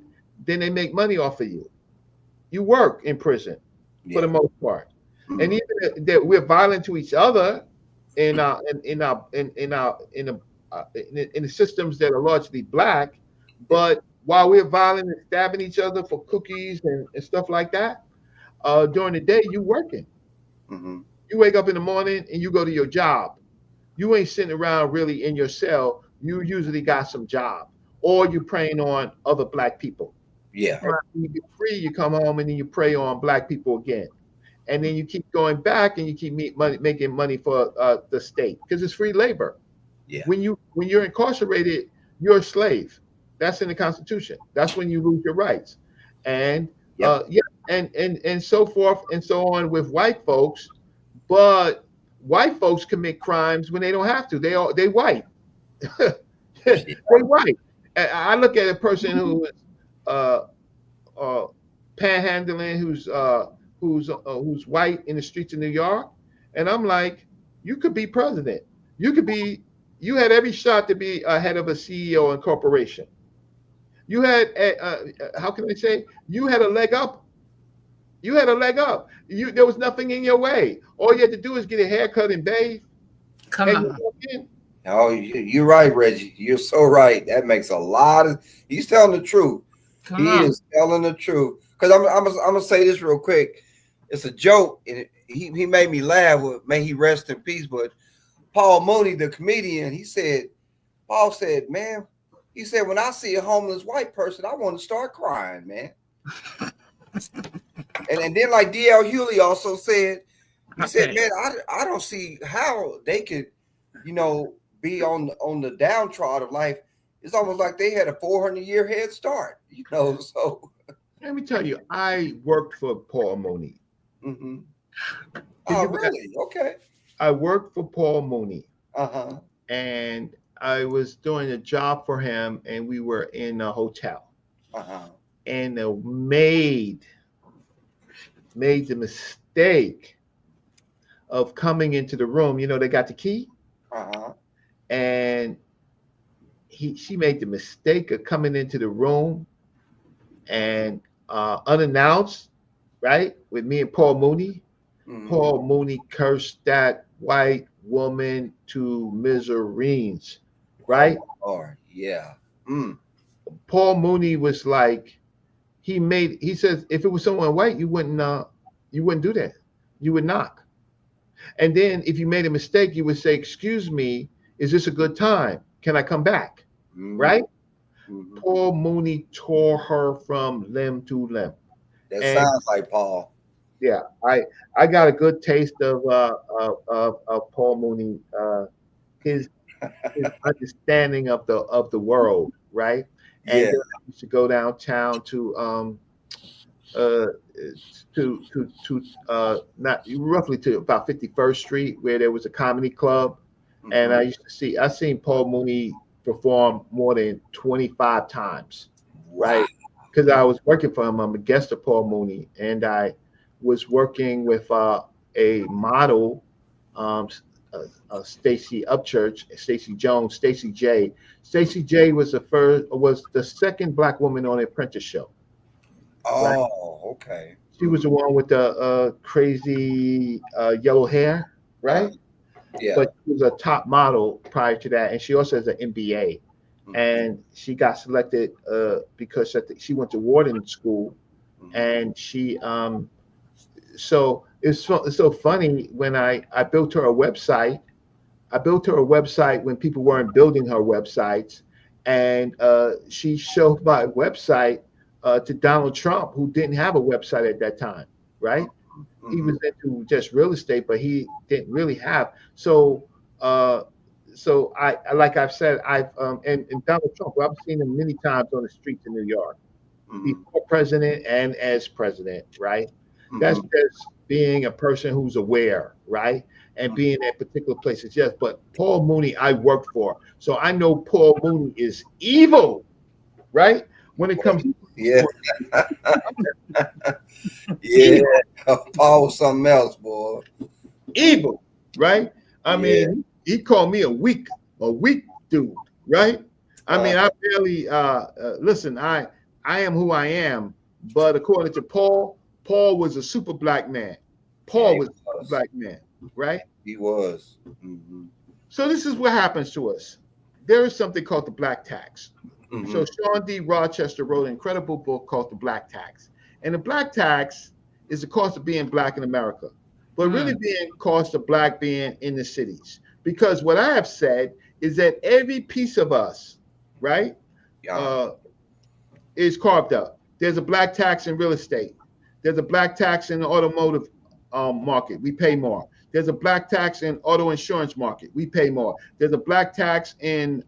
S5: then they make money off of you. You work in prison for the
S3: Yeah.
S5: most part, and
S3: Mm-hmm.
S5: even that we're violent to each other in the systems that are largely black.
S3: Yeah.
S5: But while we're violent and stabbing each other for cookies and stuff like that, during the day you working.
S3: Mm-hmm.
S5: You wake up in the morning and you go to your job. You ain't sitting around really in your cell. You usually got some job, or you preying on other black people.
S3: Yeah.
S5: And when you get free, you come home and then you prey on black people again. And then you keep going back and you keep making money for the state because it's free labor.
S3: Yeah.
S5: When you're incarcerated, you're a slave. That's in the Constitution. That's when you lose your rights. And
S3: Yep.
S5: yeah, and so forth and so on with white folks. But white folks commit crimes when they don't have to. They white. They
S3: Yeah.
S5: white. I look at a person who is uh, uh, panhandling, who's white in the streets of New York, and I'm like, you could be president. You could be. You had every shot to be ahead of a CEO and corporation. You had how can I say? You had a leg up. You had a leg up. There was nothing in your way. All you had to do is get a haircut and bathe,
S1: Come
S5: and you
S1: on.
S5: walk in.
S3: Oh, you're right, Reggie. You're so right. That makes a lot of. He's telling the truth.
S1: Come
S3: He
S1: on.
S3: is telling the truth. Because I'm gonna say this real quick. It's a joke, and he made me laugh. May he rest in peace. But Paul Mooney, the comedian, Paul said, man, he said, when I see a homeless white person, I want to start crying, man. And then like D.L. Hewley also said, he said,
S1: Okay.
S3: man, I don't see how they could, be on the downtrodden of life. It's almost like they had a 400-year head start, So,
S5: Let me tell you, I worked for Paul Mooney.
S3: mm-hmm.
S5: Can
S3: Oh,
S5: you
S3: really? Okay.
S5: I worked for Paul Mooney,
S3: Uh-huh.
S5: and I was doing a job for him, and we were in a hotel,
S3: Uh-huh.
S5: and the maid made the mistake of coming into the room. They got the key,
S3: Uh-huh.
S5: and she made the mistake of coming into the room and unannounced, right, with me and Paul Mooney.
S3: Mm-hmm.
S5: Paul Mooney cursed that white woman to misereens, right?
S3: Oh, yeah. Mm.
S5: Paul Mooney was like, he says, if it was someone white, you wouldn't do that. You would knock. And then if you made a mistake, you would say, excuse me, is this a good time? Can I come back?
S3: Mm-hmm.
S5: Right?
S3: Mm-hmm.
S5: Paul Mooney tore her from limb to limb.
S3: That
S5: And
S3: sounds like Paul.
S5: yeah, I got a good taste of Paul Mooney, his understanding of the world, right? And
S3: Yeah.
S5: then I used to go downtown uh not roughly to about 51st Street, where there was a comedy club,
S3: Mm-hmm.
S5: and I seen Paul Mooney perform more than 25 times, right? Because I was working for him. I'm a guest of Paul Mooney, and I was working with a model, Stacy Upchurch, Stacy Jones, Stacy J. Stacy J was the second black woman on the Apprentice show. Right?
S3: Oh, okay.
S5: She was the one with the crazy yellow hair, right?
S3: Yeah.
S5: But she was a top model prior to that, and she also has an MBA.
S3: Mm-hmm.
S5: And she got selected because she went to Wharton School,
S3: Mm-hmm.
S5: and she so it's so funny when I built her a website. I built her a website when people weren't building her websites, and she showed my website to Donald Trump, who didn't have a website at that time, right?
S3: Mm-hmm.
S5: He was into just real estate, but he didn't really have. So so I like I've said, I've and Donald Trump, well, I've seen him many times on the streets in New York, before president and as president, right? That's just being a person who's aware, right? And being at particular places. Yes, but Paul Mooney, I worked for. So I know Paul Mooney is evil, right? When it comes
S3: Yeah.
S5: to
S3: Yeah.
S5: evil,
S3: Paul was something else, boy.
S5: evil, right? I
S3: Yeah.
S5: mean, he called me a weak dude, right? I mean, I barely listen, I am who I am, but according to Paul, Paul was a super black man.
S3: Yeah,
S5: Paul
S3: he
S5: was a super
S3: was.
S5: black man, right?
S3: He was.
S5: So this is what happens to us. There is something called the black tax. So Sean D. Rochester wrote an incredible book called The Black Tax. And the black tax is the cost of being black in America, but really being cost of black being in the cities. Because what I have said is that every piece of us, right,
S3: Yeah.
S5: is carved up. There's a black tax in real estate. There's a black tax in the automotive market. We pay more. There's a black tax in auto insurance market. We pay more. There's a black tax in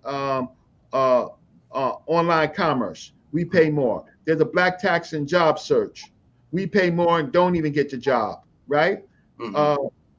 S5: online commerce. We pay more. There's a black tax in job search. We pay more and don't even get the job, right?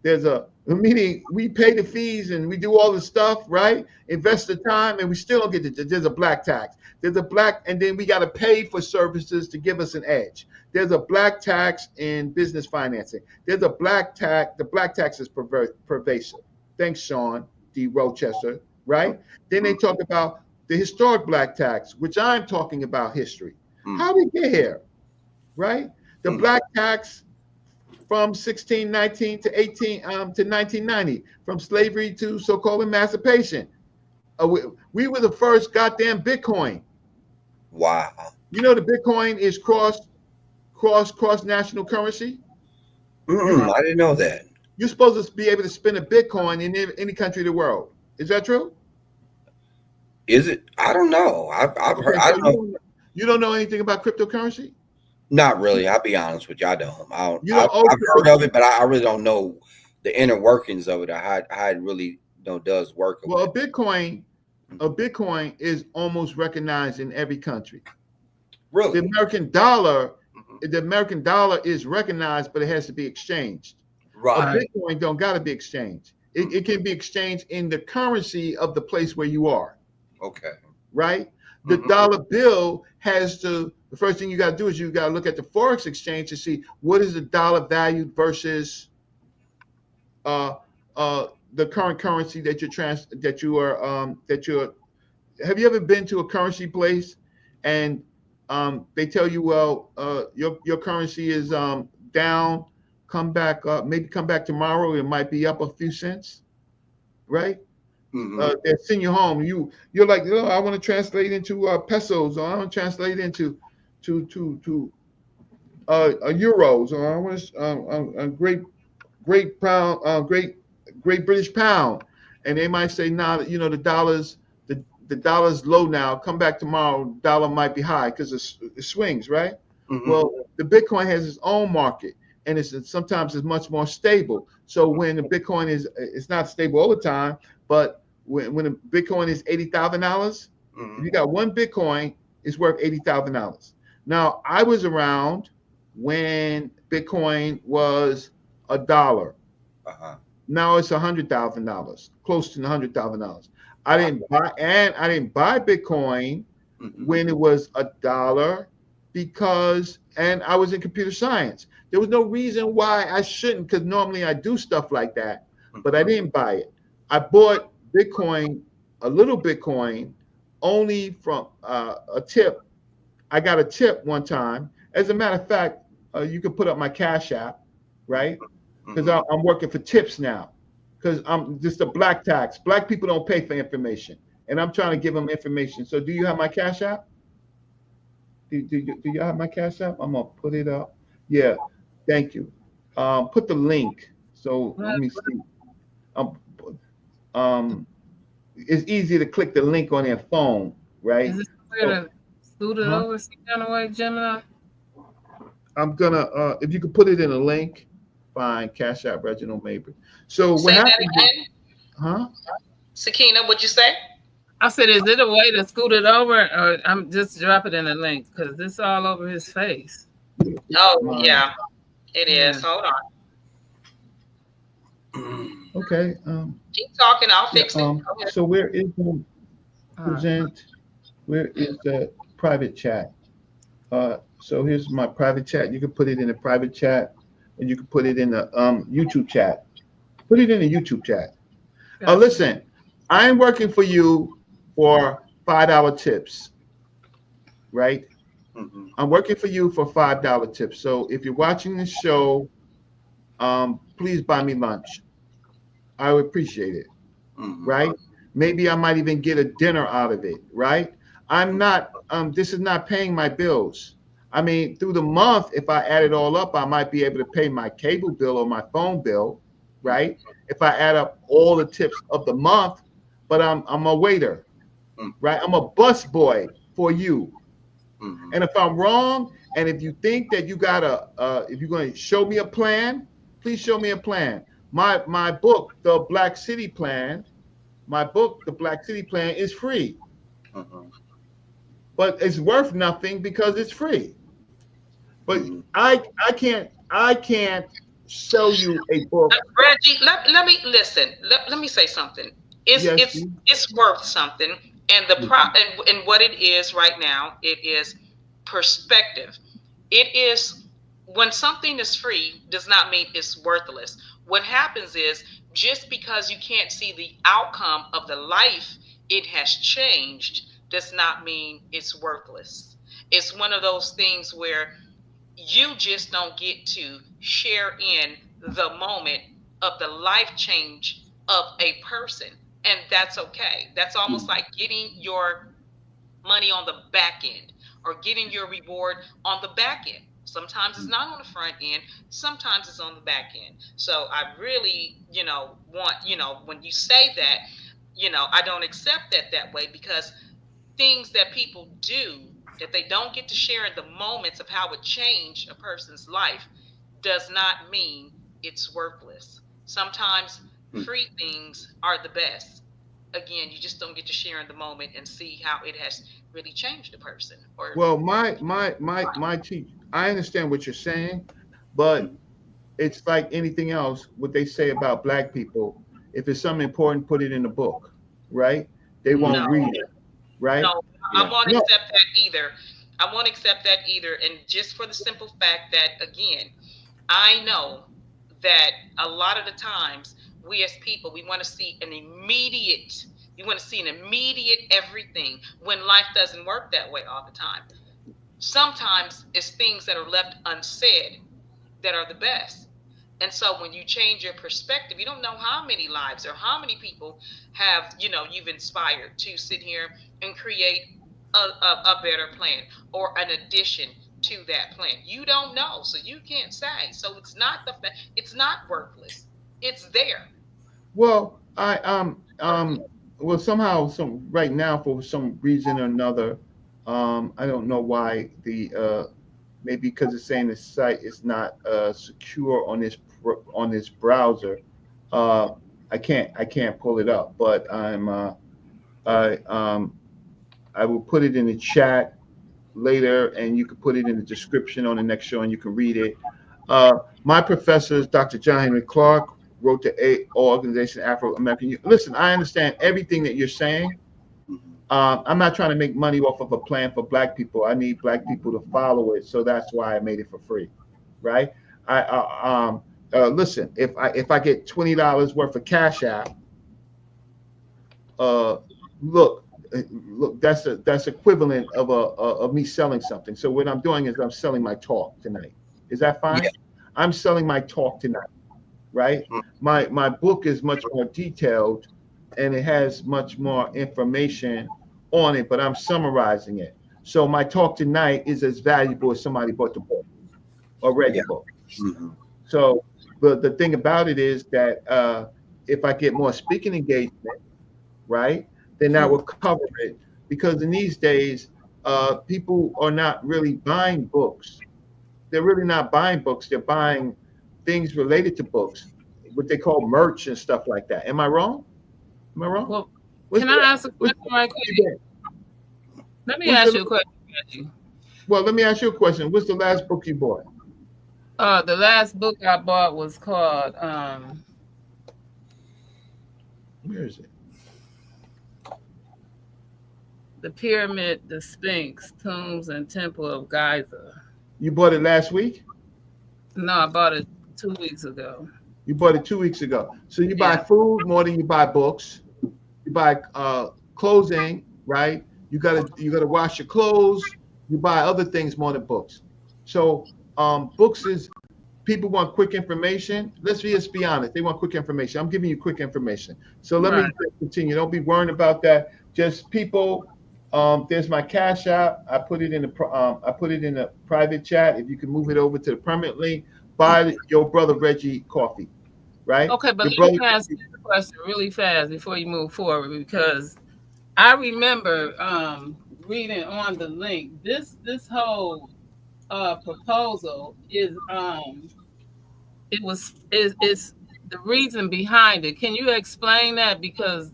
S5: There's a meaning we pay the fees and we do all the stuff, right? Invest the time and we still don't get the. There's a black tax. There's a black, and then we got to pay for services to give us an edge. There's a black tax in business financing. There's a black tax. The black tax is pervasive. Thanks, Sean D. Rochester, right? Then they talk about the historic black tax, which I'm talking about history. How we get here, right? The black tax from 1619 to 1990, from slavery to so-called emancipation. We were the first goddamn Bitcoin.
S3: Wow.
S5: You know the Bitcoin is cross national currency.
S3: I didn't know that.
S5: You're supposed to be able to spend a Bitcoin in any country of the world. Is that true?
S3: Is it? I don't know. I've heard. I don't know.
S5: You don't know anything about cryptocurrency?
S3: Not really. I'll be honest with you. I don't. I've
S5: cryptocurrency?
S3: heard of it, but I really don't know the inner workings of it, or how it really does work.
S5: Well, a Bitcoin is almost recognized in every country.
S3: Really?
S5: The American dollar is recognized, but it has to be exchanged.
S3: Right.
S5: A Bitcoin don't got to be exchanged. It can be exchanged in the currency of the place where you are.
S3: Okay.
S5: Right? The dollar bill has to, the first thing you got to do is you got to look at the Forex exchange to see what is the dollar value versus the current currency that you're have you ever been to a currency place and they tell you, well, your currency is down, come back up, maybe come back tomorrow, it might be up a few cents, right? They send you home. You're like, oh, I want to translate into pesos, or I want to translate into euros, or I want a great pound, great British pound, and they might say, nah, the dollar's low now. Come back tomorrow, dollar might be high because it swings, right? Well, the Bitcoin has its own market, and sometimes it's much more stable. So when the Bitcoin it's not stable all the time, but when a Bitcoin is $80,000, if you got one Bitcoin, it's worth $80,000. Now, I was around when Bitcoin was $1. Now it's $100,000, close to $100,000. I didn't buy Bitcoin when it was $1 and I was in computer science. There was no reason why I shouldn't, because normally I do stuff like that, but I didn't buy it. I bought Bitcoin, a little Bitcoin, only from a tip. I got a tip one time. As a matter of fact, you can put up my Cash App, right? Because I'm working for tips now. Because I'm just a black tax. Black people don't pay for information, and I'm trying to give them information. So, do you have my Cash App? Do you have my Cash App? I'm gonna put it up. Yeah, thank you. Put the link. So let me see. It's easy to click the link on their phone, right?
S1: Is this where to scoot it over Sakina-Ra and Gemini?
S5: I'm gonna if you could put it in a link, fine. Cash App Reginald Mabry. So
S2: Say
S5: what
S2: that
S5: happened?
S2: again.
S5: Huh?
S2: Sakina, what'd you say?
S1: I said, is it a way to scoot it over, or I'm just drop it in the link because this all over his face.
S2: Oh yeah, it
S1: Yeah.
S2: is. Hold on.
S5: Okay.
S2: Keep talking. I'll
S5: Yeah.
S2: fix it. Go ahead.
S5: So where is the
S1: All right.
S5: present? Where is the private chat? So here's my private chat. You can put it in the private chat, and you can put it in the YouTube chat. Put it in the YouTube chat.
S1: Gotcha.
S5: Listen, I am working for you for $5 tips, right?
S3: Mhm.
S5: I'm working for you for $5 tips. So if you're watching this show, please buy me lunch. I would appreciate it,
S3: Mhm.
S5: right? Maybe I might even get a dinner out of it, right? I'm not. This is not paying my bills. I mean, through the month, if I add it all up, I might be able to pay my cable bill or my phone bill, right? If I add up all the tips of the month, but I'm a waiter,
S3: Mhm.
S5: right? I'm a bus boy for you.
S3: Mhm.
S5: And if I'm wrong, and if you think that you gotta, if you're going to show me a plan, please show me a plan. My book, The Black City Plan, my book, The Black City Plan, is free,
S3: Mhm.
S5: but it's worth nothing because it's free. But
S3: Mhm.
S5: I can't sell you a book.
S2: Reggie, let me listen. Let me say something. It's
S5: Yes,
S2: it's it's worth something, and and what it is right now, it is perspective. It is when something is free does not mean it's worthless. What happens is just because you can't see the outcome of the life it has changed does not mean it's worthless. It's one of those things where you just don't get to share in the moment of the life change of a person. And that's okay. That's almost
S3: Mhm.
S2: like getting your money on the back end or getting your reward on the back end. Sometimes it's not on the front end, sometimes it's on the back end. So I really, want, when you say that, I don't accept that way because things that people do that they don't get to share in the moments of how it changed a person's life does not mean it's worthless. Sometimes
S3: Mhm.
S2: free things are the best. Again, you just don't get to share in the moment and see how it has really changed a person or
S5: well, my teach. I understand what you're saying, but it's like anything else. What they say about black people, if it's something important, put it in a book, right? They
S2: no,
S5: won't read it, right?
S2: no, I
S3: Yeah.
S2: won't
S5: No.
S2: accept that either. I won't accept that either. And just for the simple fact that, again, I know that a lot of the times we as people, we want to see we want to see an immediate everything when life doesn't work that way all the time. Sometimes it's things that are left unsaid that are the best. And so when you change your perspective, you don't know how many lives or how many people have, you've inspired to sit here and create a better plan or an addition to that plan. You don't know, so you can't say. So it's not worthless. It's there.
S5: Well, well, somehow, some right now, for some reason or another, I don't know why maybe because it's saying the site is not secure on on this browser. Uh, I can't pull it up, but I I will put it in the chat later, and you can put it in the description on the next show, and you can read it. My professors, Dr. John Henry Clark, wrote the organization Afro American Youth. Listen, I understand everything that you're saying.
S3: Mhm.
S5: I'm not trying to make money off of a plan for black people. I need black people to follow it, so that's why I made it for free, right? I listen. If I get $20 worth of Cash App, uh, look, look, that's equivalent of me selling something. So what I'm doing is I'm selling my talk tonight. Is that
S3: Yeah.
S5: fine? I'm selling my talk tonight, right?
S3: Mhm.
S5: My book is much more detailed, and it has much more information on it, but I'm summarizing it. So my talk tonight is as valuable as somebody bought the book or read the
S3: Yeah.
S5: book.
S3: Mhm.
S5: So the thing about it is that if I get more speaking engagement, right, then that will cover it. Because in these days, people are not really buying books. They're really not buying books. They're buying things related to books, what they call merch and stuff like that. Am I wrong? Am I wrong?
S1: Well,
S5: What's
S1: can
S5: the
S1: I ask a
S5: what's
S1: question
S5: the
S1: right
S5: last book you
S1: quick?
S5: read?
S1: Let me
S5: What's
S1: ask
S5: the
S1: you a question, Reggie.
S5: well? Let me ask you a question. What's the last book you bought?
S1: The last book I bought was called
S5: Where is it?
S1: The Pyramid, the Sphinx, Tombs, and Temple of Giza.
S5: You bought it last week.
S1: No, I bought it 2 weeks ago.
S5: You bought it 2 weeks ago. So you buy
S1: Yeah,
S5: food more than you buy books. You buy clothing, right? You gotta wash your clothes. You buy other things more than books. So books is people want quick information. Let's be honest. They want quick information. I'm giving you quick information. So let me
S1: right.
S5: just continue. Don't be worrying about that. Just people. There's my cash app. I put it in a private chat. If you can move it over to the permanent link, buy your brother Reggie coffee, right?
S1: Okay, but
S5: Your
S1: let
S5: brother
S1: me ask you
S5: Reggie.
S1: a question really fast before you move forward because I remember reading on the link. This whole proposal is the reason behind it. Can you explain that? Because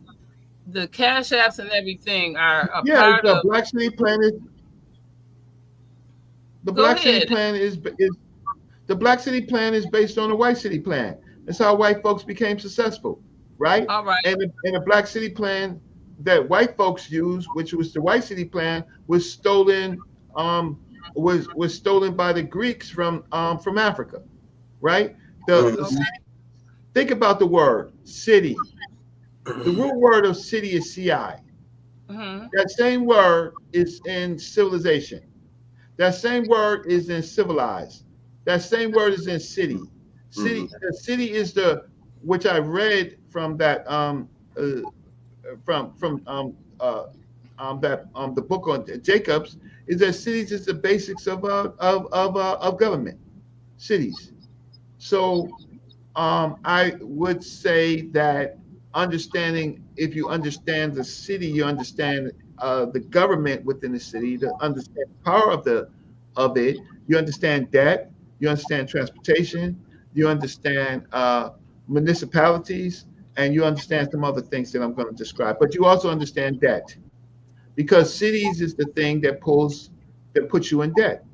S1: the cash apps and everything are a
S5: Yeah,
S1: part
S5: the
S1: of.
S5: Black City Plan is the
S1: Go
S5: Black City
S1: ahead.
S5: Plan is the Black City Plan is based on the White City Plan. That's how white folks became successful, right?
S1: All right.
S5: And the Black City Plan that white folks used, which was the White City Plan, was stolen was stolen by the Greeks from Africa, right? The
S1: Okay.
S5: think about the word city. The root word of city is ci.
S1: Hmm.
S5: That same word is in civilization. That same word is in civilized. That same word is in city.
S3: Mm-hmm.
S5: The city is the which I read from that from that the book on Jacobs is that cities is the basics of government. Cities. So I would say that understanding, if you understand the city, you understand the government within the city, to understand the power of it. You understand debt, you understand transportation, you understand municipalities, and you understand some other things that I'm going to describe. But you also understand debt because cities is the thing that puts you in debt.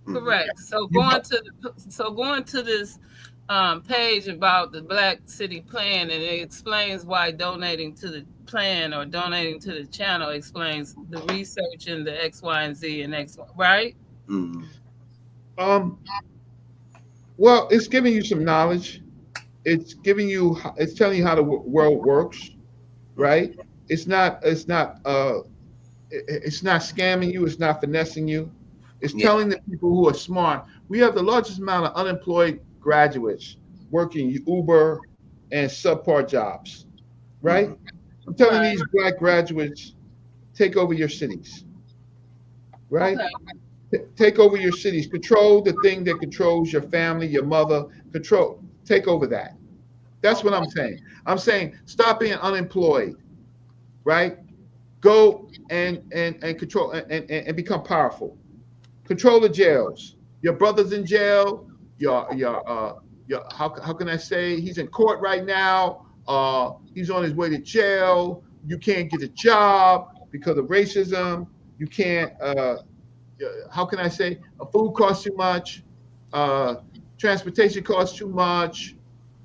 S3: Mm-hmm.
S1: Correct. So
S5: You
S1: going to this page about the Black City Plan, and it explains why donating to the plan or donating to the channel explains the research in the X, Y, and Z and X, right?
S3: Mm-hmm.
S5: um well, it's giving you some knowledge. It's telling you how the world works, right? It's not scamming you, it's not finessing you. It's
S3: Yeah.
S5: telling the people who are smart. We have the largest amount of unemployed graduates working Uber and subpar jobs,
S3: Mm-hmm.
S5: right? I'm telling
S1: Right.
S5: these black graduates, take over your cities, right?
S1: Okay.
S5: Take over your cities. Control the thing that controls your family, your mother. Take over that. That's what I'm
S1: Okay.
S5: saying. I'm saying stop being unemployed, right? Go and control and become powerful. Control the jails. Your brother's in jail. Your how can I say he's in court right now? He's on his way to jail. You can't get a job because of racism. You can't. How can I say? Food costs too much. Uh, transportation costs too much.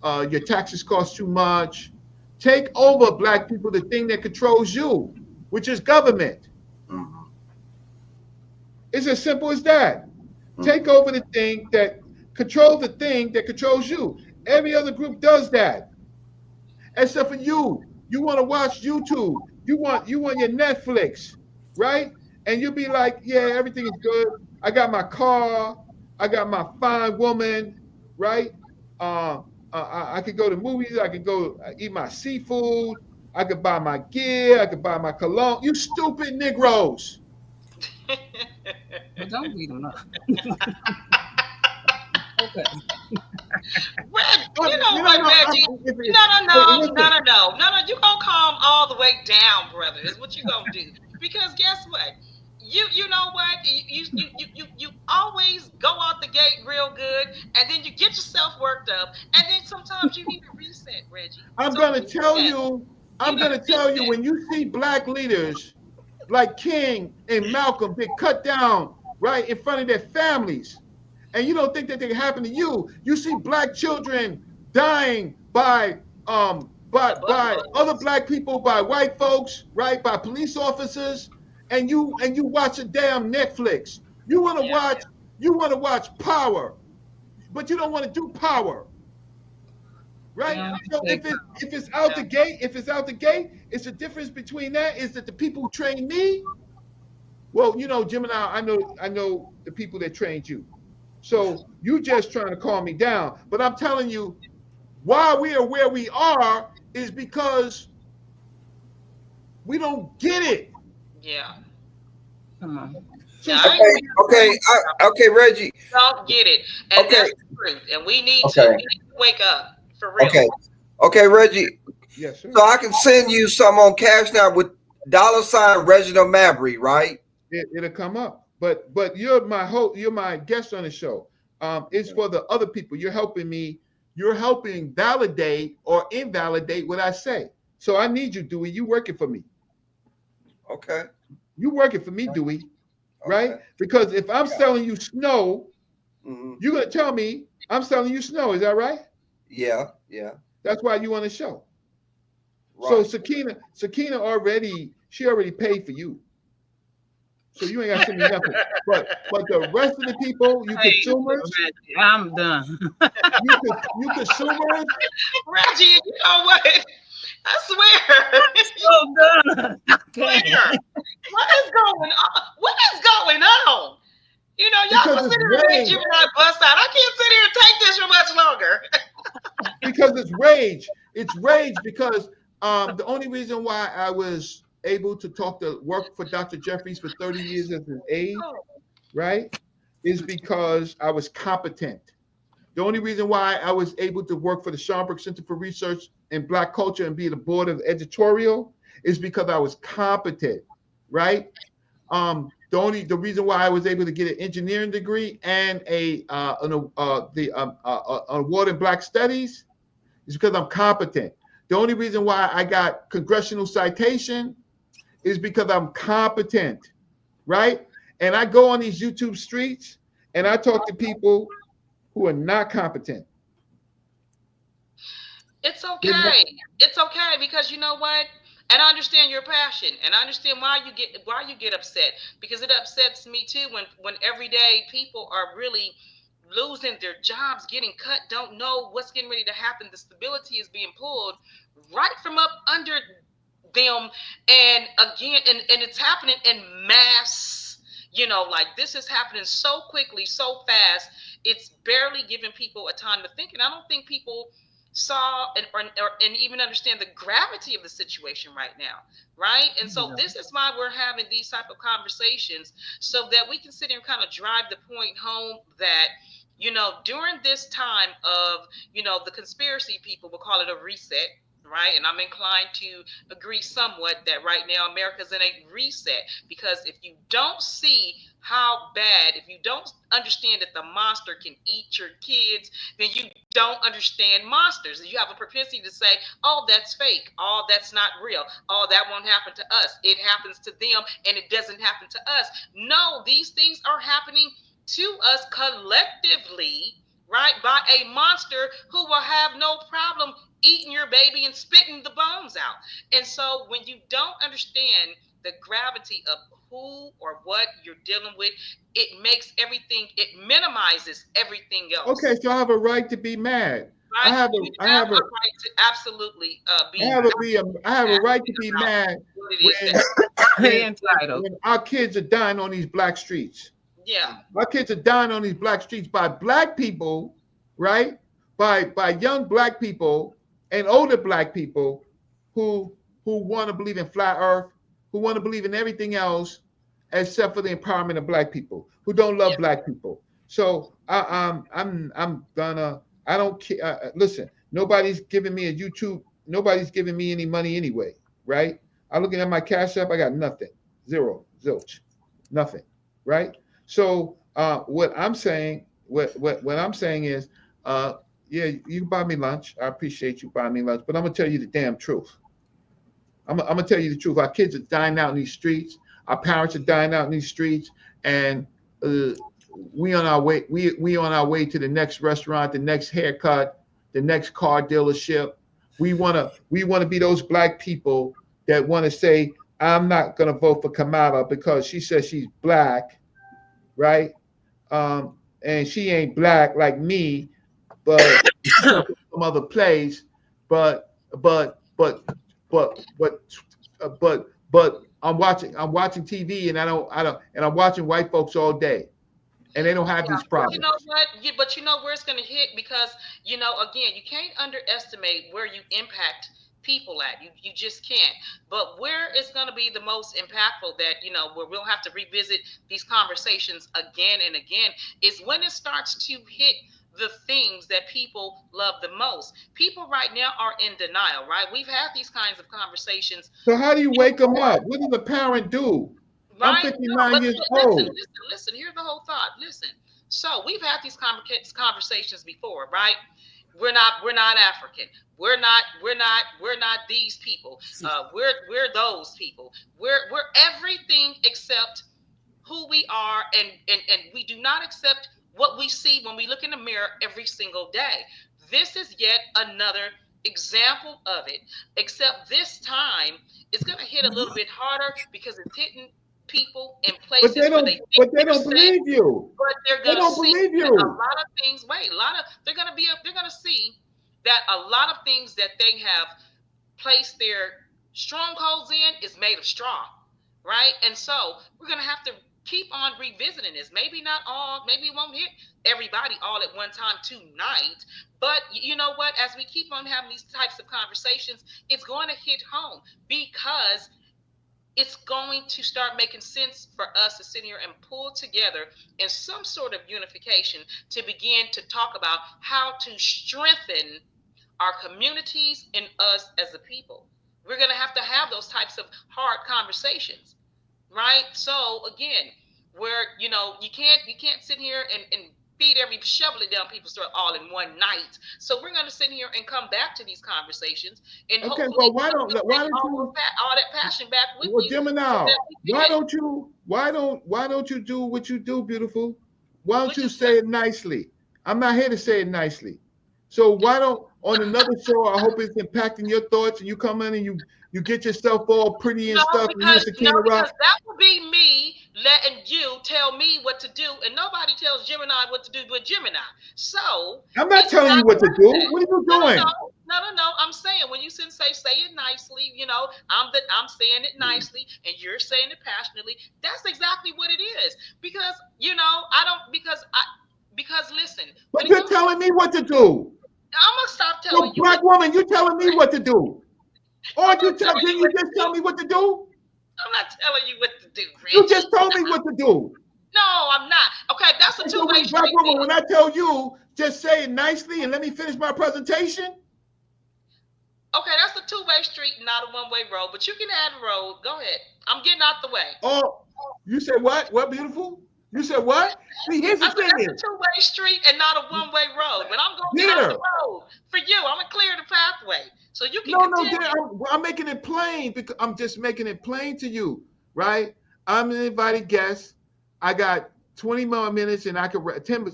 S5: Your taxes cost too much. Take over, black people, the thing that controls you, which is government.
S3: Mm-hmm.
S5: It's as simple as that. Take
S3: Mm-hmm.
S5: over the thing that controls you. Every other group does that, except for you. You want to watch YouTube. You want your Netflix, right? And you'll be like, yeah, everything is good. I got my car. I got my fine woman, right? I could go to movies. I could go eat my seafood. I could buy my gear. I could buy my cologne. You stupid Negroes.
S1: But don't beat them up. Okay.
S2: You know what,
S5: No,
S2: Reggie? No, no, no, no, no, no, no, no. You gonna calm all the way down, brother. Is what you gonna do. Because guess what? You know what? You always go out the gate real good, and then you get yourself worked up, and then sometimes you need to reset, Reggie.
S5: I'm
S2: So
S5: gonna tell
S2: reset.
S5: you. I'm going to tell you, when you see black leaders like King and Malcolm get cut down right in front of their families, and you don't think that they can happen to you, you see black children dying by other black people, by white folks, right, by police officers, and you watch a damn Netflix. You want to watch Power, but you don't want to do Power. Right.
S1: Yeah,
S5: So if it's out the gate, it's the difference between that is that the people who train me, well, Gemini, I know the people that trained you. So you just trying to calm me down. But I'm telling you, why we are where we are is because we don't get it.
S2: Yeah.
S1: Come on.
S2: So
S3: Okay, Reggie.
S2: Don't get it, and
S3: Okay.
S2: that's the truth. And we need to wake up for real.
S3: Okay, Reggie.
S5: Yes, sir.
S3: So I can send you some on Cash Now with $ Reginald Mabry, right?
S5: It'll come up. But you're my guest on the show. It's for the other people. You're helping me. You're helping validate or invalidate what I say. So I need you, Dewey. You working for me.
S3: Okay.
S5: You working for me, Dewey. Right? Okay. Because if I'm selling you snow, you're gonna tell me I'm selling you snow. Is that right?
S3: Yeah.
S5: That's why you on the show. Right. So Sakina already paid for you. So you ain't got to send me nothing. But the rest of the people, you consumers,
S1: I'm done.
S5: you consumers,
S2: Reggie, you know what? I swear.
S1: So done.
S2: What is going on? What is going on? Y'all can sit here and Gemini bust out. I can't sit here and take this for much longer.
S5: Because it's rage. It's rage because the only reason why I was able to work for Dr. Jeffries for 30 years as an aide, right, is because I was competent. The only reason why I was able to work for the Schomburg Center for Research in Black Culture and be the board of editorial is because I was competent, right? The reason why I was able to get an engineering degree and an award in Black Studies is because I'm competent. The only reason why I got congressional citation is because I'm competent, right? And I go on these YouTube streets and I talk to people who are not competent.
S2: It's okay. It's okay because you know what? And I understand your passion, and I understand why you get upset, because it upsets me too when everyday people are really losing their jobs, getting cut, don't know what's getting ready to happen. The stability is being pulled right from up under them, and again, and it's happening in mass. Like this is happening so quickly, so fast. It's barely giving people a time to think, and I don't think people saw and even understand the gravity of the situation right now, right? And so this is why we're having these type of conversations, so that we can sit here and kind of drive the point home that during this time of the conspiracy people will call it a reset, right? And I'm inclined to agree somewhat that right now America's in a reset, because if you don't see how bad, if you don't understand that the monster can eat your kids, then you don't understand monsters. You have a propensity to say, oh, that's fake. Oh, that's not real. Oh, that won't happen to us. It happens to them and it doesn't happen to us. No, these things are happening to us collectively, right? By a monster who will have no problem eating your baby and spitting the bones out. And so when you don't understand the gravity of who or what you're dealing with, it minimizes everything else.
S5: Okay, so I have a right to be mad.
S2: Right? I have a right to absolutely be. I have
S5: a right to be mad when our kids are dying on these black streets.
S2: Yeah,
S5: our kids are dying on these black streets by black people, right? By young black people and older black people who want to believe in flat Earth, who want to believe in everything else except for the empowerment of black people, who don't love black people. So I'm gonna. I don't care. Listen, nobody's giving me a YouTube. Nobody's giving me any money anyway, right? I'm looking at my Cash App. I got nothing, zero, zilch, nothing, right? So what I'm saying is, yeah, you can buy me lunch. I appreciate you buying me lunch, but I'm gonna tell you the damn truth. I'm gonna tell you the truth. Our kids are dying out in these streets. Our parents are dying out in these streets, and we on our way. We on our way to the next restaurant, the next haircut, the next car dealership. We wanna be those black people that want to say, I'm not gonna vote for Kamala because she says she's black, right? And she ain't black like me, but some other place. But but but but but but I'm watching TV, and and I'm watching white folks all day, and they don't have
S2: Yeah,
S5: these
S2: but you know
S5: problems.
S2: what? But you know where it's going to hit because again, you can't underestimate where you impact people at. You just can't. But where it's going to be the most impactful that where we'll have to revisit these conversations again and again is when it starts to hit the things that people love the most. People right now are in denial, right? We've had these kinds of conversations
S5: So how do you wake them
S2: before.
S5: up? What does a parent do? I'm
S2: Right? No,
S5: 59
S2: but
S5: years
S2: listen,
S5: old.
S2: listen, listen. Here's the whole thought. Listen. So we've had these conversations before, right? We're not African. We're not these people. We're those people. We're everything except who we are, and we do not accept what we see when we look in the mirror every single day. This is yet another example of it, except this time it's going to hit a little bit harder because it's hitting people in
S5: But they
S2: places where they
S5: don't.
S2: think
S5: But they
S2: they're
S5: don't
S2: safe,
S5: believe you.
S2: but they're
S5: They
S2: going to
S5: don't
S2: see
S5: believe
S2: that a
S5: you.
S2: lot of things, wait, a lot of, they're going to see that a lot of things that they have place their strongholds in is made of straw, right? And so we're going to have to keep on revisiting this. Maybe not all, maybe it won't hit everybody all at one time tonight, but you know what? As we keep on having these types of conversations, it's going to hit home because it's going to start making sense for us to sit here and pull together in some sort of unification to begin to talk about how to strengthen our communities and us as a people. We're going to have those types of hard conversations, right? So again, where you can't sit here and feed every shovel it down people's throat all in one night. So we're going to sit here and come back to these conversations, and
S5: Okay.
S2: hopefully
S5: Well, why don't
S2: take
S5: why don't you?
S2: all that passion back with
S5: Well,
S2: you, so
S5: Gemini,
S2: that we can,
S5: why don't you do what you do, beautiful? Why don't
S2: which
S5: you
S2: is what.
S5: say it nicely? I'm not here to say it nicely. So why don't on another show? I hope it's impacting your thoughts, and you come in and you get yourself all pretty and
S2: No,
S5: stuff, and you and
S2: because no,
S5: Sakina-Ra.
S2: because that would be me letting you tell me what to do, and nobody tells Gemini what to do with Gemini. So
S5: I'm not
S2: it's
S5: telling
S2: not
S5: you what to
S2: like
S5: do.
S2: that.
S5: What are you
S2: No, no,
S5: doing?
S2: no, no, no, no. I'm saying when you say it nicely, I'm saying it nicely, and you're saying it passionately. That's exactly what it is. Because I don't because listen, when
S5: But
S2: it
S5: you're
S2: comes to,
S5: telling me what to do.
S2: I'm gonna stop
S5: So,
S2: telling you what
S5: black
S2: to do.
S5: woman, you telling me what to do. Or
S2: I'm
S5: you
S2: not
S5: tell?
S2: telling you
S5: Didn't you
S2: what to
S5: just
S2: do.
S5: tell me what to do?
S2: I'm not telling you what to do,
S5: You just
S2: Reggie.
S5: told me what to do.
S2: No, I'm not. Okay, that's a
S5: And so
S2: two-way
S5: when black
S2: street
S5: woman,
S2: then.
S5: when I tell you, just say it nicely and let me finish my presentation.
S2: Okay, that's a two-way street, not a one-way road. But you can add a road. Go ahead. I'm getting out the way.
S5: Oh, you said what? What, beautiful? You said what? See, here's
S2: I
S5: the
S2: said
S5: thing
S2: that's a
S5: is,
S2: two-way street and not a one-way road. But I'm gonna get out
S5: dear,
S2: the road for you. I'm gonna clear the pathway so you can
S5: no, dear,
S2: continue.
S5: I'm making it plain because I'm just making it plain to you, right? I'm an invited guest. I got 20 more minutes and I can 10,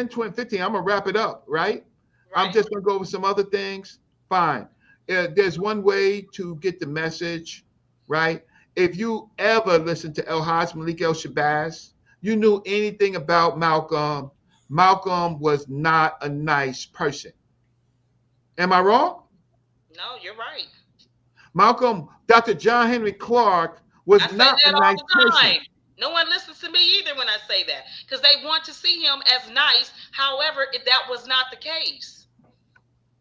S5: 20, 15. I'm gonna wrap it up, right? I'm
S2: Right.
S5: just gonna go over some other things. Fine. There's one way to get the message, right? If you ever listened to El Haj Malik El Shabazz, you knew anything about Malcolm. Malcolm was not a nice person. Am I wrong?
S2: No, you're right.
S5: Malcolm, Dr. John Henry Clark was
S2: I say
S5: not a
S2: that all
S5: nice
S2: the
S5: person.
S2: time. No one listens to me either when I say that because they want to see him as nice. However, that was not the case.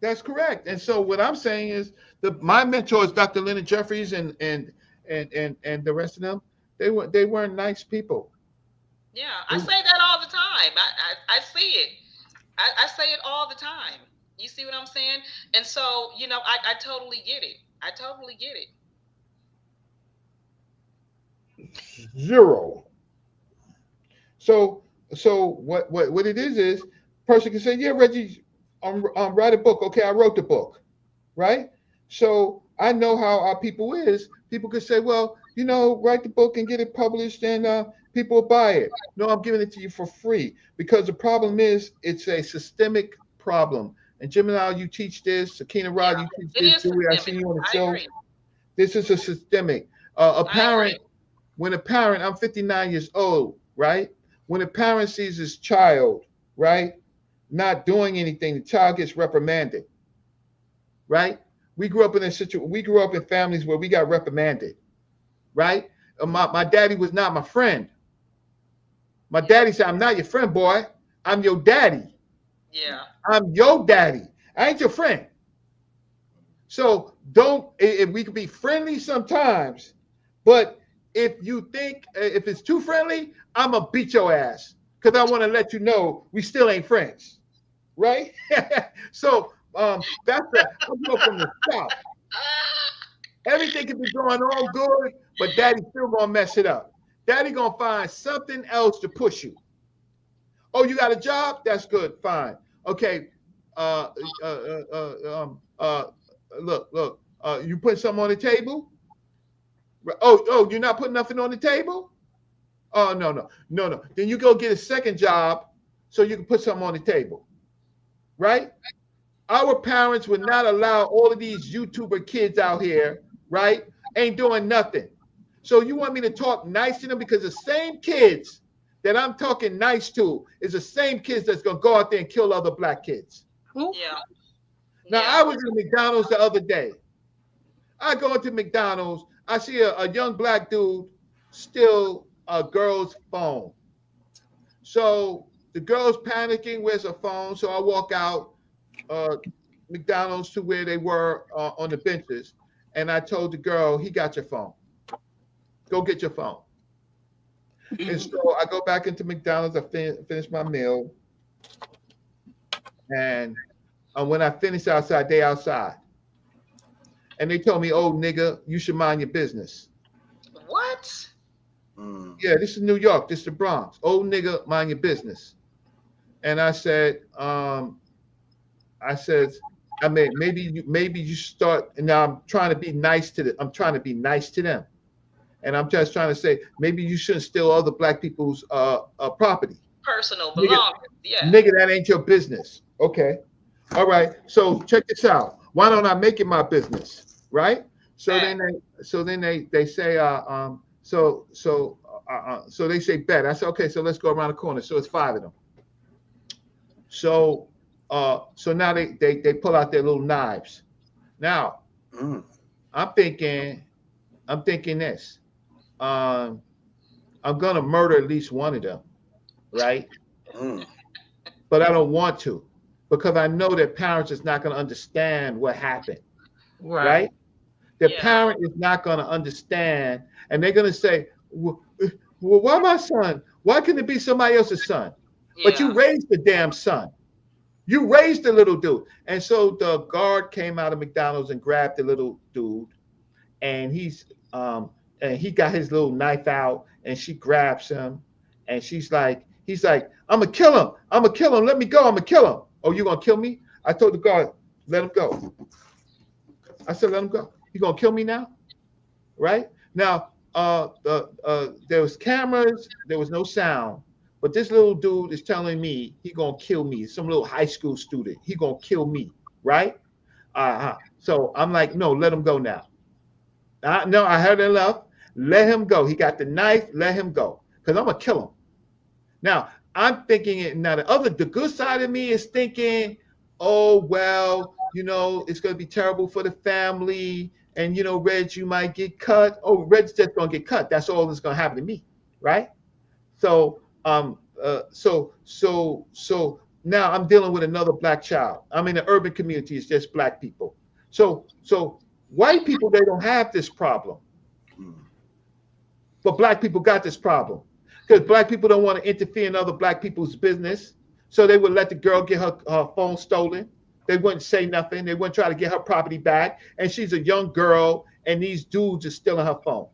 S5: That's correct. And so what I'm saying is my mentors, Dr. Leonard Jeffries and the rest of them, they weren't nice people.
S2: Yeah, I
S5: They,
S2: say that all the time. I see it. I say it all the time. You see what I'm saying? And so, I totally get it. I totally get it.
S5: zero. So what it is person can say, yeah, Reggie, write a book. Okay, I wrote the book, right? So I know how our people is. People could say, well, write the book and get it published, and people will buy it. No, I'm giving it to you for free because the problem is it's a systemic problem. And Gemini, you teach this. Sakina-Ra,
S2: Yeah,
S5: you teach
S2: it
S5: this.
S2: is
S5: Dewey, I
S2: systemic.
S5: see you on the
S2: I
S5: show.
S2: agree.
S5: This is a systemic. A
S2: I
S5: parent,
S2: agree.
S5: when a parent, I'm 59 years old, right? When a parent sees his child, right, not doing anything, the child gets reprimanded, right? We grew up in a situation. We grew up in families where we got reprimanded, right? My daddy was not my friend. My daddy said, "I'm not your friend, boy. I'm your daddy.
S2: Yeah.
S5: I'm your daddy. I ain't your friend." So don't. If we could be friendly sometimes, but if it's too friendly, I'm gonna beat your ass because I want to let you know we still ain't friends, right? So that's the. I'm going from the south. Everything can be going on good, but daddy's still gonna mess it up. Daddy gonna find something else to push you. Oh, you got a job? That's good. Fine. Okay. Uh, uh, uh, uh, um, uh, look. You put something on the table? Oh, you're not putting nothing on the table? Oh, no. Then you go get a second job so you can put something on the table, right? Our parents would not allow all of these YouTuber kids out here, right? Ain't doing nothing. So you want me to talk nice to them because the same kids that I'm talking nice to is the same kids that's gonna go out there and kill other black kids.
S2: Yeah.
S5: Now
S2: Yeah.
S5: I was in McDonald's the other day. I go into McDonald's, I see a young black dude steal a girl's phone. So the girl's panicking, where's her phone? So I walk out uh, McDonald's to where they were on the benches. And I told the girl, he got your phone. Go get your phone. And so I go back into McDonald's. I finish my meal. And when I finish outside, they outside. And they told me, oh, nigga, you should mind your business.
S2: What?
S5: Yeah, this is New York. This is the Bronx. Oh, nigga, mind your business. And I said, I said, I mean, maybe you start. And now I'm trying to be nice to them. I'm trying to be nice to them. And I'm just trying to say, maybe you shouldn't steal other black people's property.
S2: Personal
S5: Nigga,
S2: belongings. Yeah.
S5: nigga, that ain't your business. Okay. All right. So check this out. Why don't I make it my business? Right. So
S2: Right.
S5: then they say so they say bet. I said okay. So let's go around the corner. So it's five of them. So so now they pull out their little knives. Now I'm thinking this. Um, I'm gonna murder at least one of them, right? But I don't want to because I know that parents is not gonna understand what happened, right?
S1: Right.
S5: The
S2: Yeah.
S5: parent is not gonna understand, and they're gonna say, well, why my son? Why couldn't it be somebody else's son? But you
S2: Yeah.
S5: raised the damn son. You raised the little dude. And so the guard came out of McDonald's and grabbed the little dude, and and he got his little knife out, and she grabs him, and he's like, I'm gonna kill him. I'm gonna kill him. Let me go. I'm gonna kill him. Oh, you gonna kill me? I told the guard, let him go. I said, let him go. You gonna kill me now? Right? Now, there was cameras, there was no sound, but this little dude is telling me he gonna kill me. Some little high school student. He gonna kill me, right? So I'm like, no, let him go now. No, I heard enough. Let him go. He got the knife. Let him go, because I'm gonna kill him. Now I'm thinking it. Now the good side of me is thinking, oh well, it's gonna be terrible for the family, and Reg, you might get cut. Oh, Reg's just gonna get cut. That's all that's gonna happen to me, right? So so now I'm dealing with another black child. I'm in the urban community. It's just black people. So white people, they don't have this problem, but black people got this problem because black people don't want to interfere in other black people's business. So they would let the girl get her phone stolen. They wouldn't say nothing. They wouldn't try to get her property back. And she's a young girl, and these dudes are stealing her phone.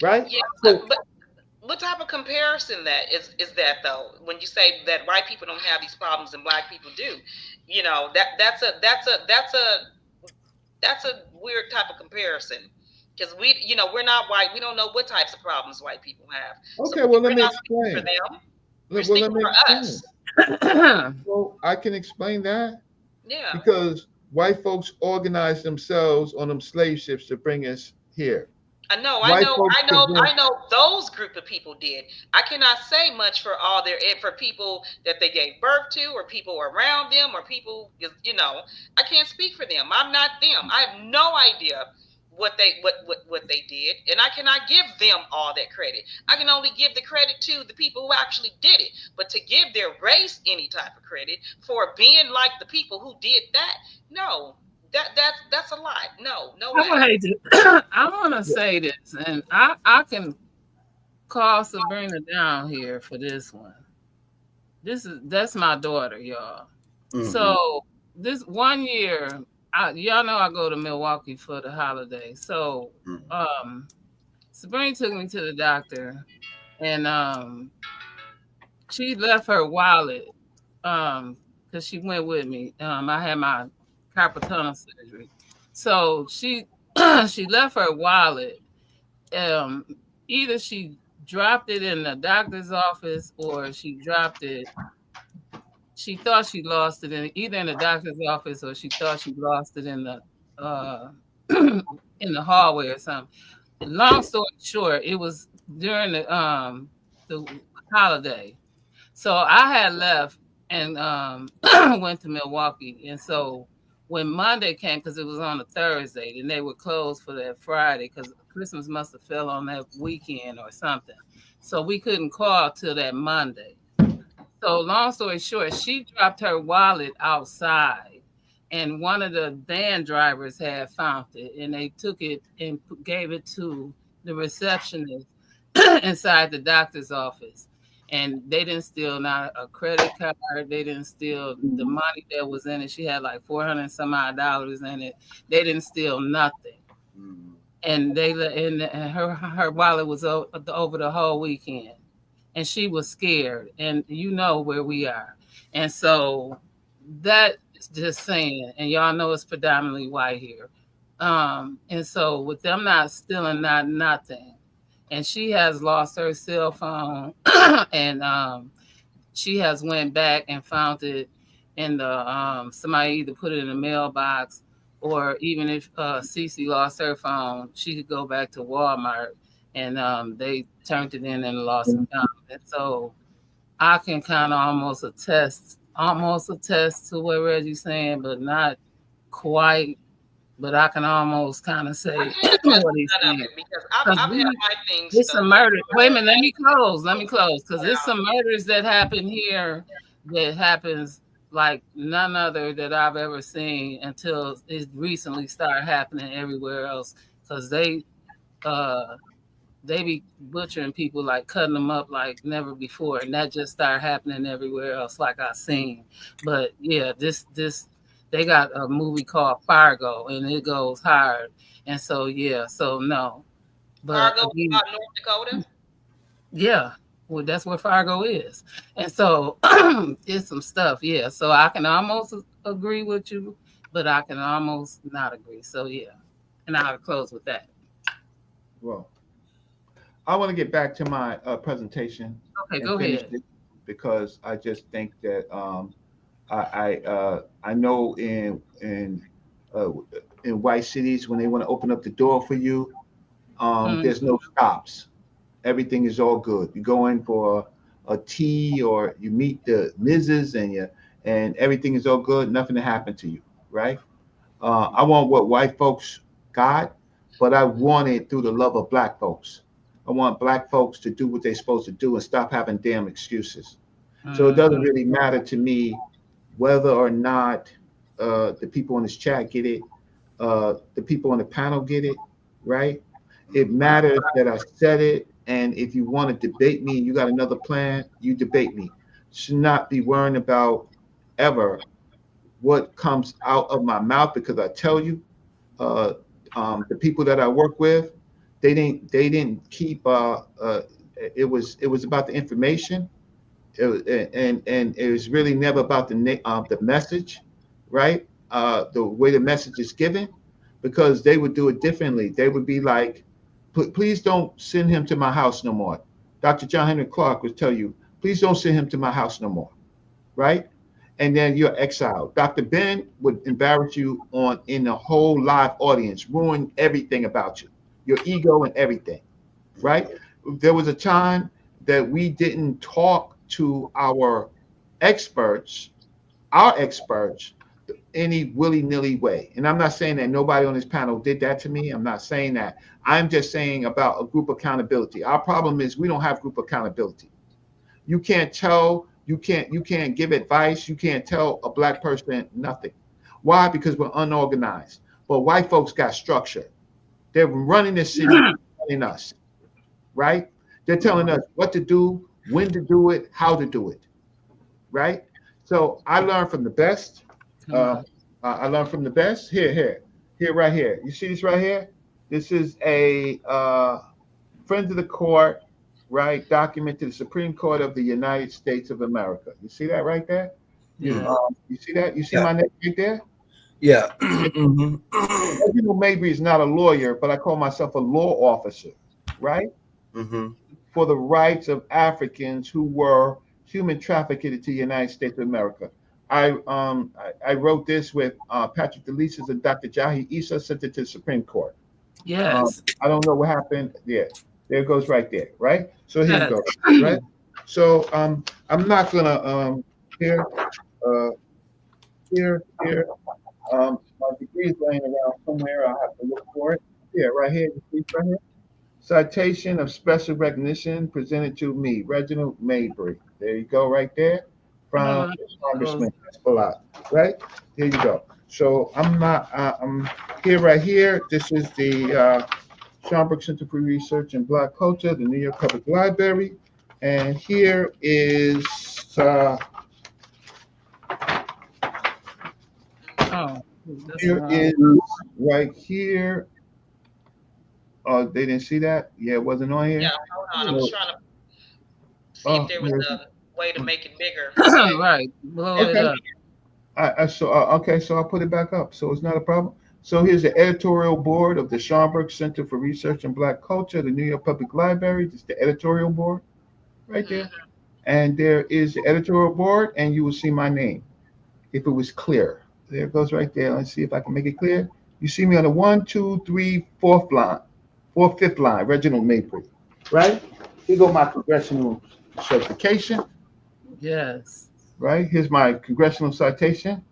S5: Right?
S2: Yeah.
S5: So
S2: But what type of comparison that is that though? When you say that white people don't have these problems and black people do, that's a That's a weird type of comparison because we're not white. We don't know what types of problems white people have. So
S5: Okay, well, let
S2: we're
S5: me
S2: not speaking for
S5: explain.
S2: them. We're
S5: Well,
S2: speaking
S5: let me
S2: for
S5: explain.
S2: us.
S5: Well, I can explain that
S2: Yeah.
S5: because white folks organized themselves on them slave ships to bring us here.
S2: I know, I
S5: White
S2: know,
S5: folks
S2: I know, I
S5: convinced.
S2: know those group of people did. I cannot say much for all for people that they gave birth to or people around them or people, I can't speak for them. I'm not them. I have no idea what they did, and I cannot give them all that credit. I can only give the credit to the people who actually did it. But to give their race any type of credit for being like the people who did that, no. That's a lie. No, no
S1: I would
S2: way.
S1: hate to. I want to say this, and I can call Sabrina down here for this one. That's my daughter, y'all. So this one year, y'all know I go to Milwaukee for the holiday. So Sabrina took me to the doctor, and she left her wallet because she went with me. I had my carpal tunnel surgery, so she she left her wallet. Um, Either she dropped it in the doctor's office or she dropped it. She thought she lost it in either in the doctor's office or she thought she lost it in the uh, in the hallway or something. Long story short, it was during the holiday. So I had left and went to Milwaukee. And so when Monday came, because it was on a Thursday, and they were closed for that Friday because Christmas must have fell on that weekend or something. So we couldn't call till that Monday. So long story short, she dropped her wallet outside, and one of the van drivers had found it, and they took it and gave it to the receptionist inside the doctor's office. And they didn't steal not a credit card. They didn't steal the money that was in it. She had like 400 some odd dollars in it. They didn't steal nothing. And and her wallet was over the whole weekend, and she was scared. And you know where we are, and so that is just saying. And y'all know it's predominantly white here, and so with them not stealing not nothing, and she has lost her cell phone, and she has went back and found it in the somebody either put it in the mailbox, or even if Cece lost her phone, she could go back to Walmart and they turned it in and lost and found it. So I can kind of almost attest to what Reggie's saying, but not quite. But I can almost kind of
S2: I
S1: say
S2: can't attest
S1: what
S2: to
S1: he's
S2: none of
S1: saying.
S2: it because
S1: Because
S2: I've had my things
S1: it's some
S2: stolen.
S1: murder. Wait a minute, let me close. Let me close. Because there's some murders that happen here that happens like none other that I've ever seen until it recently started happening everywhere else. Because they be butchering people, like cutting them up like never before, and that just started happening everywhere else, like I seen. But yeah, this they got a movie called Fargo, and it goes hard. And so yeah, so no, but
S2: Fargo,
S1: again,
S2: North Dakota.
S1: yeah, well, that's where Fargo is, and so it's some stuff. Yeah, so I can almost agree with you, but I can almost not agree. So yeah, and I'll close with that.
S5: Well, I want to get back to my presentation
S1: Okay,
S5: and
S1: go
S5: finish
S1: ahead.
S5: it because I just think that I know uh, in white cities when they want to open up the door for you,
S1: Mm.
S5: there's no stops. Everything is all good. You go in for a tea or you meet the Mrs. and everything is all good. Nothing to happen to you, right? I want what white folks got, but I want it through the love of black folks. I want black folks to do what they're supposed to do and stop having damn excuses. So it doesn't
S1: Mhm.
S5: really matter to me whether or not the people in this chat get it, the people on the panel get it, right? It matters that I said it, and if you want to debate me and you got another plan, you debate me. Should not be worrying about ever what comes out of my mouth because I tell you, uh, the people that I work with, they didn't keep. It was about the information, and it was really never about the message, right? The way the message is given. because they would do it differently. They would be like, please don't send him to my house no more. Dr. John Henry Clark would tell you, please don't send him to my house no more, right? And then you're exiled. Dr. Ben would embarrass you in the whole live audience, ruin everything about you, your ego and everything, right? There was a time that we didn't talk to our experts, any willy-nilly way. And I'm not saying that nobody on this panel did that to me. I'm not saying that. I'm just saying about a group accountability. Our problem is we don't have group accountability. You can't give advice. You can't tell a black person nothing. Why? Because we're unorganized. But white folks got structure. They're running this city, running us, right? They're telling us what to do, when to do it, how to do it, right? So I learned from the best. I learned from the best. Here, right here. You see this right here? This is a Friends of the Court, right? Document to the Supreme Court of the United States of America. You see that right there?
S1: Yeah.
S5: You see that? You see my name right there?
S3: Yeah.
S5: Mabry is not a lawyer, but I call myself a law officer, right? For the rights of Africans who were human trafficked to the United States of America. I wrote this with Patrick DeLises and Dr. Jahi Issa, sent it to the Supreme Court.
S1: Yes.
S5: I don't know what happened. Yeah, there it goes right there, right? So here we go, right? So I'm not gonna here. My degree is laying around somewhere. I'll have to look for it. Yeah, right here. You see right here. Citation of special recognition presented to me, Reginald Mabry. There you go, right there, from Congressman Spalot. Right here you go. So I'm here, right here. This is the Schomburg Center for Research in Black Culture, the New York Public Library, and here is. Here is right here. Oh, they didn't see that? Yeah, it wasn't on here.
S2: Yeah, hold on. I was trying to see if there was a way to make it bigger.
S1: Right. Blow it up.
S5: So I'll put it back up. So it's not a problem. So here's the editorial board of the Schomburg Center for Research in Black Culture, the New York Public Library. This is the editorial board right there. And there is the editorial board, and you will see my name if it was clear. There it goes right there. Let's see if I can make it clear. You see me on the 1, 2, 3, 4th line, 4th, 5th line, Reginald Mabry, right? Here go my congressional certification.
S1: Yes.
S5: Right? Here's my congressional citation,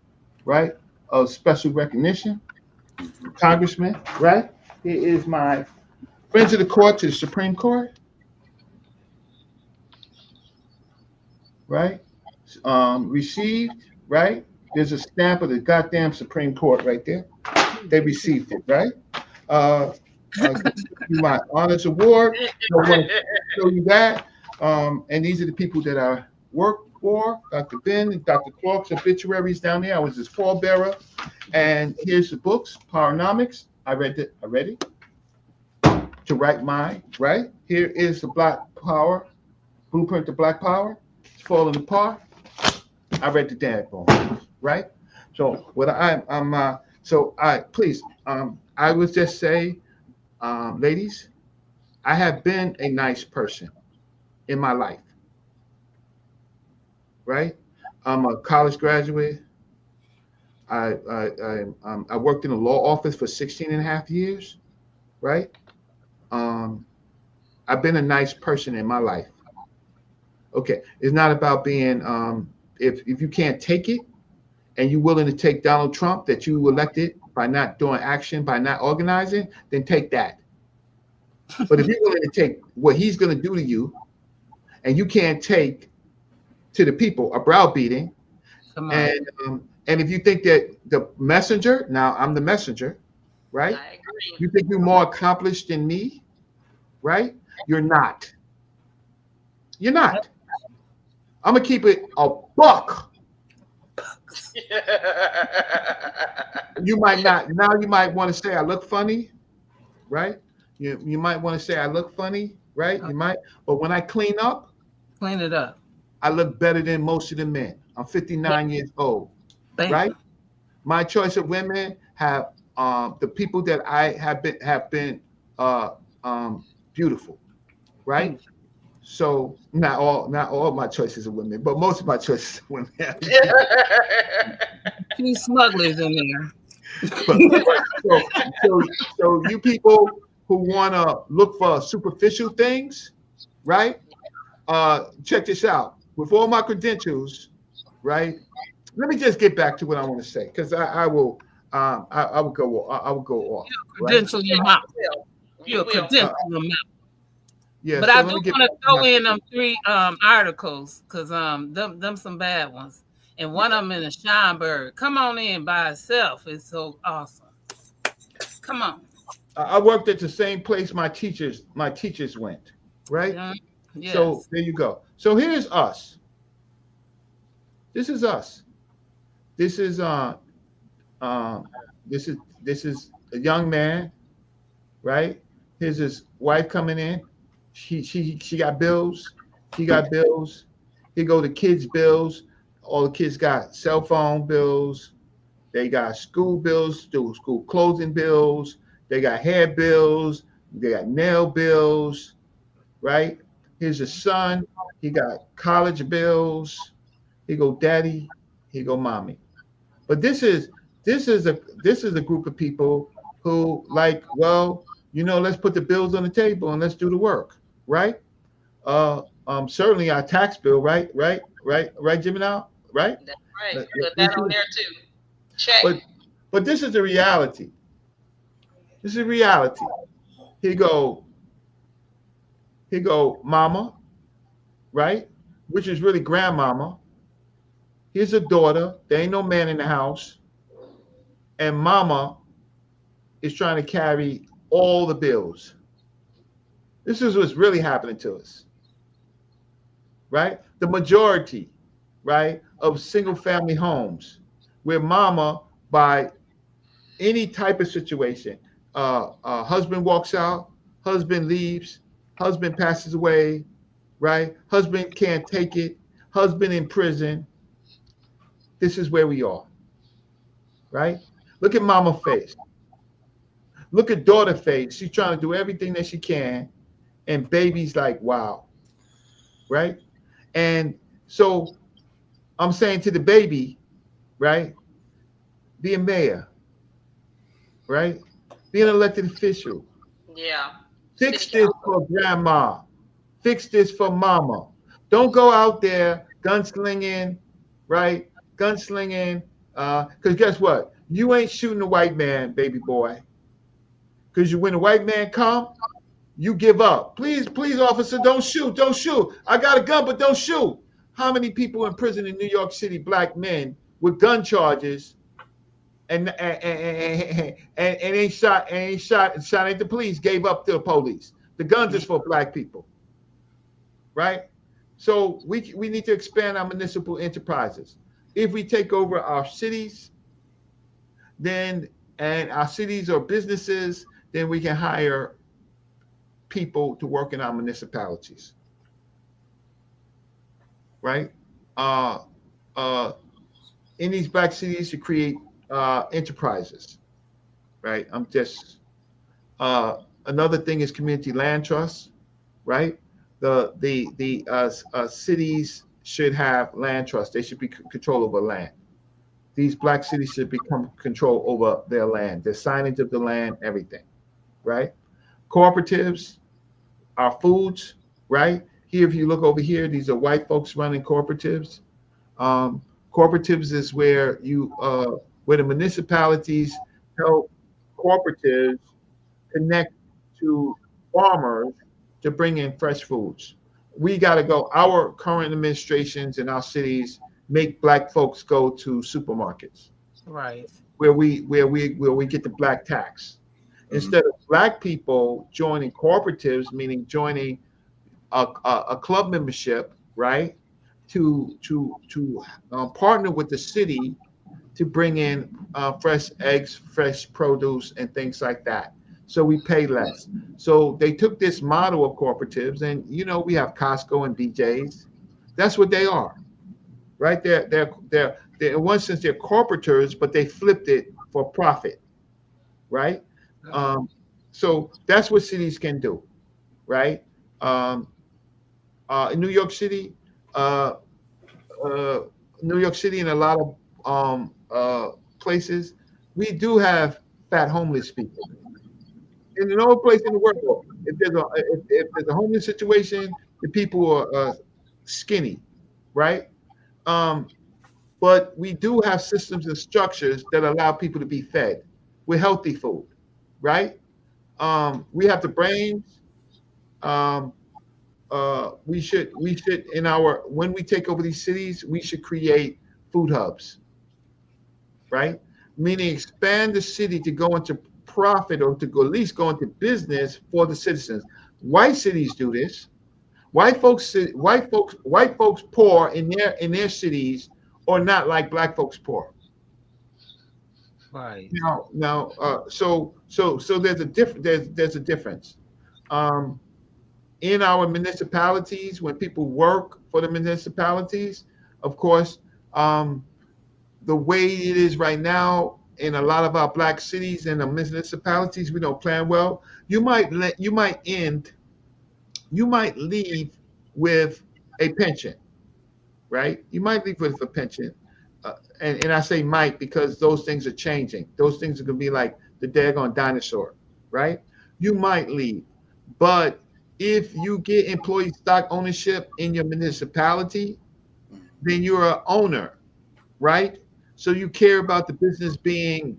S5: right? Of special recognition. Congressman, right? Here is my Friends of the Court to the Supreme Court. Right? Received, right? There's a stamp of the goddamn Supreme Court right there. They received it, right? My honors award. I want to show you that. And these are the people that I work for. Dr. Ben and Dr. Clark's obituaries down there. I was his pallbearer. And here's the books, Powernomics. I read it. To write mine, right? Here is the Black Power, Blueprint to Black Power. It's falling apart. I read the damn poem, right? So what please, I would just say, ladies, I have been a nice person in my life, right? I'm a college graduate. I worked in a law office for 16 and a half years, right? I've been a nice person in my life. Okay, it's not about being, if you can't take it and you're willing to take Donald Trump that you elected by not doing action, by not organizing, then take that. But if you're willing to take what he's going to do to you and you can't take to the people a browbeating, and if you think that the messenger, now I'm the messenger, right?
S2: I agree.
S5: You think you're more accomplished than me, right? You're not. You're not. I'm gonna keep it a buck. You might not. Now you might want to say I look funny, right? You might want to say I look funny, right? You might. But when I clean it up, I look better than most of the men. I'm 59 years old, right? My choice of women have the people that I have been beautiful, right? So not all my choices are women, but most of my choices are women.
S1: Few smugglers in there.
S5: but so you people who want to look for superficial things, right? Check this out. With all my credentials, right? Let me just get back to what I want to say because I will I will go off, right?
S1: Credential your mouth.
S2: You
S1: You're a
S2: will.
S1: credential your mouth.
S5: Yeah.
S1: But
S5: So
S1: I
S5: let
S1: do
S5: me get
S1: want
S5: back
S1: to
S5: to
S1: throw
S5: my
S1: in them 3 articles because them some bad ones. And one of them in a Scheinberg. Come on in by itself. It's so awesome. Come on.
S5: I worked at the same place my teachers went, right?
S1: Yeah.
S5: So
S1: Yes.
S5: there you go. So here's us. This is us. This is um this is a young man, right? Here's his wife coming in. She got bills. He got bills. He go to kids' bills. All the kids got cell phone bills. They got school bills, school clothing bills. They got hair bills. They got nail bills, right? Here's his son. He got college bills. He go daddy. He go mommy. But this is a group of people who like, well, let's put the bills on the table and let's do the work, right? Certainly our tax bill, right, Gemini, right?
S2: That's right.
S5: Let-
S2: Put that
S5: let's
S2: on
S5: do it.
S2: there too. Check.
S5: But this is the reality. This is reality. He go, mama, right? Which is really grandmama. Here's a daughter. There ain't no man in the house, and mama is trying to carry all the bills. This is what's really happening to us, right? The majority, right, of single family homes where mama, by any type of situation, husband walks out, husband leaves, husband passes away, right? Husband can't take it, husband in prison. This is where we are, right? Look at mama face. Look at daughter face. She's trying to do everything that she can, and baby's like, wow, right? And so I'm saying to the baby, right? Be a mayor, right? Be an elected official.
S2: Yeah.
S5: Fix
S2: City
S5: this
S2: council.
S5: for grandma. Fix this for mama. Don't go out there gunslinging, right? Gunslinging. Because guess what? You ain't shooting a white man, baby boy. Because when the white man come, you give up. Please, please, officer, don't shoot. Don't shoot. I got a gun, but don't shoot. How many people in prison in New York City, black men, with gun charges and ain't shot at the police, gave up to the police. The guns is for black people, right? So we need to expand our municipal enterprises. If we take over our cities, then and our cities or businesses, then we can hire people to work in our municipalities, right? Uh, uh, in these black cities to create enterprises, right? Another thing is community land trusts, right? The cities should have land trusts. They should be control over land. These black cities should become control over their land, their signage of the land, everything, right? Cooperatives, our foods, right? Here, if you look over here, these are white folks running cooperatives. Um, Cooperatives is where the municipalities help cooperatives connect to farmers to bring in fresh foods. We got to go. Our current administrations in our cities make black folks go to supermarkets
S1: Right.
S5: where we get the black tax. Instead of black people joining cooperatives, meaning joining a club membership, right? To partner with the city to bring in fresh eggs, fresh produce, and things like that. So we pay less. So they took this model of cooperatives, and we have Costco and BJ's. That's what they are, right? They're in one sense they're corporators, but they flipped it for profit, right? Um, so that's what cities can do, right? Um, in uh, uh, New York City, and a lot of places, we do have fat homeless people. In no place in the world, if there's a homeless situation, the people are skinny, right? Um, but we do have systems and structures that allow people to be fed with healthy food, right? We have the brains. Um, we should in our when we take over these cities, we should create food hubs, right? Meaning expand the city to go into profit, or to go, at least go into business for the citizens. White cities do this. White folks poor in their cities are not like black folks poor.
S1: Right.
S5: So there's a difference. Um, in our municipalities, when people work for the municipalities, of course, um, the way it is right now in a lot of our black cities and the municipalities, we don't plan well. You might leave with a pension, right? You might leave with a pension. And I say might because those things are changing. Those things are going to be like the daggone dinosaur, right? You might leave. But if you get employee stock ownership in your municipality, then you're an owner, right? So you care about the business being,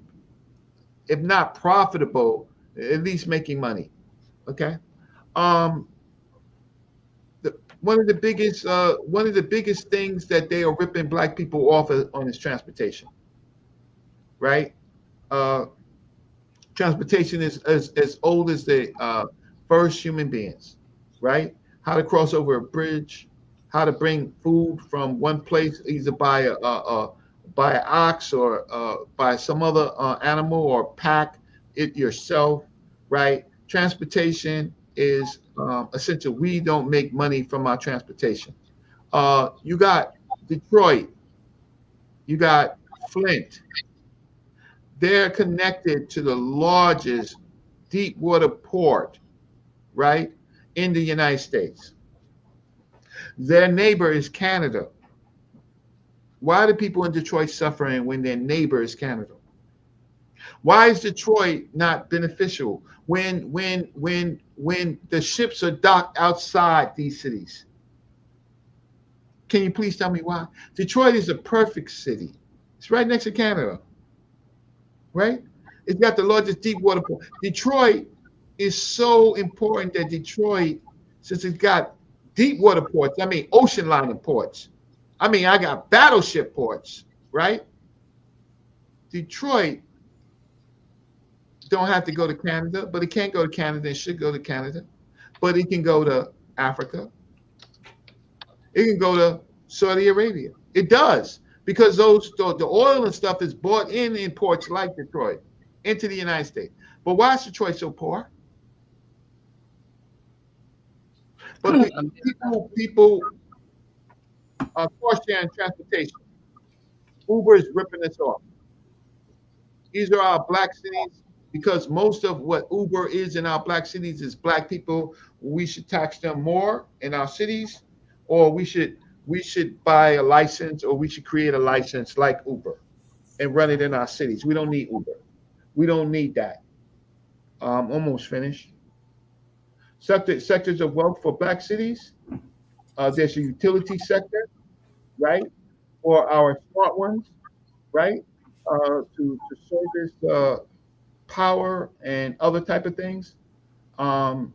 S5: if not profitable, at least making money. Okay. Um, one of the biggest things that they are ripping black people off on is transportation, right? Uh, Transportation is as old as the first human beings, right? How to cross over a bridge, how to bring food from one place, either by an ox, or by some other animal, or pack it yourself, right? Transportation is essential. We don't make money from our transportation. You got Detroit, you got Flint. They're connected to the largest deep water port, right, in the United States. Their neighbor is Canada. Why are the people in Detroit suffering when their neighbor is Canada? Why is Detroit not beneficial when the ships are docked outside these cities? Can you please tell me why? Detroit is a perfect city. It's right next to Canada, right? It's got the largest deep water port. Detroit is so important that Detroit, since it's got deep water ports, I mean ocean lining ports. I mean, I got battleship ports, right? Detroit don't have to go to Canada, but it can't go to Canada and should go to Canada. But it can go to Africa. It can go to Saudi Arabia. It does because the oil and stuff is bought in ports like Detroit into the United States. But why is Detroit so poor? But the people car sharing transportation. Uber is ripping us off. These are our black cities because most of what Uber is in our black cities is black people. We should tax them more in our cities, or we should buy a license, or we should create a license like Uber and run it in our cities. We don't need Uber. We don't need that. Almost finished. Sectors of wealth for black cities. There's a utility sector, right? For our smart ones, right? To service power and other type of things. Um,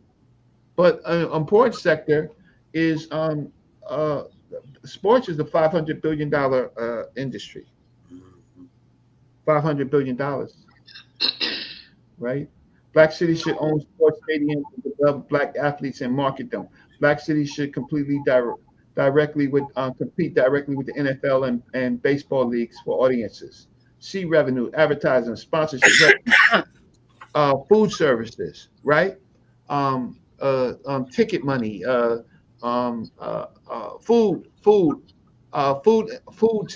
S5: but an important sector is uh, sports is a $500 billion industry. $500 billion, right? Black cities should own sports stadiums and develop black athletes and market them. Black cities should compete directly with the NFL and baseball leagues for audiences. See revenue, advertising, sponsorship, food services, right? Ticket money, food to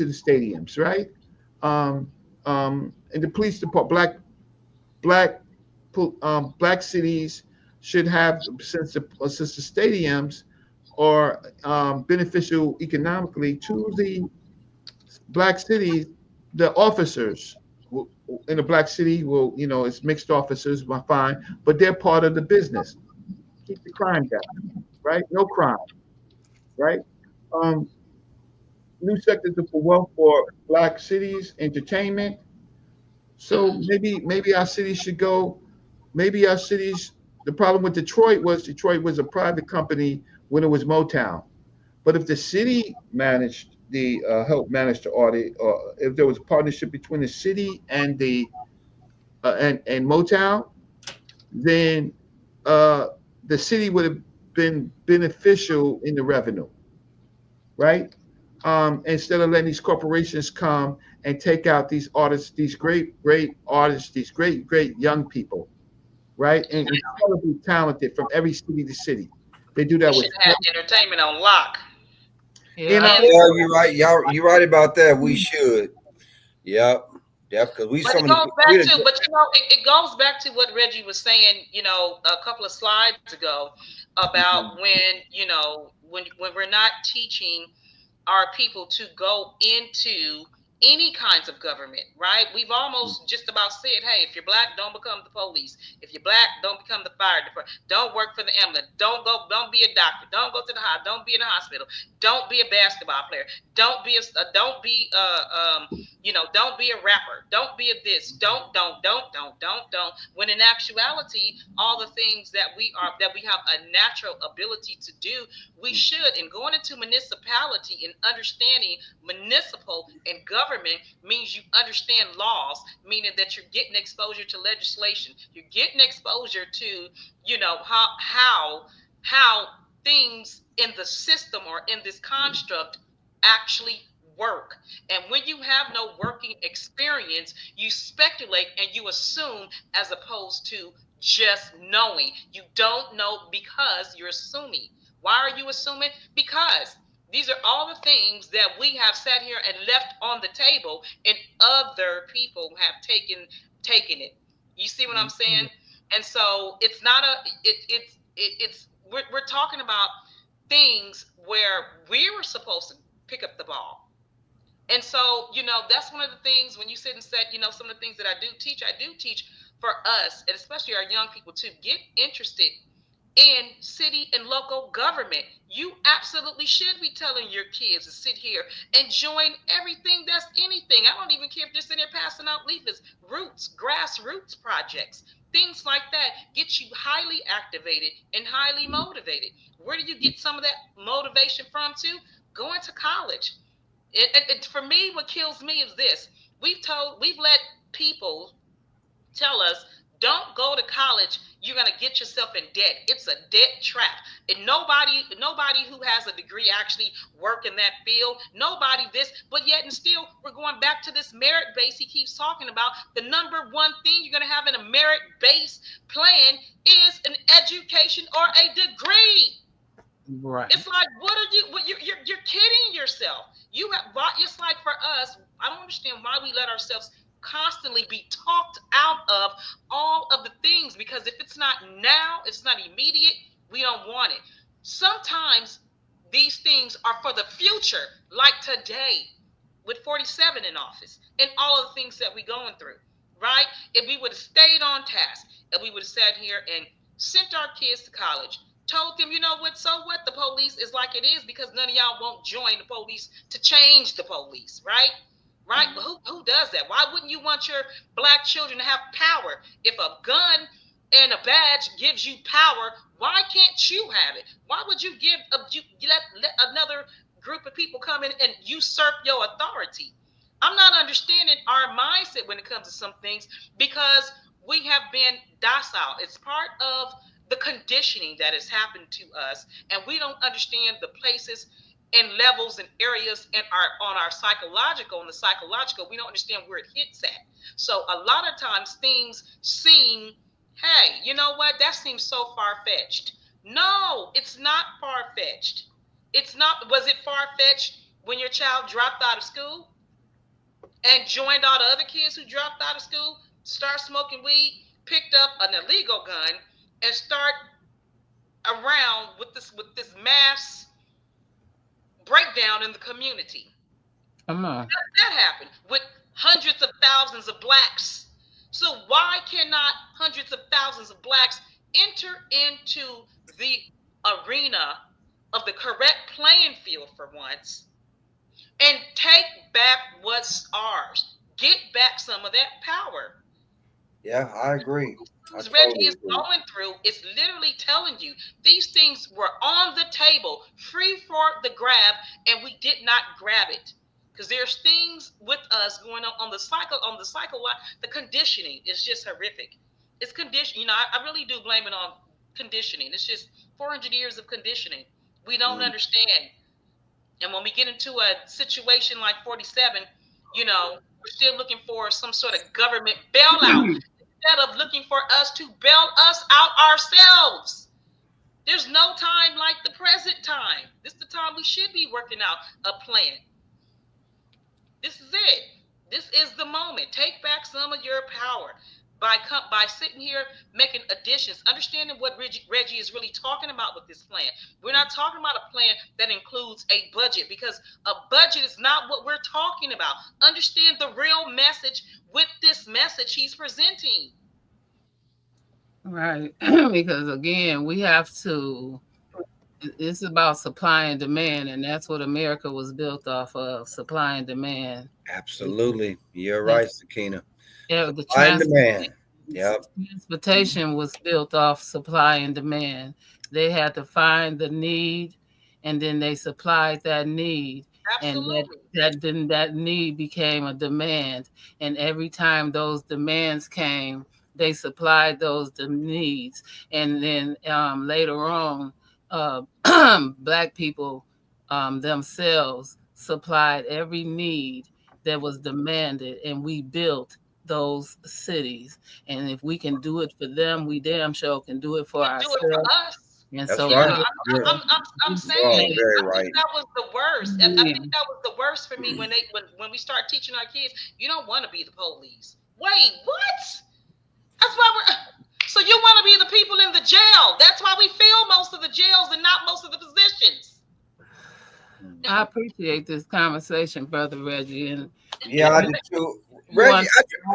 S5: the stadiums, right? And the police department, black black cities should have, since the stadiums are beneficial economically to the black cities, the officers in a black city will, it's mixed officers, fine, but they're part of the business. Keep the crime down, right? No crime, right? Um, New sectors of wealth for black cities, entertainment. So maybe our cities should go. Maybe our cities. The problem with Detroit was a private company when it was Motown. But if the city managed the help manage the audit, or if there was a partnership between the city and and Motown, then uh, the city would have been beneficial in the revenue, right? Instead of letting these corporations come and take out these artists, these great artists, these great young people, right? And incredibly talented from every city to city. They do
S2: We
S5: that with
S2: should have entertainment on lock.
S5: in
S1: Yeah.
S5: our
S2: And
S3: Yeah, you're right. Y'all, you're right about that. We should. Yep. Yep. Because we
S2: but
S3: so
S2: it
S3: many.
S2: goes back to, but it goes back to what Reggie was saying, a couple of slides ago about when, when we're not teaching our people to go into any kinds of government, right? We've almost just about said, hey, if you're black, don't become the police. If you're black, don't become the fire department. Don't work for the ambulance. Don't be a doctor. Don't go to the hospital. Don't be in the hospital. Don't be a basketball player. Don't be a rapper. Don't be a this. Don't. When in actuality, all the things that we have a natural ability to do, we should. And going into municipality and understanding municipal and government means you understand laws, meaning that you're getting exposure to legislation. You're getting exposure to, how things in the system or in this construct actually work. And when you have no working experience, you speculate and you assume as opposed to just knowing. You don't know because you're assuming. Why are you assuming? Because these are all the things that we have sat here and left on the table, and other people have taken it. You see what I'm saying? And so it's not a it's we're talking about things where we were supposed to pick up the ball. And so, that's one of the things when you sit and said, some of the things that I do teach for us, and especially our young people, to get interested in city and local government. You absolutely should be telling your kids to sit here and join everything that's anything. I don't even care if they're sitting there passing out leaflets, grassroots projects, things like that get you highly activated and highly motivated. Where do you get some of that motivation from too? Going to college. For me, what kills me is this. We've let people tell us, don't go to college, you're going to get yourself in debt. It's a debt trap. And nobody who has a degree actually work in that field. Nobody this, but yet and still we're going back to this merit base he keeps talking about. The number one thing you're going to have in a merit based plan is an education or a degree.
S1: Right.
S2: It's like, you're kidding yourself. It's like for us, I don't understand why we let ourselves constantly be talked out of all of the things, because if it's not now, it's not immediate, we don't want it. Sometimes these things are for the future, like today with 47 in office and all of the things that we're going through, right? If we would have stayed on task, if we would have sat here and sent our kids to college, told them, you know what, so what, the police is like it is because none of y'all won't join the police to change the police, right? Right? Who does that? Why wouldn't you want your black children to have power? If a gun and a badge gives you power, why can't you have it? Why would you let another group of people come in and usurp your authority? I'm not understanding our mindset when it comes to some things, because we have been docile. It's part of the conditioning that has happened to us, and we don't understand the places and levels and areas in our psychological, on the psychological, we don't understand where it hits at. So a lot of times things seem, hey, you know what, that seems so far-fetched. No, it's not far-fetched. It's not. Was it far-fetched when your child dropped out of school and joined all the other kids who dropped out of school, start smoking weed? picked up an illegal gun and start around with this mass breakdown in the community.
S1: Come on.
S2: That happened with hundreds of thousands of blacks. So why cannot hundreds of thousands of blacks enter into the arena of the correct playing field for once and take back what's ours? Get back some of that power.
S3: Yeah, I agree.
S2: Reggie is going through, it's literally telling you these things were on the table, free for the grab, and we did not grab it. Because there's things with us going on the cycle, the conditioning is just horrific. It's conditioning. I really do blame it on conditioning. It's just 400 years of conditioning. We don't understand. And when we get into a situation like 47, we're still looking for some sort of government bailout instead of looking for us to bail us out ourselves. There's no time like the present time. This is the time we should be working out a plan. This is it. This is the moment. Take back some of your power by sitting here making additions, understanding what Reggie is really talking about with this plan. We're not talking about a plan that includes a budget, because a budget is not what we're talking about. Understand the real message with this message he's presenting.
S1: Right. Because again, we have to, it's about supply and demand, and that's what America was built off of, supply and demand.
S3: Absolutely. You're right, Sakina.
S1: Yeah,
S3: Supply and demand. Yep.
S1: Transportation was built off supply and demand. They had to find the need, and then they supplied that need.
S2: Absolutely.
S1: And then that need became a demand. And every time those demands came, they supplied those needs. And then later on, Black people themselves supplied every need that was demanded, and we built those cities. And if we can do it for them, we damn sure can do it for ourselves.
S2: Do it for us.
S1: And
S3: That's
S1: so
S3: right.
S2: I'm saying,
S3: very
S2: I
S3: right.
S2: think that was the worst. I think that was the worst for me when we start teaching our kids, you don't want to be the police. Wait, what? That's why so you want to be the people in the jail. That's why we fill most of the jails and not most of the positions.
S1: I appreciate this conversation, Brother Reggie. And
S3: yeah, I do too. Reggie,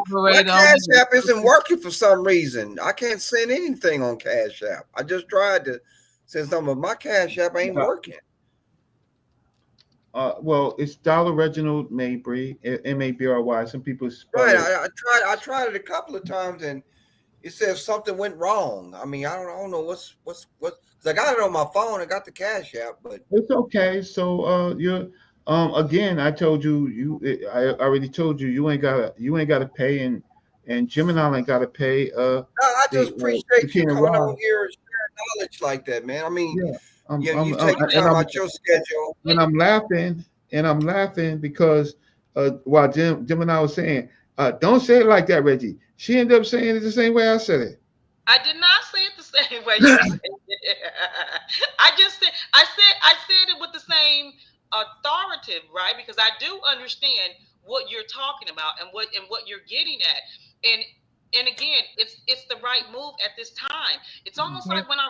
S3: my Cash App isn't working for some reason. I can't send anything on Cash App. I just tried to send something, but my Cash App ain't working.
S5: Well, it's Dollar Reginald Mabry, Mabry. Some people spell
S3: right.
S5: it.
S3: I tried it a couple of times, and it says something went wrong. I mean, I don't know what's. I got it on my phone. I got the Cash App, but
S5: it's okay. So you're. Again, I told you. I already told you. You ain't gotta pay, and Gemini ain't gotta pay.
S3: No, I just appreciate you coming on here and sharing knowledge like that, man. I mean, yeah, you take time out your schedule.
S5: And I'm laughing because while Gemini was saying, don't say it like that, Reggie. She ended up saying it the same way I said it.
S2: I did not say it the same way you said it. I said it with the same authoritative, right? Because I do understand what you're talking about and what you're getting at. And again, it's the right move at this time. It's almost like when I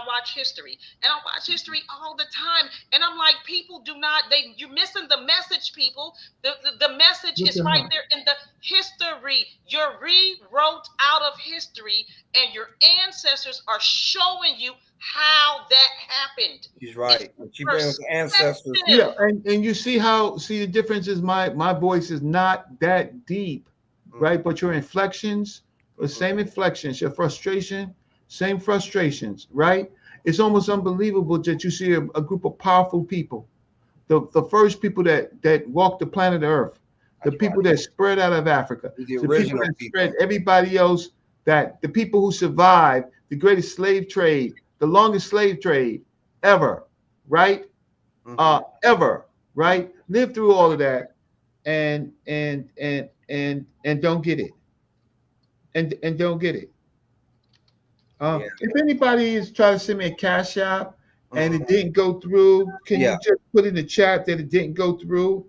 S2: watch history, and I watch history all the time, and I'm like, people do not, you're missing the message, people. The message is right there in the history. You're rewrote out of history, and your ancestors are showing you how that happened.
S3: He's right. She brings ancestors.
S5: Yeah, and you see the difference is my voice is not that deep. Right, but your inflections, the same inflections, your frustration, same frustrations, right? It's almost unbelievable that you see a group of powerful people, the first people that walked the planet Earth, the people that spread out of Africa, the people that spread everybody else, that the people who survived the greatest slave trade, the longest slave trade ever, right? Ever, right? Lived through all of that, and don't get it, and don't get it. If anybody is trying to send me a Cash App and it didn't go through, can you just put in the chat that it didn't go through?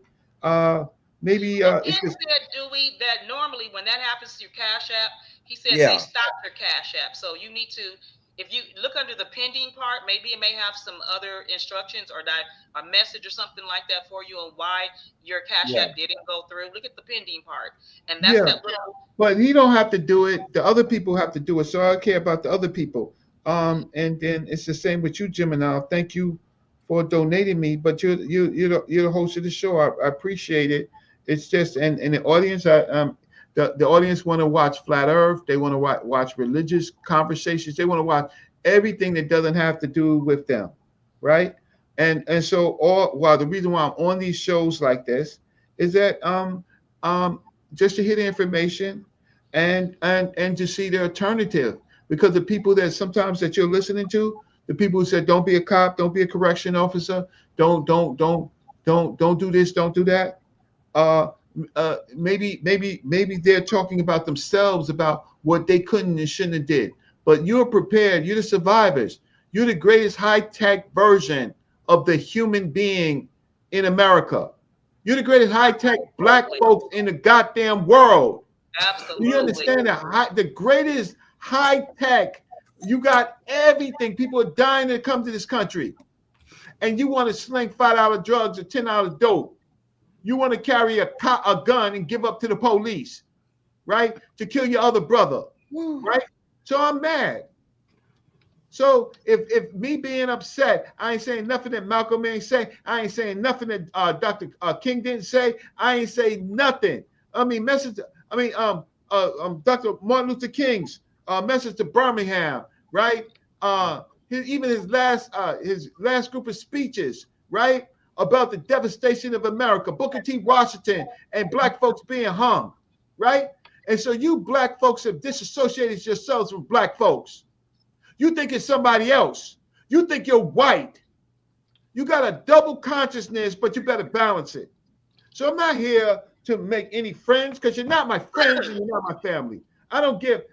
S5: Maybe
S2: it said Dewey that normally when that happens to your Cash App, He says they
S3: Yeah.
S2: stopped your Cash App. So you need to, if you look under the pending part, maybe it may have some other instructions or that a message or something like that for you on why your Cash
S3: Yeah.
S2: App didn't go through. Look at the pending part, and that's
S5: Yeah,
S2: that little.
S5: but he don't have to do it. The other people have to do it. So I care about the other people. And then it's the same with you, Gemini. Thank you for donating me. But you're the host of the show. I appreciate it. It's just and the audience. The audience want to watch Flat Earth. They want to watch religious conversations. They want to watch everything that doesn't have to do with them, right? And so the reason why I'm on these shows like this is that um just to hear the information and to see the alternative, because the people that sometimes that you're listening to, the people who said don't be a cop, don't be a correction officer, don't do this, don't do that, uh maybe they're talking about themselves, about what they couldn't and shouldn't have did. But you're prepared, you're the survivors, you're the greatest high-tech version of the human being in America. You're the greatest high-tech black folks in the goddamn world. Do you
S2: Absolutely.
S5: understand that? The greatest high-tech. You got everything. People are dying to come to this country. And you want to sling $5 drugs or $10 dope. You want to carry a gun and give up to the police, right? To kill your other brother, right? So I'm mad. So if me being upset, I ain't saying nothing that Malcolm ain't say. I ain't saying nothing that Dr. King didn't say. I ain't say nothing. I mean, Dr. Martin Luther King's message to Birmingham, right? Even his last group of speeches, right, about the devastation of America, Booker T. Washington and black folks being hung, right? And so you black folks have disassociated yourselves from black folks. You think it's somebody else. You think you're white. You got a double consciousness, but you better balance it. So I'm not here to make any friends, because you're not my friends and you're not my family. I don't give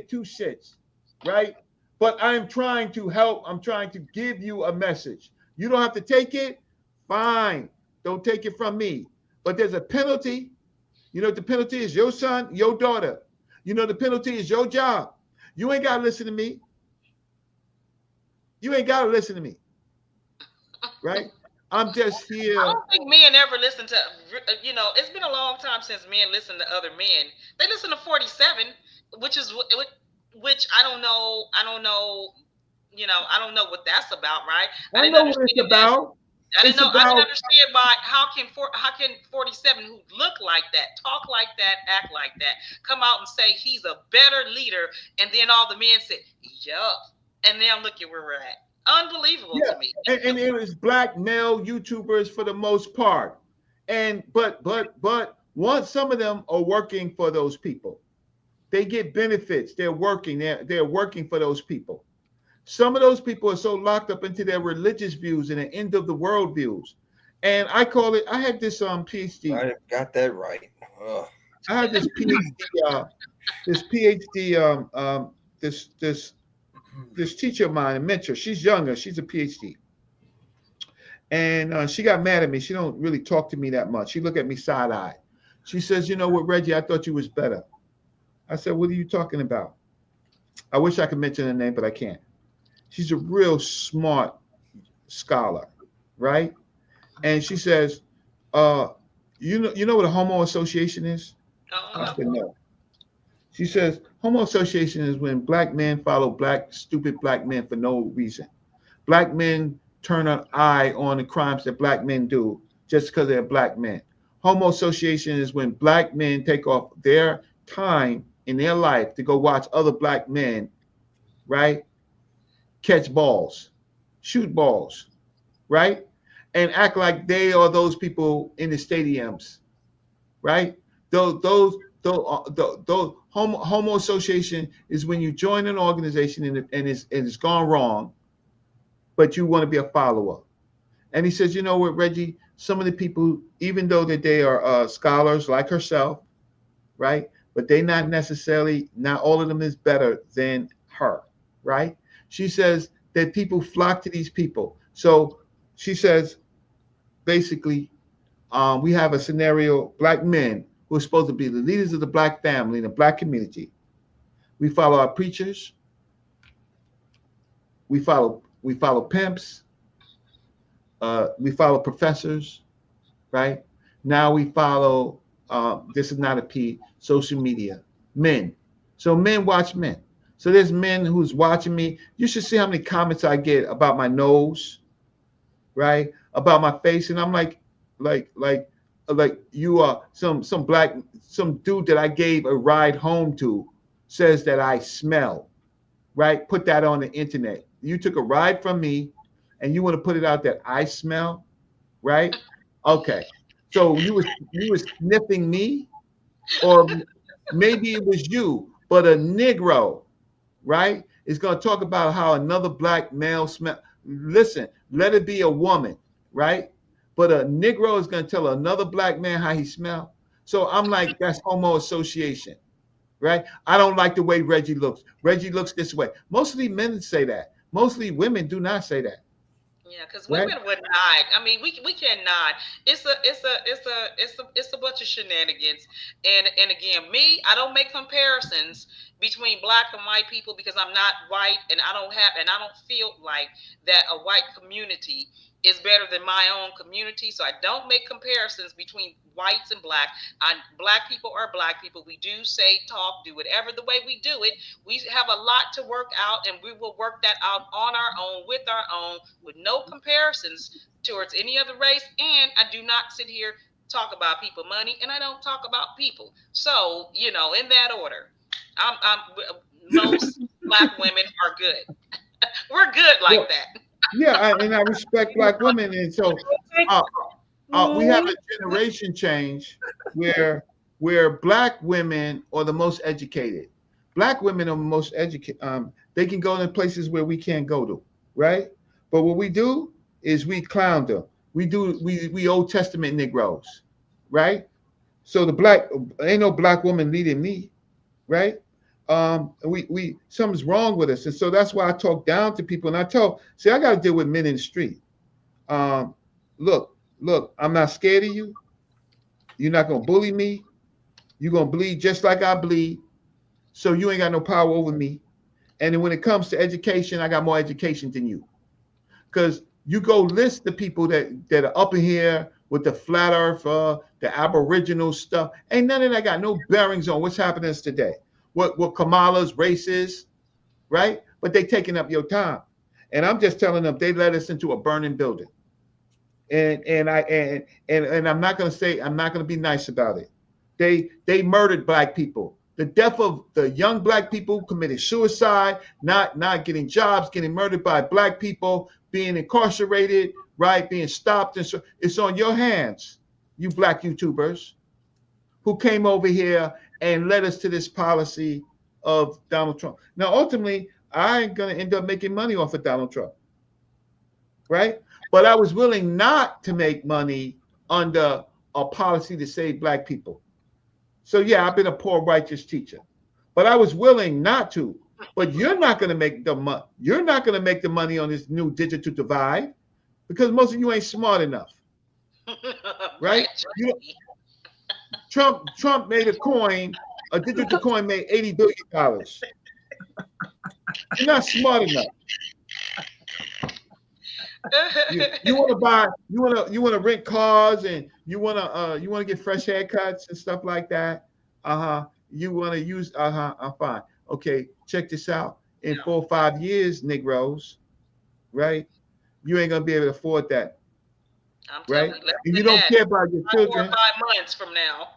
S5: two shits, right? But I'm trying to help. I'm trying to give you a message. You don't have to take it. Fine. Don't take it from me. But there's a penalty. You know what the penalty is? Your son, your daughter. You know the penalty is your job. You ain't got to listen to me. You ain't got to listen to me, right? I'm just here.
S2: I don't think men ever listen to, it's been a long time since men listen to other men. They listen to 47, which I don't know. I don't know, I don't know what that's about, right?
S5: I know what it's about.
S2: I didn't understand why. How can 47 who look like that, talk like that, act like that, come out and say he's a better leader, and then all the men say, yup, and now look at where we're at. Unbelievable to me.
S5: And it was black male YouTubers for the most part, but once some of them are working for those people, they get benefits. They're working. They're working for those people. Some of those people are so locked up into their religious views and the end of the world views. And I call it, I had this PhD.
S3: I got that right. Ugh.
S5: I had this PhD, this teacher of mine, a mentor. She's younger. She's a PhD. And she got mad at me. She don't really talk to me that much. She looked at me side-eyed. She says, you know what, Reggie, I thought you was better. I said, what are you talking about? I wish I could mention her name, but I can't. She's a real smart scholar, right? And she says, you know what a homo association is? I said, no. She says, homo association is when black men follow stupid black men for no reason. Black men turn an eye on the crimes that black men do just because they're black men. Homo association is when black men take off their time in their life to go watch other black men, right, catch balls, shoot balls, right, and act like they are those people in the stadiums, right? Those homo association is when you join an organization and it's gone wrong, but you want to be a follower. And he says, you know what, Reggie, some of the people, even though that they are scholars like herself, right, but they not all of them is better than her, right? She says that people flock to these people. So she says, basically, we have a scenario, black men who are supposed to be the leaders of the black family and the black community. We follow our preachers. We follow pimps. We follow professors, right? Now we follow. This is not a P. Social media. Men. So men watch men. So there's men who's watching me. You should see how many comments I get about my nose, right? About my face, and I'm like you are some dude that I gave a ride home to says that I smell, right? Put that on the internet. You took a ride from me, and you want to put it out that I smell, right? Okay, so you were sniffing me, or maybe it was you, but a Negro, right, is going to talk about how another black male smell. Listen, let it be a woman, right? But a Negro is going to tell another black man how he smell. So I'm like, that's homo association, right? I don't like the way Reggie looks. Reggie looks this way. Mostly men say that. Mostly women do not say that.
S2: Yeah, because
S5: Right?
S2: women would not. I mean, we cannot. It's a bunch of shenanigans. And again, me, I don't make comparisons between black and white people because I'm not white, and I don't feel like that a white community is better than my own community. So I don't make comparisons between whites and black. Black people are black people. We do say, talk, do whatever the way we do it. We have a lot to work out, and we will work that out on our own, with our own, with no comparisons towards any other race. And I do not sit here talk about people money, and I don't talk about people. So, in that order, I'm most black women are good. We're good like
S5: Well,
S2: that.
S5: yeah, and I respect black women, and so we have a generation change where black women are the most educated. Black women are the most educated. They can go to places where we can't go to, right? But what we do is we clown them. We Old Testament Negroes, right? So ain't no black woman leading me, right? We something's wrong with us, and so that's why I talk down to people, and I got to deal with men in the street. Um, look, I'm not scared of you. You're not gonna bully me. You're gonna bleed just like I bleed, so you ain't got no power over me. And then when it comes to education, I got more education than you, because you go list the people that are up in here with the flat earth, the aboriginal stuff. Ain't none of that got no bearings on what's happening to us today. What Kamala's race is, right? But they taking up your time. And I'm just telling them they led us into a burning building. And I'm not gonna be nice about it. They murdered black people. The death of the young black people who committed suicide, not getting jobs, getting murdered by black people, being incarcerated, right? Being stopped. And so it's on your hands, you black YouTubers who came over here and led us to this policy of Donald Trump. Now, ultimately, I ain't going to end up making money off of Donald Trump, right? But I was willing not to make money under a policy to save black people. So, yeah, I've been a poor righteous teacher, but I was willing not to. But you're not going to make the money. You're not going to make the money on this new digital divide because most of you ain't smart enough, right? Trump made a digital coin made $80 billion. You're not smart enough. You want to rent cars, and you want to get fresh haircuts and stuff like that. You want to use I'm fine. Okay, check this out. In 4 or 5 years, Negroes, right? You ain't gonna be able to afford that.
S2: I'm
S5: right?
S2: telling you,
S5: And you don't care about your children.
S2: 4 or 5 months from now.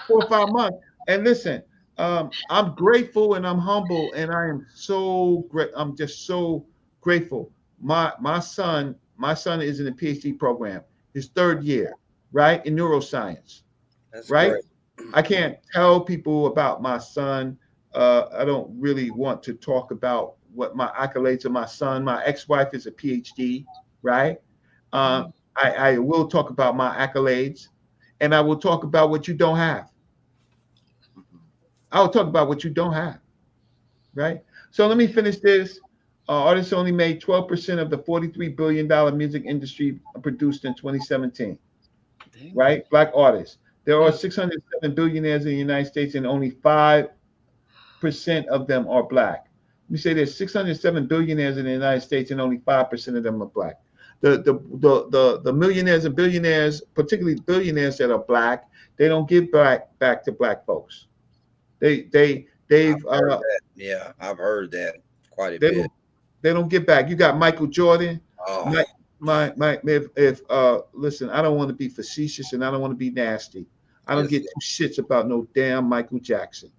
S5: 4 or 5 months. And listen, I'm grateful and I'm humble, and I am so great. I'm just so grateful. My son is in a PhD program, his 3rd year, right, in neuroscience.
S3: That's
S5: right.
S3: Great.
S5: I can't tell people about my son. I don't really want to talk about what my accolades of my son. My ex-wife is a PhD, right? I will talk about my accolades, and I will talk about what you don't have. I will talk about what you don't have, right? So let me finish this. Artists only made 12% of the $43 billion music industry produced in 2017, right? Black artists. There are 607 billionaires in the United States, and only 5% 5% of them are black. We say there's 607 billionaires in the United States, and only 5% of them are black. The millionaires and billionaires, particularly billionaires that are black, they don't give back to black folks. They've
S3: Yeah, I've heard that quite a
S5: they
S3: bit.
S5: don't they don't give back. You got Michael Jordan.
S3: Oh,
S5: My if listen, I don't want to be facetious and I don't want to be nasty. I don't
S3: yes,
S5: get two shits about no damn Michael Jackson.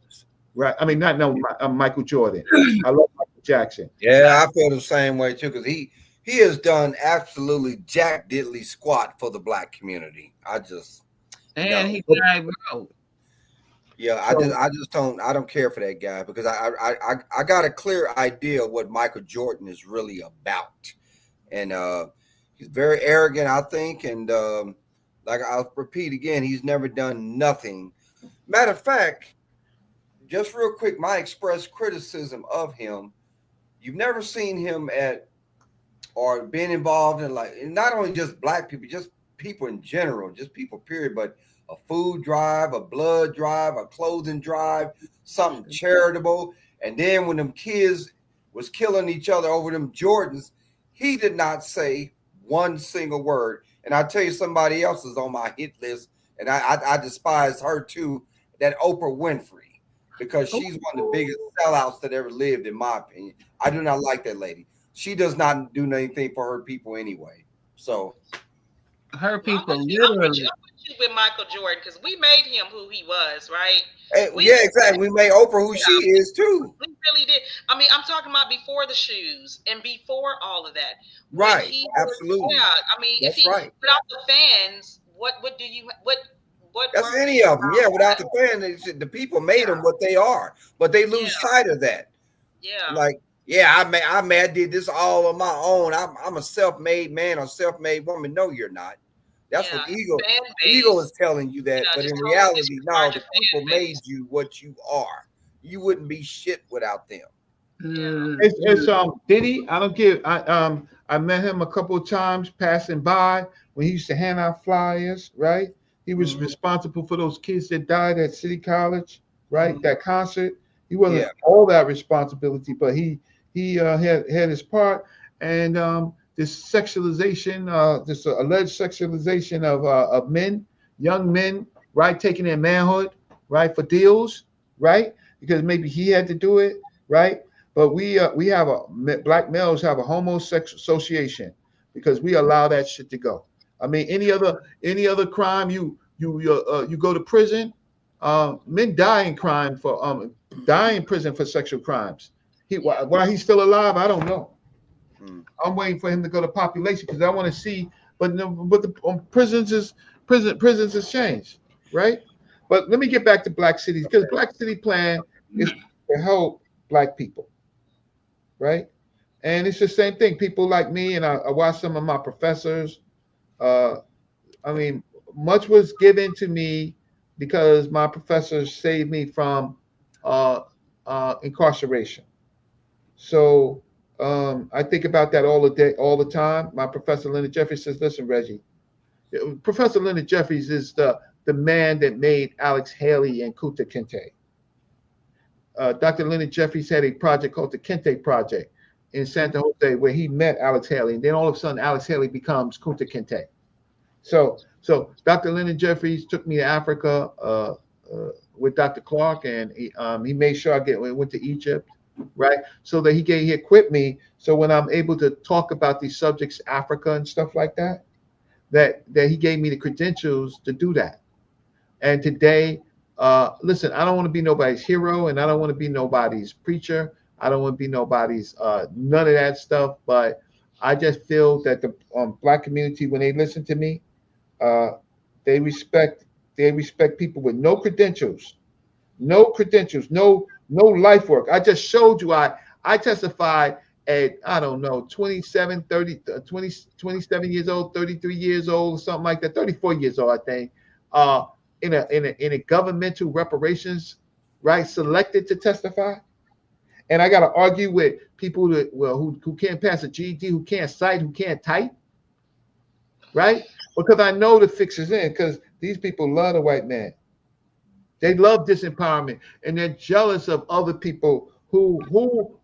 S5: Right? I mean, not no Michael Jordan. I love Michael Jackson.
S3: yeah, I feel the same way too because he has done absolutely jack diddly squat for the black community. I just
S1: And
S3: no.
S1: he died broke.
S3: Yeah,
S5: So
S3: I don't care for that guy because I got a clear idea of what Michael Jordan is really about, and he's very arrogant, I think, and like I'll repeat again, he's never done nothing. Matter of fact, just real quick, my express criticism of him, you've never seen him at or been involved in like not only just black people, just people in general, just people period, but a food drive, a blood drive, a clothing drive, something charitable. And then when them kids was killing each other over them Jordans, he did not say one single word. And I tell you, somebody else is on my hit list, and I despise her too. That Oprah Winfrey, because she's one of the biggest sellouts that ever lived, in my opinion. I do not like that lady. She does not do anything for her people anyway. So
S1: Her people
S2: I'm
S1: literally.
S2: with you with Michael Jordan because we made him who he was, right? We
S3: yeah, exactly. We made Oprah who she is too.
S2: we really did. I mean, I'm talking about before the shoes and before all of that. When
S3: Right.
S2: he
S3: Absolutely.
S2: yeah, I mean, if
S3: That's
S2: he
S3: right.
S2: without the fans, what do you what
S3: That's
S2: were
S3: any of them. Yeah, without the fans, the people made them what they are, but they lose
S2: yeah,
S3: sight of that.
S2: yeah,
S3: Like, yeah, I did this all on my own. I'm a self-made man or self-made woman. No, you're not. That's
S2: yeah.
S3: what
S2: Fan
S3: ego is
S2: base,
S3: telling you that. But in
S2: just totally
S3: reality, no,
S2: disregard
S3: the
S2: your
S3: people
S2: fan
S3: made
S2: base.
S3: you what you are. You wouldn't be shit without them.
S1: Mm,
S5: it's Diddy. I don't give. I met him a couple of times passing by when he used to hand out flyers. Right, he was
S3: Mhm,
S5: responsible for those kids that died at City College. Right,
S3: mhm.
S5: that concert. He wasn't
S3: Yeah,
S5: all that responsibility, but he had his part. And this sexualization, this alleged sexualization of men, young men, right, taking their manhood, right, for deals, right, because maybe he had to do it, right. But we have black males have a homosexual association because we allow that shit to go. I mean, any other crime you go to prison. Men die in crime for die in prison for sexual crimes. Why he's still alive, I don't know.
S3: mm,
S5: I'm waiting for him to go to population because I want to see. But no, but the prisons has changed, right? But let me get back to Black Cities because Black City Plan is to help Black people, right? And it's the same thing. People like me, and I watch some of my professors. Uh, I mean, much was given to me because my professors saved me from uh, incarceration. So I think about that all the day, all the time. My professor Leonard Jeffries says, "Listen, Reggie, Professor Leonard Jeffries is the man that made Alex Haley and Kunta Kinte. Dr. Leonard Jeffries had a project called the Kinte Project in Santa Jose where he met Alex Haley, and then all of a sudden Alex Haley becomes Kunta Kinte. So Dr. Leonard Jeffries took me to Africa with Dr. Clark, and he made sure we went to Egypt, right? So that he equipped me. So when I'm able to talk about these subjects, Africa and stuff like that, that he gave me the credentials to do that. And today, listen, I don't want to be nobody's hero, and I don't want to be nobody's preacher. I don't want to be nobody's none of that stuff. But I just feel that the Black community, when they listen to me, uh, they respect people with no credentials, no life work. I just showed you. I testified at I don't know 27, 30, 20, 27 years old, 33 years old, something like that, 34 years old, I think. Uh, in a governmental reparations, right? Selected to testify, and I got to argue with people who can't pass a GED, who can't cite, who can't type, right? Because I know the fix is in, because these people love the white man. They love disempowerment, and they're jealous of other people who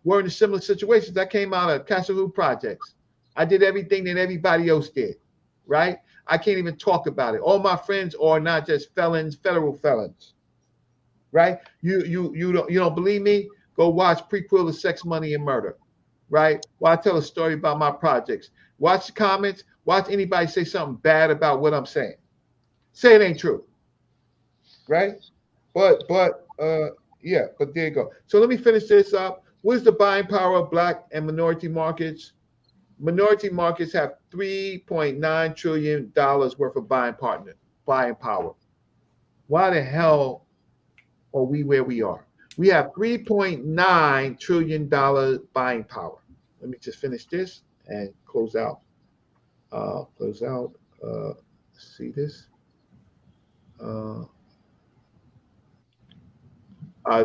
S5: were in similar situations. I came out of Castle projects. I did everything that everybody else did, right? I can't even talk about it. All my friends are not just felons, federal felons, right? You don't believe me? Go watch prequel to Sex, Money, and Murder, right? Well, I tell a story about my projects. Watch the comments. Watch anybody say something bad about what I'm saying. Say it ain't true, right? But yeah, but there you go. So let me finish this up. What is the buying power of black and minority markets? Minority markets have $3.9 trillion worth of buying power. Why the hell are we where we are? We have $3.9 trillion buying power. Let me just finish this and close out. See this.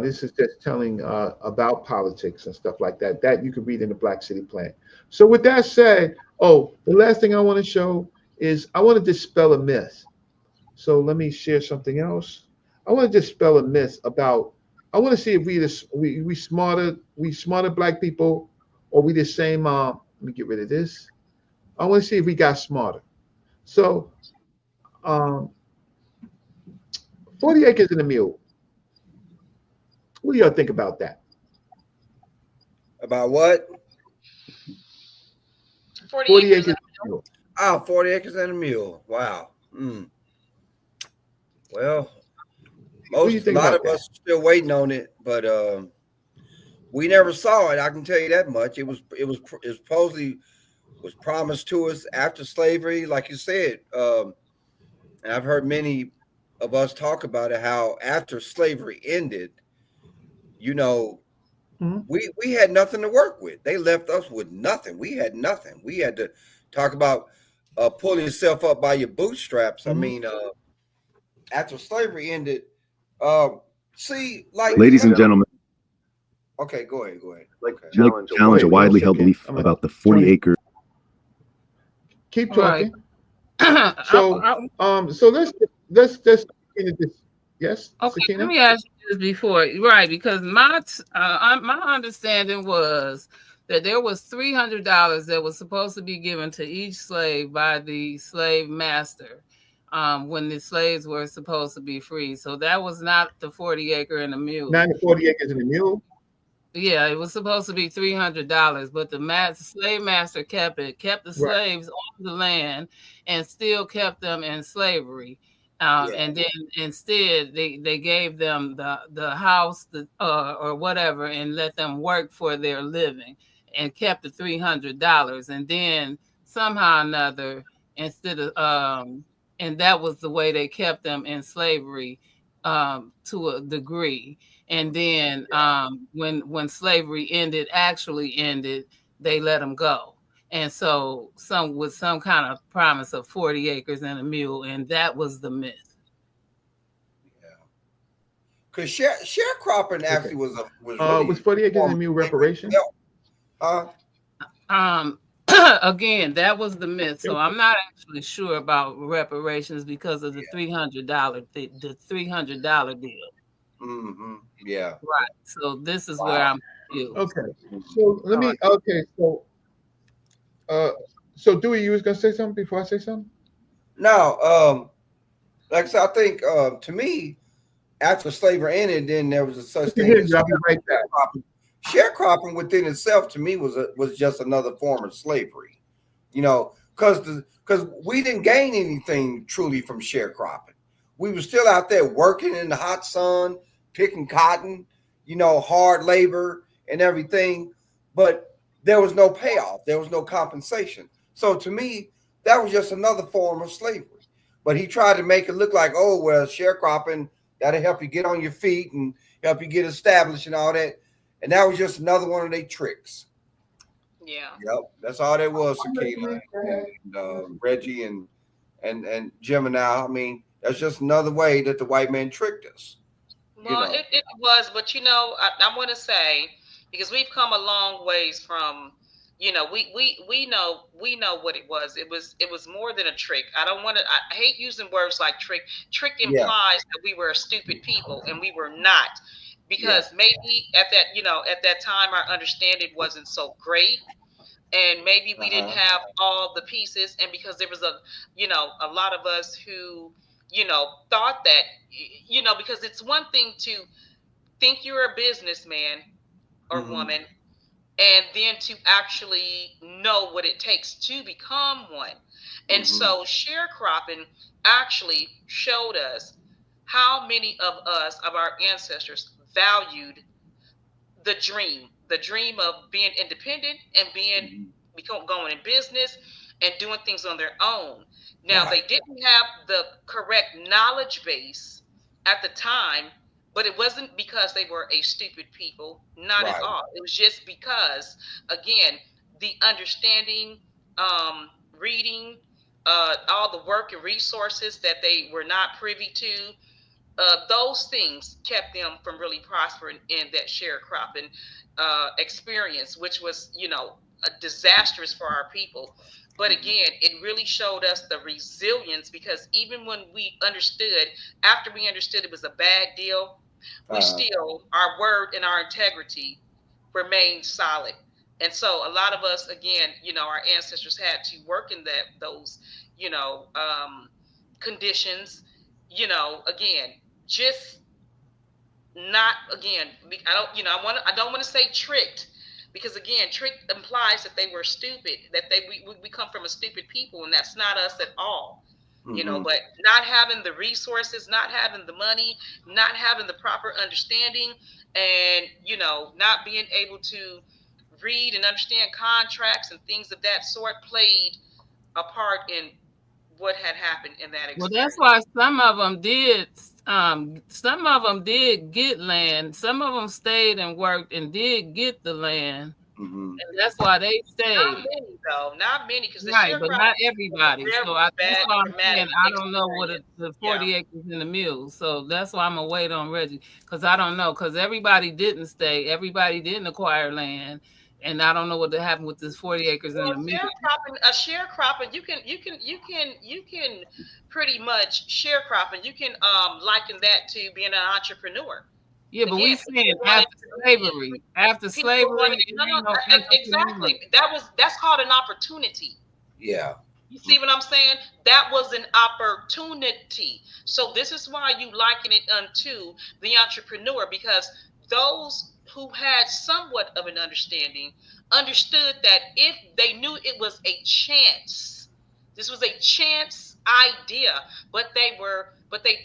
S5: This is just telling about politics and stuff like that. That you can read in the Black City Plan. So with that said, the last thing I want to show is I want to dispel a myth. So let me share something else. I want to dispel a myth about. I want to see if we smarter black people, or we the same. Let me get rid of this. I want to see if we got smarter. So, 40 acres and a mule. What do y'all think about that?
S3: About what?
S2: 40 acres.
S3: 40 acres and a mule. Wow. Well, a lot of us are still waiting on it, but we never saw it. I can tell you that much. It was supposedly was promised to us after slavery, like you said. And I've heard many of us talk about it, how after slavery ended, we had nothing to work with. They left us with nothing. We had nothing. We had to talk about pulling yourself up by your bootstraps. I mean, after slavery ended,
S10: ladies and gentlemen.
S3: Okay, go ahead.
S10: Challenge a widely held belief about the 40 acres.
S5: Keep talking. Right. So let's into this. Yes.
S1: Okay.
S5: Sakina?
S1: Let me ask you this before, right? Because my understanding was that there was $300 that was supposed to be given to each slave by the slave master when the slaves were supposed to be free. So that was not the 40 acre and a mule.
S5: Not the 40 acres and a mule.
S1: Yeah, it was supposed to be $300, but the slave master kept the slaves on the land, and still kept them in slavery. And then instead they gave them the house or whatever, and let them work for their living, and kept the $300. And then somehow or another, instead of and that was the way they kept them in slavery to a degree. And then when slavery actually ended, they let them go. And so with some kind of promise of 40 acres and a mule, and that was the myth.
S3: Yeah, because sharecropping actually was really,
S5: was 40 acres and a mule reparation.
S1: Again, that was the myth. So I'm not actually sure about reparations because of the $300 deal.
S3: Mm-hmm. Yeah.
S1: Right. So this is where I'm confused.
S5: Okay. So let me. Okay. So Dewey, you was gonna say something before I say something?
S3: No. Like I said, I think to me, after slavery ended, then there was a such thing as sharecropping. Sharecropping within itself, to me, was just another form of slavery. Because we didn't gain anything truly from sharecropping. We were still out there working in the hot sun, picking cotton, hard labor and everything, but there was no payoff. There was no compensation. So to me, that was just another form of slavery. But he tried to make it look like, oh, well, sharecropping, that'll help you get on your feet and help you get established and all that. And that was just another one of their tricks.
S2: Yeah.
S3: Yep. That's all there was, Sakina and Reggie and Gemini. I mean, that's just another way that the white man tricked us.
S2: Well, it was, but I want to say, because we've come a long ways from You know, we know what it was. It was more than a trick. I don't want to. I hate using words like trick. Trick
S3: Yeah.
S2: implies that we were a stupid people, and we were not,
S3: Yeah.
S2: because maybe at that, at that time our understanding wasn't so great, and maybe we didn't
S3: Uh-huh.
S2: have all the pieces, and because there was a lot of us who thought that, because it's one thing to think you're a businessman or
S3: Mm-hmm.
S2: woman, and then to actually know what it takes to become one. And
S3: Mm-hmm.
S2: so sharecropping actually showed us how many of us, of our ancestors, valued the dream of being independent and
S3: Mm-hmm.
S2: going in business and doing things on their own. Now,
S3: Right.
S2: they didn't have the correct knowledge base at the time, but it wasn't because they were a stupid people, not at
S3: Right.
S2: all. It was just because, again, the understanding, reading, all the work and resources that they were not privy to, those things kept them from really prospering in that sharecropping experience, which was, disastrous for our people. But
S3: Mm-hmm.
S2: again, it really showed us the resilience, because even when we understood, after we understood it was a bad deal, we
S3: Uh-huh.
S2: still, our word and our integrity remained solid. And so a lot of us, again, our ancestors had to work in those, you know, um, conditions, again, just not, again, I don't want to say tricked, because again, trick implies that they were stupid, that we come from a stupid people, and that's not us at all.
S3: Mm-hmm.
S2: But not having the resources, not having the money, not having the proper understanding, and not being able to read and understand contracts and things of that sort played a part in what had happened in that
S1: Well, that's
S2: experience.
S1: why some of them did get land. Some of them stayed and worked and did get the land,
S3: Mm-hmm.
S1: and that's why they
S2: Not
S1: stayed.
S2: many, though. Not many, because the
S1: Right, but not
S2: sharecropping was a
S1: everybody. So
S2: very
S1: that's
S2: bad,
S1: why I'm saying
S2: traumatic
S1: I don't know what
S2: experience.
S1: the
S2: Yeah.
S1: 40 acres in the mule. So that's why I'm gonna wait on Reggie, because I don't know, because everybody didn't stay, everybody didn't acquire land, and I don't know what happened with this 40 acres in
S2: Well,
S1: the mule.
S2: sharecropping, you can pretty much sharecropping. You can liken that to being an entrepreneur.
S1: Yeah, but we
S2: Again,
S1: saying after slavery,
S2: people wanted,
S1: it
S2: no,
S1: ain't
S2: no,
S1: no entrepreneur.
S2: exactly. That's called an opportunity.
S3: Yeah.
S2: You see what I'm saying? That was an opportunity. So this is why you liken it unto the entrepreneur, because those who had somewhat of an understanding understood that if they knew it was a chance, this was a chance idea, but they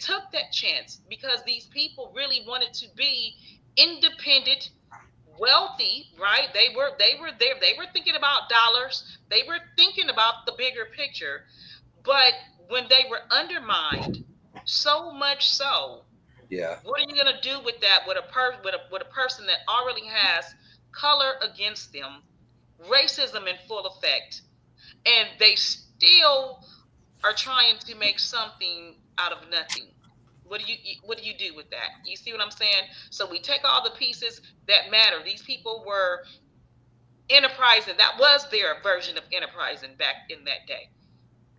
S2: took that chance because these people really wanted to be independent, wealthy, right? They were there, they were thinking about dollars, they were thinking about the bigger picture. But when they were undermined, so much so,
S3: Yeah.
S2: what are you going to do with that, with a person that already has color against them, racism in full effect, and they still are trying to make something out of nothing? What do you do with that? You see what I'm saying? So we take all the pieces that matter. These people were enterprising. That was their version of enterprising back in that day.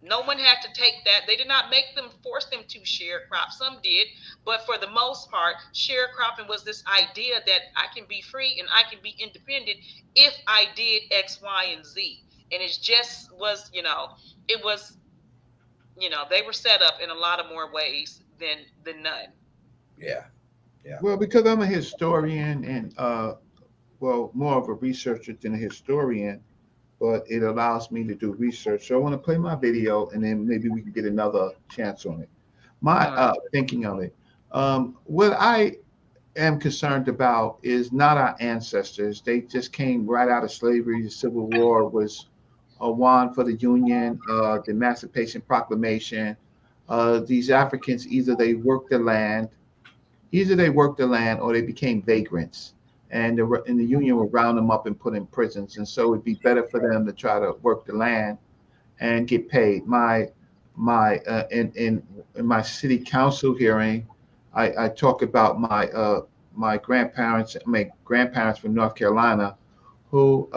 S2: No one had to take that. They did not make them, force them to sharecrop. Some did, but for the most part, sharecropping was this idea that I can be free and I can be independent if I did X, Y, and Z. And it just was, it was, they were set up in a lot of more ways than none.
S3: Yeah. Yeah.
S5: Well, because I'm a historian and well, more of a researcher than a historian, but it allows me to do research. So I want to play my video, and then maybe we can get another chance on it. My
S1: All right.
S5: thinking of it. What I am concerned about is not our ancestors. They just came right out of slavery. The Civil War was won for the Union, the Emancipation Proclamation. These Africans, either they worked the land or they became vagrants. And the Union would round them up and put in prisons. And so it'd be better for them to try to work the land and get paid. In my city council hearing, I talk about my grandparents from North Carolina, who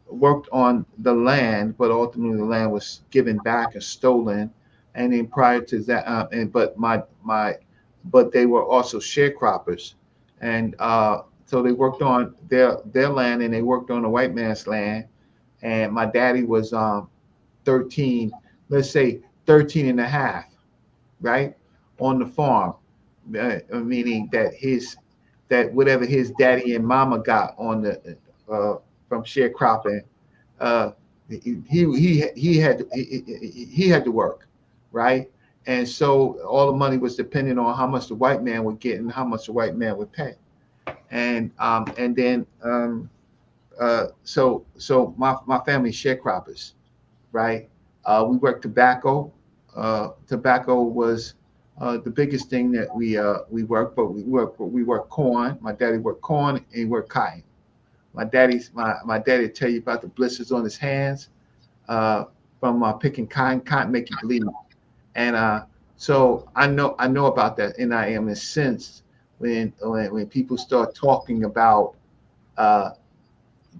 S5: worked on the land, but ultimately the land was given back and stolen. And then prior to that, but they were also sharecroppers, and so they worked on their land, and they worked on the white man's land. And my daddy was 13, let's say 13 and a half, right, on the farm, meaning that whatever his daddy and mama got on the from sharecropping, uh, he had to work, right? And so all the money was dependent on how much the white man would get and how much the white man would pay. And then so my family sharecroppers, right? We worked tobacco. Tobacco was the biggest thing that we worked, but we worked corn. My daddy worked corn and he worked cotton. My daddy tell you about the blisters on his hands from picking cotton. Cotton make you bleed, and so I know about that, and I am incensed when people start talking about uh,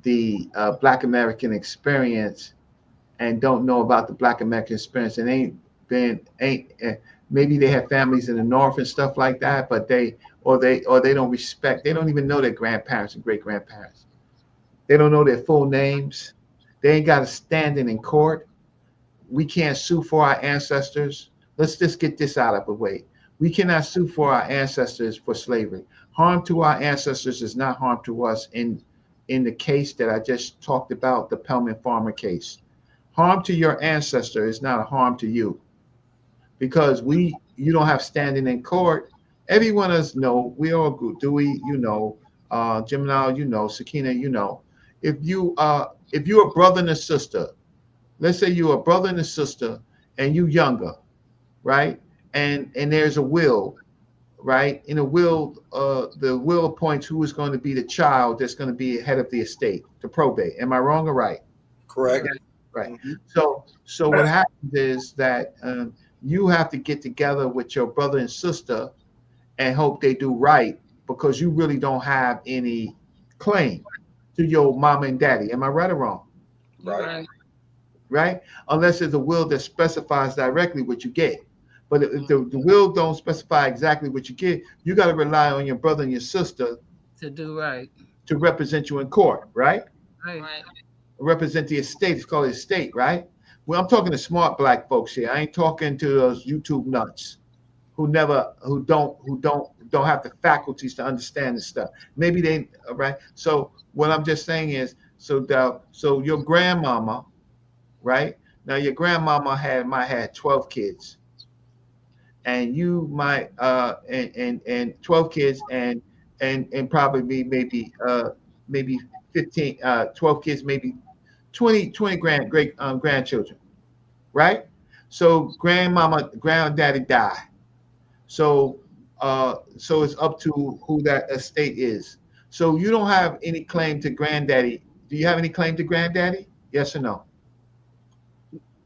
S5: the Black American experience and don't know about the Black American experience and ain't maybe they have families in the North and stuff like that, but they don't respect. They don't even know their grandparents and great grandparents. They don't know their full names. They ain't got a standing in court. We can't sue for our ancestors. Let's just get this out of the way. We cannot sue for our ancestors for slavery. Harm to our ancestors is not harm to us in the case that I just talked about, the Pelman Farmer case. Harm to your ancestor is not a harm to you because you don't have standing in court. Every one of us know, we all go, Dewey, Gemini, Sakina, if you're a brother and a sister, let's say you're a brother and a sister and you younger, right? And there's a will, right? In a will, the will appoints who is going to be the child that's going to be head of the estate, the probate. Am I wrong or right?
S3: Correct.
S5: Right. So what happens is that you have to get together with your brother and sister and hope they do right because you really don't have any claim to your mama and daddy. Am I right or wrong?
S3: Right.
S5: Right? Unless there's a will that specifies directly what you get. But if the will don't specify exactly what you get, you got to rely on your brother and your sister
S1: to do right,
S5: to represent you in court, right?
S1: Right.
S5: Represent the estate. It's called estate, right? Well, I'm talking to smart Black folks here. I ain't talking to those YouTube nuts who don't have the faculties to understand this stuff. Maybe they right. So what I'm just saying is, so your grandmama, right? Now your grandmama might have 12 kids, and you might and 12 kids and probably maybe 15 12 kids, maybe 20 grandchildren, right? So granddaddy die. So so it's up to who that estate is. So you don't have any claim to granddaddy. Do you have any claim to granddaddy? Yes or no?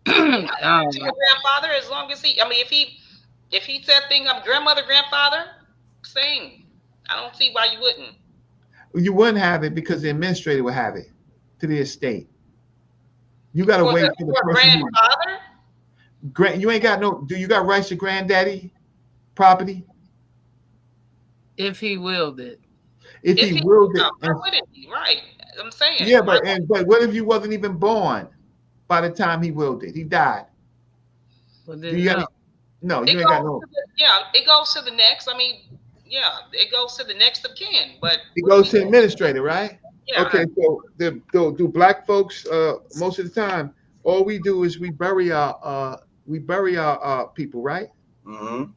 S2: To your grandfather, as long as if he said thing, I'm grandmother, grandfather, same. I don't see why you wouldn't.
S5: You wouldn't have it because the administrator would have it to the estate. You got to wait for the person.
S2: Grandfather?
S5: You ain't got no. Do you got rights to granddaddy property?
S1: If he willed it.
S5: If he willed it,
S2: why wouldn't he? Right. I'm saying.
S5: Yeah, but what if you wasn't even born by the time he willed it? He died.
S1: Well,
S5: no, you ain't got no.
S2: It goes to the next. I mean, it goes to the next of kin. But
S5: it goes to the administrator, right?
S2: Yeah.
S5: Okay, so do Black folks most of the time? All we do is we bury our people, right?
S3: Mm-hmm.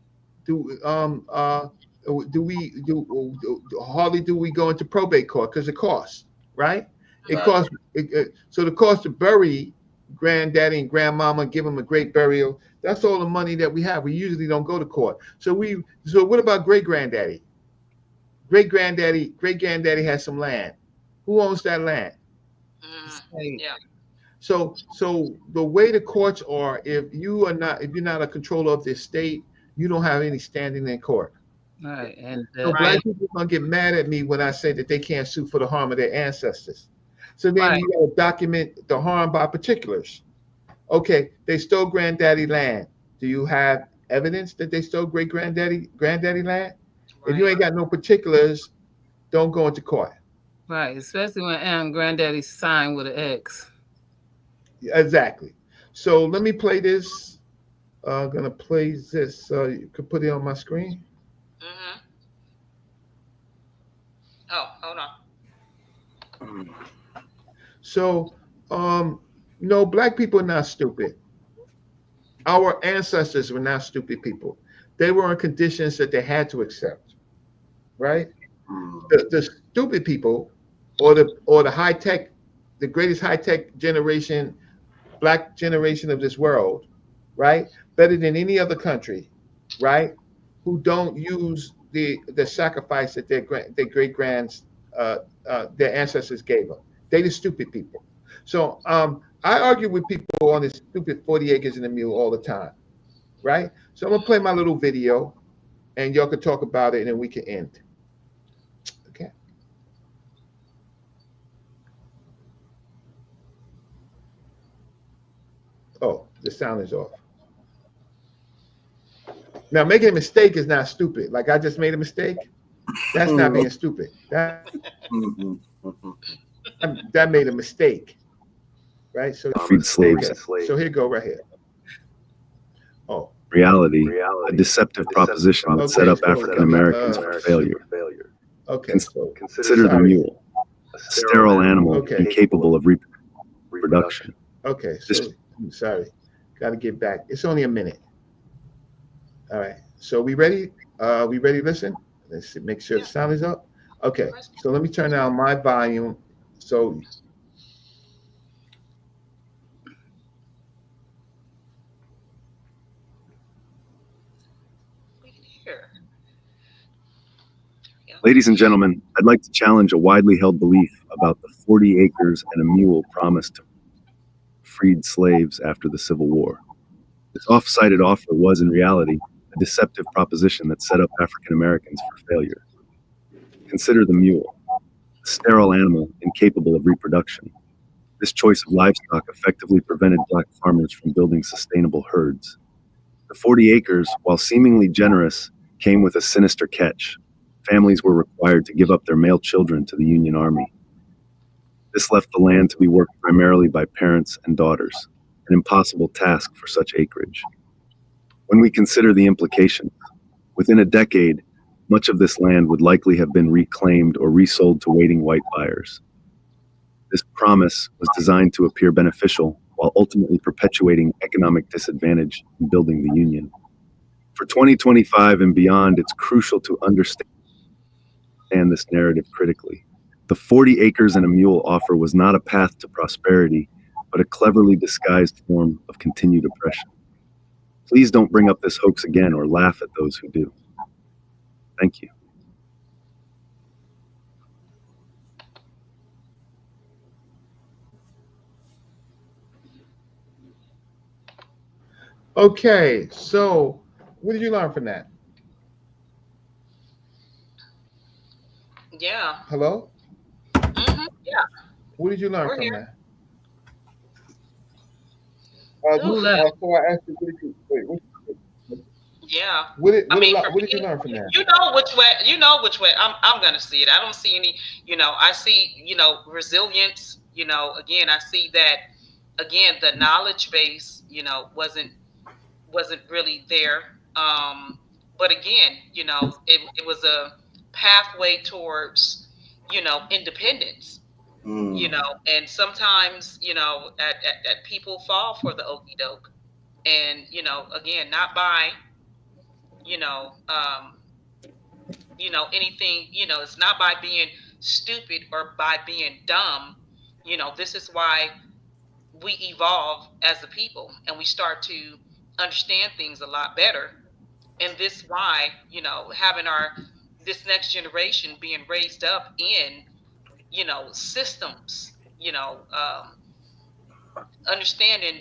S5: Hardly do we go into probate court because it costs, right? It
S3: Right.
S5: costs. So the cost to bury granddaddy and grandmama, give them a great burial. That's all the money that we have. We usually don't go to court. So what about great granddaddy? Great granddaddy has some land. Who owns that land?
S2: Yeah.
S5: So the way the courts are, if you're not a controller of the estate, you don't have any standing in court.
S1: Right. And
S5: so Black people are gonna get mad at me when I say that they can't sue for the harm of their ancestors. So then
S1: Right.
S5: you got to document the harm by particulars. Okay, they stole granddaddy land. Do you have evidence that they stole great granddaddy land? If you
S2: Right.
S5: ain't got no particulars, don't go into court.
S1: Right. Especially when granddaddy signed with an X.
S5: Exactly. So let me play this. I'm gonna play this. You can put it on my screen.
S2: Mm-hmm. Oh, hold on.
S5: So, black people are not stupid. Our ancestors were not stupid people. They were in conditions that they had to accept, right? The stupid people, or the high tech, the greatest high tech generation, black generation of this world, right? Better than any other country, right? Who don't use the sacrifice that their great grands their ancestors gave them. They the stupid people. So I argue with people on this stupid 40 acres and a mule all the time, right? So I'm gonna play my little video, and y'all can talk about it, and then we can end. Okay. Oh, the sound is off. Now, making a mistake is not stupid. Like I just made a mistake. That's not being stupid. That made a mistake, right? So
S10: Freed slaves.
S5: okay. So here go right here. Oh,
S10: Reality, a deceptive proposition that set up African Americans for failure.
S5: okay. So
S10: Consider the mule, a sterile animal incapable of reproduction.
S5: Okay. So I'm sorry. Got to get back. It's only a minute. All right. So we ready? We ready to listen? Let's see, make sure the sound is up. Okay. So let me turn down my volume. So
S2: Here.
S10: Ladies and gentlemen, I'd like to challenge a widely held belief about the 40 acres and a mule promised to freed slaves after the Civil War. This off-cited offer was, in reality, a deceptive proposition that set up African Americans for failure. Consider the mule, a sterile animal incapable of reproduction. This choice of livestock effectively prevented black farmers from building sustainable herds. The 40 acres, while seemingly generous, came with a sinister catch. Families were required to give up their male children to the Union Army. This left the land to be worked primarily by parents and daughters, an impossible task for such acreage. When we consider the implications, within a decade, much of this land would likely have been reclaimed or resold to waiting white buyers. This promise was designed to appear beneficial while ultimately perpetuating economic disadvantage in building the Union. For 2025 and beyond, it's crucial to understand this narrative critically. The 40 acres and a mule offer was not a path to prosperity, but a cleverly disguised form of continued oppression. Please don't bring up this hoax again or laugh at those who do. Thank you.
S5: okay. So what did you learn from that?
S2: Yeah.
S5: Hello?
S2: Mm-hmm. Yeah.
S5: What did you learn
S2: We're
S5: from
S2: here.
S5: that?
S1: Who
S2: Oof.
S1: left?
S5: So I asked you, what did you, wait,
S2: Yeah.
S5: what,
S2: I mean, for
S5: what did you
S2: me,
S5: learn from that?
S2: you know which way. You know which way. I'm gonna see it. I don't see any. I see. Resilience. Again, I see that. Again, the knowledge base. Wasn't really there. But again, it was a pathway towards, independence. And sometimes, that people fall for the okey doke, and again, not by, you know, um, anything. It's not by being stupid or by being dumb. This is why we evolve as a people and we start to understand things a lot better. And this why, having this next generation being raised up in, systems, understanding,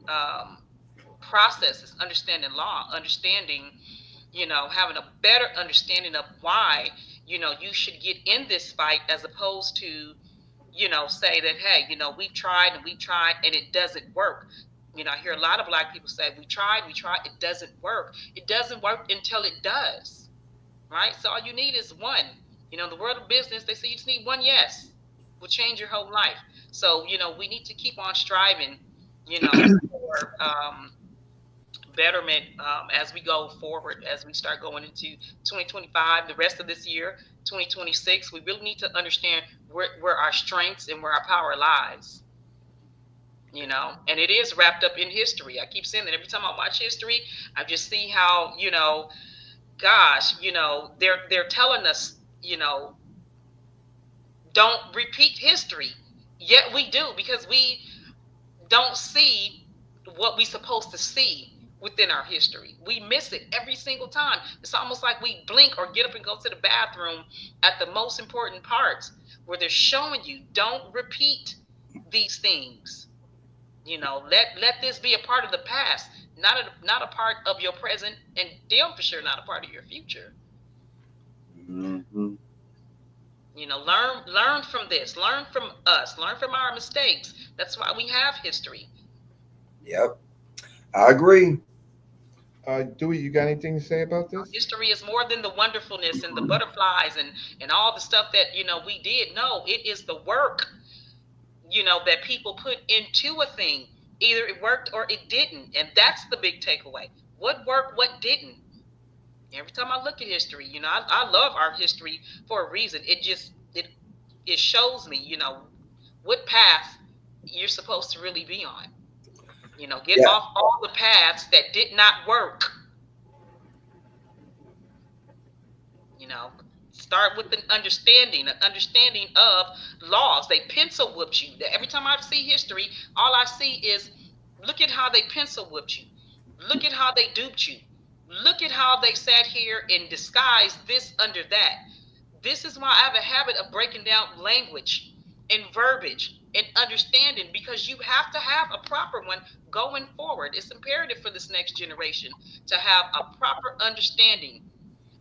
S2: um, processes, understanding law, understanding, having a better understanding of why, you should get in this fight as opposed to, say that, hey, we've tried and we've tried and it doesn't work. I hear a lot of Black people say, we tried, it doesn't work. It doesn't work until it does, right? So all you need is one. In the world of business, they say you just need one yes will change your whole life. So, we need to keep on striving, for betterment as we go forward, as we start going into 2025, the rest of this year, 2026. We really need to understand where our strengths and where our power lies. And it is wrapped up in history. I keep saying that every time I watch history, I just see how, gosh, they're telling us, don't repeat history. Yet we do, because we don't see what we're supposed to see within our history. We miss it every single time. It's almost like we blink or get up and go to the bathroom at the most important parts where they're showing you, don't repeat these things. Let this be a part of the past, not a part of your present, and damn for sure not a part of your future.
S3: Mm-hmm.
S2: Learn from this, learn from us, learn from our mistakes. That's why we have history.
S3: Yep, I agree.
S5: Dewey, you got anything to say about this?
S2: History is more than the wonderfulness and the butterflies and all the stuff that we did. No, it is the work that people put into a thing. Either it worked or it didn't, and that's the big takeaway. What worked, what didn't? Every time I look at history, I love our history for a reason. It shows me, what path you're supposed to really be on. Get off all the paths that did not work. Start with an understanding of laws. They pencil whipped you. Every time I see history, all I see is, look at how they pencil whipped you. Look at how they duped you. Look at how they sat here and disguised this under that. This is why I have a habit of breaking down language and verbiage and understanding, because you have to have a proper one going forward. It's imperative for this next generation to have a proper understanding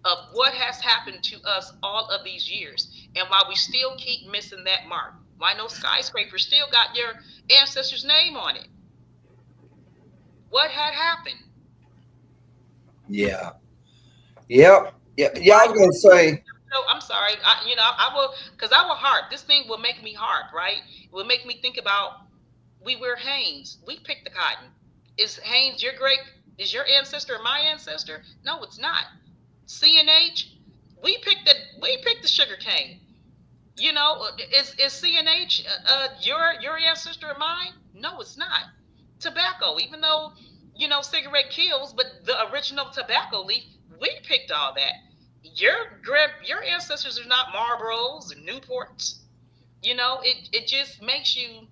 S2: of what has happened to us all of these years, and why we still keep missing that mark. Why no skyscraper still got your ancestor's name on it? What had happened?
S3: Yeah. Yep. Yeah. Yeah. I was gonna say.
S2: No, I'm sorry. I will, because I will harp. This thing will make me harp, right? It will make me think about, we wear Hanes. We pick the cotton. Is Hanes is your ancestor or my ancestor? No, it's not. CNH, we picked the sugar cane. Is CNH your ancestor or mine? No, it's not. Tobacco, even though cigarette kills, but the original tobacco leaf, we picked all that. Your ancestors are not Marlboros and Newports. It just makes you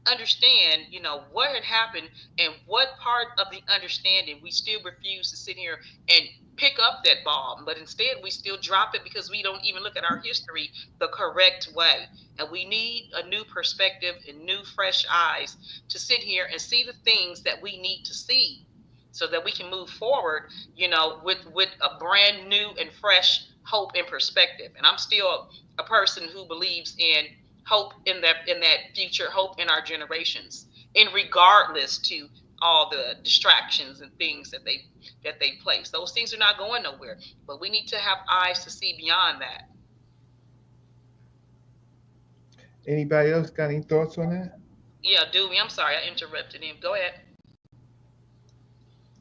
S2: understand, what had happened, and what part of the understanding we still refuse to sit here and pick up that ball, but instead we still drop it because we don't even look at our history the correct way. And we need a new perspective and new fresh eyes to sit here and see the things that we need to see, so that we can move forward, with a brand new and fresh hope and perspective. And I'm still a person who believes in hope in that future, hope in our generations, in regardless to all the distractions and things that they place. Those things are not going nowhere, but we need to have eyes to see beyond that.
S5: Anybody else got any thoughts on that?
S2: Yeah, Dewey, I'm sorry I interrupted him. Go ahead.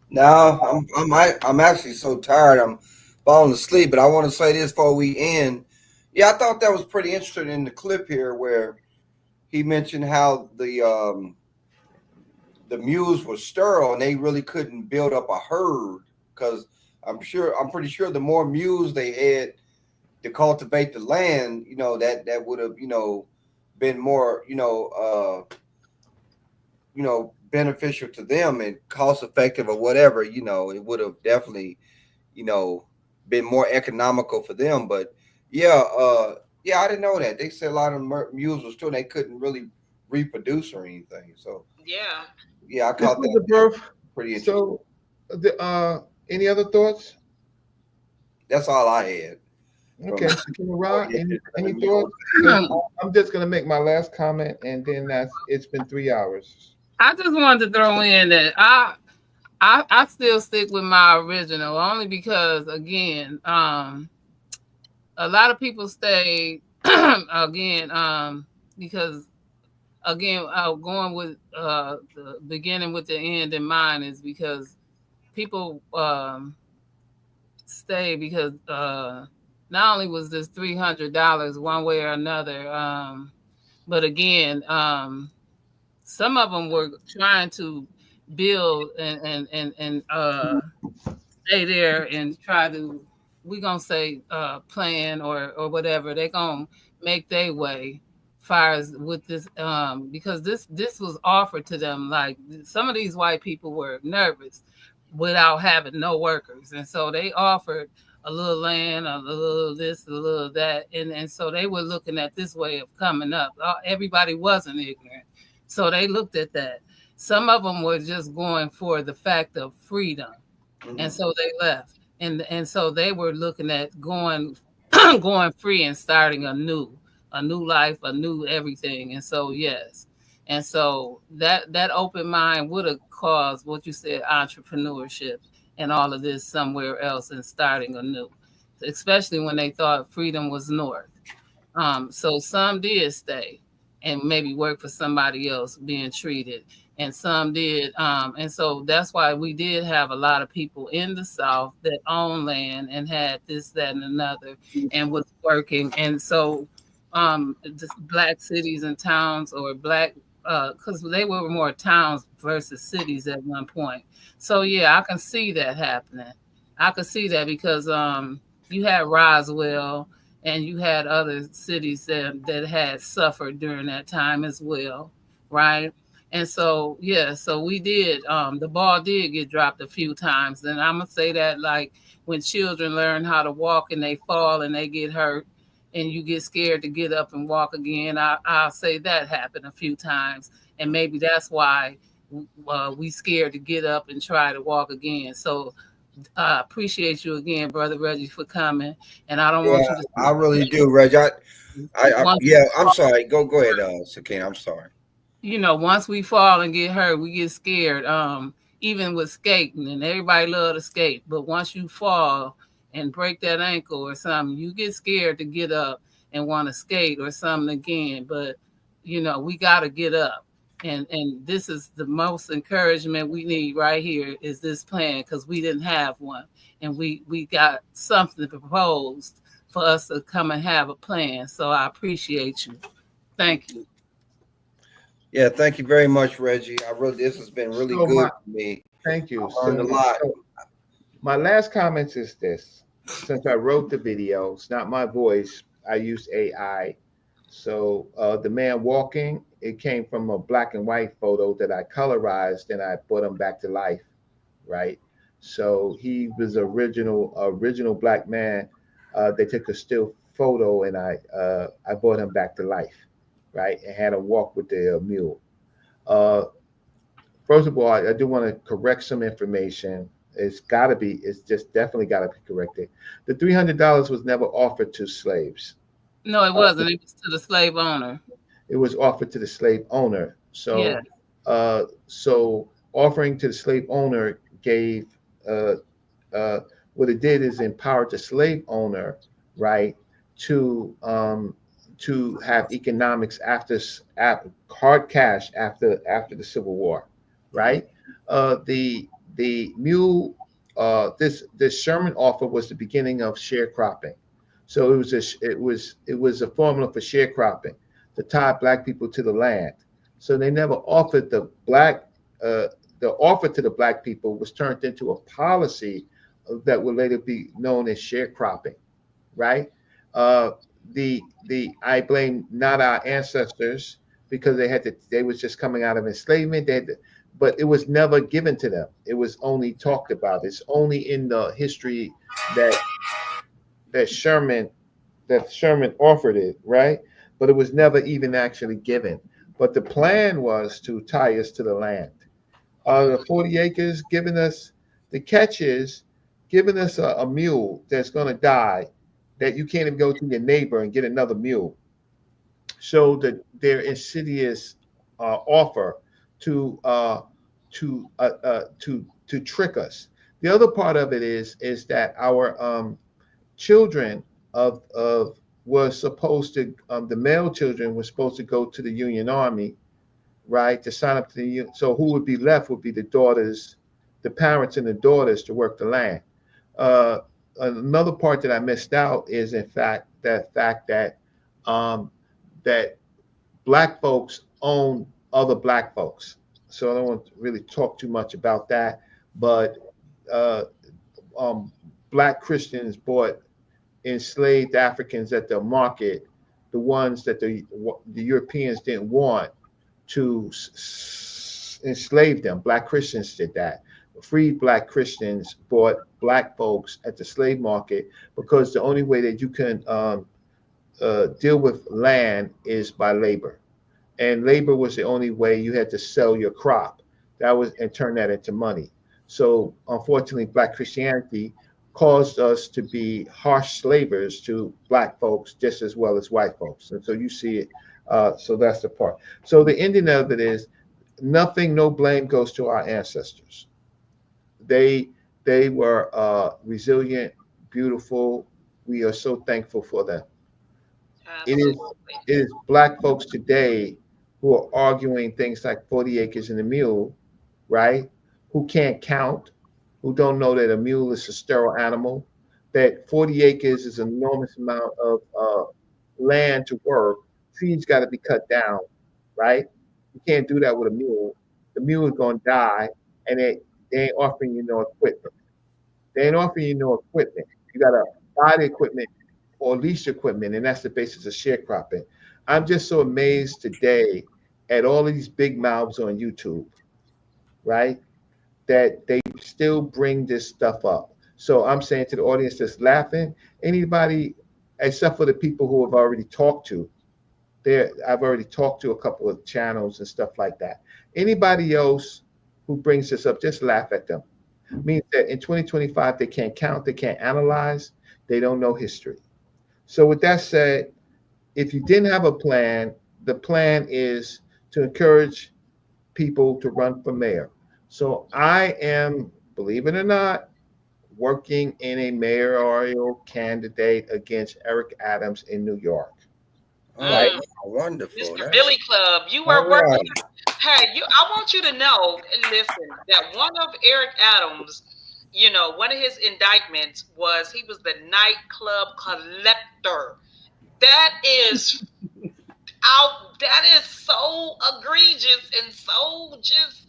S3: No, I'm actually so tired. I'm falling asleep. But I want to say this before we end. Yeah, I thought that was pretty interesting in the clip here, where he mentioned how the mules were sterile and they really couldn't build up a herd, because I'm pretty sure the more mules they had to cultivate the land, that would have been more beneficial to them and cost effective or whatever. It would have definitely been more economical for them. But yeah, I didn't know that. They said a lot of mules were still, they couldn't really reproduce or anything. So
S2: yeah,
S3: I caught that.
S5: The birth.
S3: Pretty interesting.
S5: So, any other thoughts?
S3: That's all I had.
S5: Okay, Sakina-Ra,
S3: 40 acres and
S5: any
S3: a mule.
S5: thoughts? 'Cause I'm just gonna make my last comment, and then it's been 3 hours.
S1: I just wanted to throw in that I still stick with my original only because again, a lot of people stay again, because again, going with the beginning with the end in mind is because people stay because not only was this $300 one way or another, but again, some of them were trying to build and stay there and try to, we gonna say, plan or whatever. They gonna make their way far as with this, because this was offered to them. Like some of these white people were nervous without having no workers, and so they offered a little land, a little this, a little that, and so they were looking at this way of coming up. Everybody wasn't ignorant, so they looked at that. Some of them were just going for the fact of freedom, and so they left, and so they were looking at going going free and starting a new life, a new everything. And so yes, and so that open mind would have caused what you said, entrepreneurship and all of this somewhere else and starting anew, especially when they thought freedom was north. So some did stay and maybe work for somebody else being treated, and some did. And so that's why we did have a lot of people in the South that owned land and had this, that, and another, and was working. And so just black cities and towns, or black, because they were more towns versus cities at one point. So yeah, I can see that happening. I could see that because you had Roswell and you had other cities that had suffered during that time as well, right? And so yeah, so we did. The ball did get dropped a few times, and I'm gonna say that like when children learn how to walk and they fall and they get hurt, and you get scared to get up and walk again. I'll say that happened a few times, and maybe that's why we scared to get up and try to walk again. So I appreciate you again, brother Reggie, for coming, and I don't want
S3: Yeah,
S1: you to.
S3: I really do, Reggie.
S1: Once
S3: Yeah, I'm sorry. Go ahead, Sakina. I'm sorry.
S1: once we fall and get hurt, we get scared. Even with skating, and everybody love to skate, but once you fall and break that ankle or something, you get scared to get up and want to skate or something again. But we got to get up, and this is the most encouragement we need right here is this plan, because we didn't have one, and we got something proposed for us to come and have a plan. So I appreciate you. Thank you.
S3: Yeah, thank you very much, Reggie. This has been really
S5: So
S3: good for me.
S5: thank you.
S3: I learned a lot.
S5: So my last comments is this: since I wrote the video, it's not my voice. I use AI. So the man walking, it came from a black and white photo that I colorized and I brought him back to life, right? So he was original black man. They took a still photo and I brought him back to life, right? And had him walk with the mule. Uh, First of all, I do want to correct some information. It's just definitely got to be corrected. The $300 was never offered to slaves.
S1: No, it wasn't. It was to the slave owner.
S5: It was offered to the slave owner.
S1: Yeah.
S5: So offering to the slave owner gave what it did is empowered the slave owner, right, to have economics after hard cash after the Civil War, right? The mule this Sherman offer was the beginning of sharecropping. So it was a formula for sharecropping to tie black people to the land. So they never offered the offer to the black people was turned into a policy that would later be known as sharecropping, right? I blame not our ancestors because they was just coming out of enslavement. But it was never given to them. It was only talked about. It's only in the history that Sherman offered it, right? But it was never even actually given. But the plan was to tie us to the land. The 40 acres giving us the catch is giving us a mule that's going to die that you can't even go to your neighbor and get another mule. So that their insidious offer to to trick us. The other part of it is that our children of was supposed to the male children were supposed to go to the Union Army, right, to sign up to the Union. So who would be left would be the daughters, the parents and the daughters to work the land. Uh, Another part that I missed out is in fact that um, that black folks own other black folks. So I don't want to really talk too much about that, but uh, um, black Christians bought enslaved Africans at the market, the ones that the Europeans didn't want to enslave them. Black Christians did that. Freed black Christians bought black folks at the slave market because the only way that you can deal with land is by labor, and labor was the only way. You had to sell your crop, that was, and turn that into money. So unfortunately, black Christianity caused us to be harsh slavers to black folks just as well as white folks, and so you see it. So that's the part. So the ending of it is nothing, no blame goes to our ancestors. They were resilient, beautiful. We are so thankful for them. It is
S2: Absolutely.
S5: it is black folks today who are arguing things like 40 acres and a mule, right? Who can't count, who don't know that a mule is a sterile animal, that 40 acres is an enormous amount of land to work. Trees got to be cut down, right? You can't do that with a mule. The mule is going to die, and they ain't offering you no equipment. They ain't offering you no equipment. You got to buy the equipment or lease equipment, and that's the basis of sharecropping. I'm just so amazed today at all of these big mouths on YouTube, right? That they still bring this stuff up. So I'm saying to the audience that's laughing, anybody except for the people who have already talked to, there I've already talked to a couple of channels and stuff like that. Anybody else who brings this up, just laugh at them. Means that in 2025 they can't count, they can't analyze, they don't know history. So with that said, if you didn't have a plan, the plan is to encourage people to run for mayor. So I am, believe it or not, working in a mayoral candidate against Eric Adams in New York.
S3: Oh,
S5: Right?
S2: Mm,
S3: wonderful.
S2: Mr.
S3: That's
S2: Billy Club, you
S3: all
S2: are working.
S3: right.
S2: Hey, you. I want you to know. Listen, that one of Eric Adams, one of his indictments was he was the nightclub collector. That is out. That is so egregious and so just.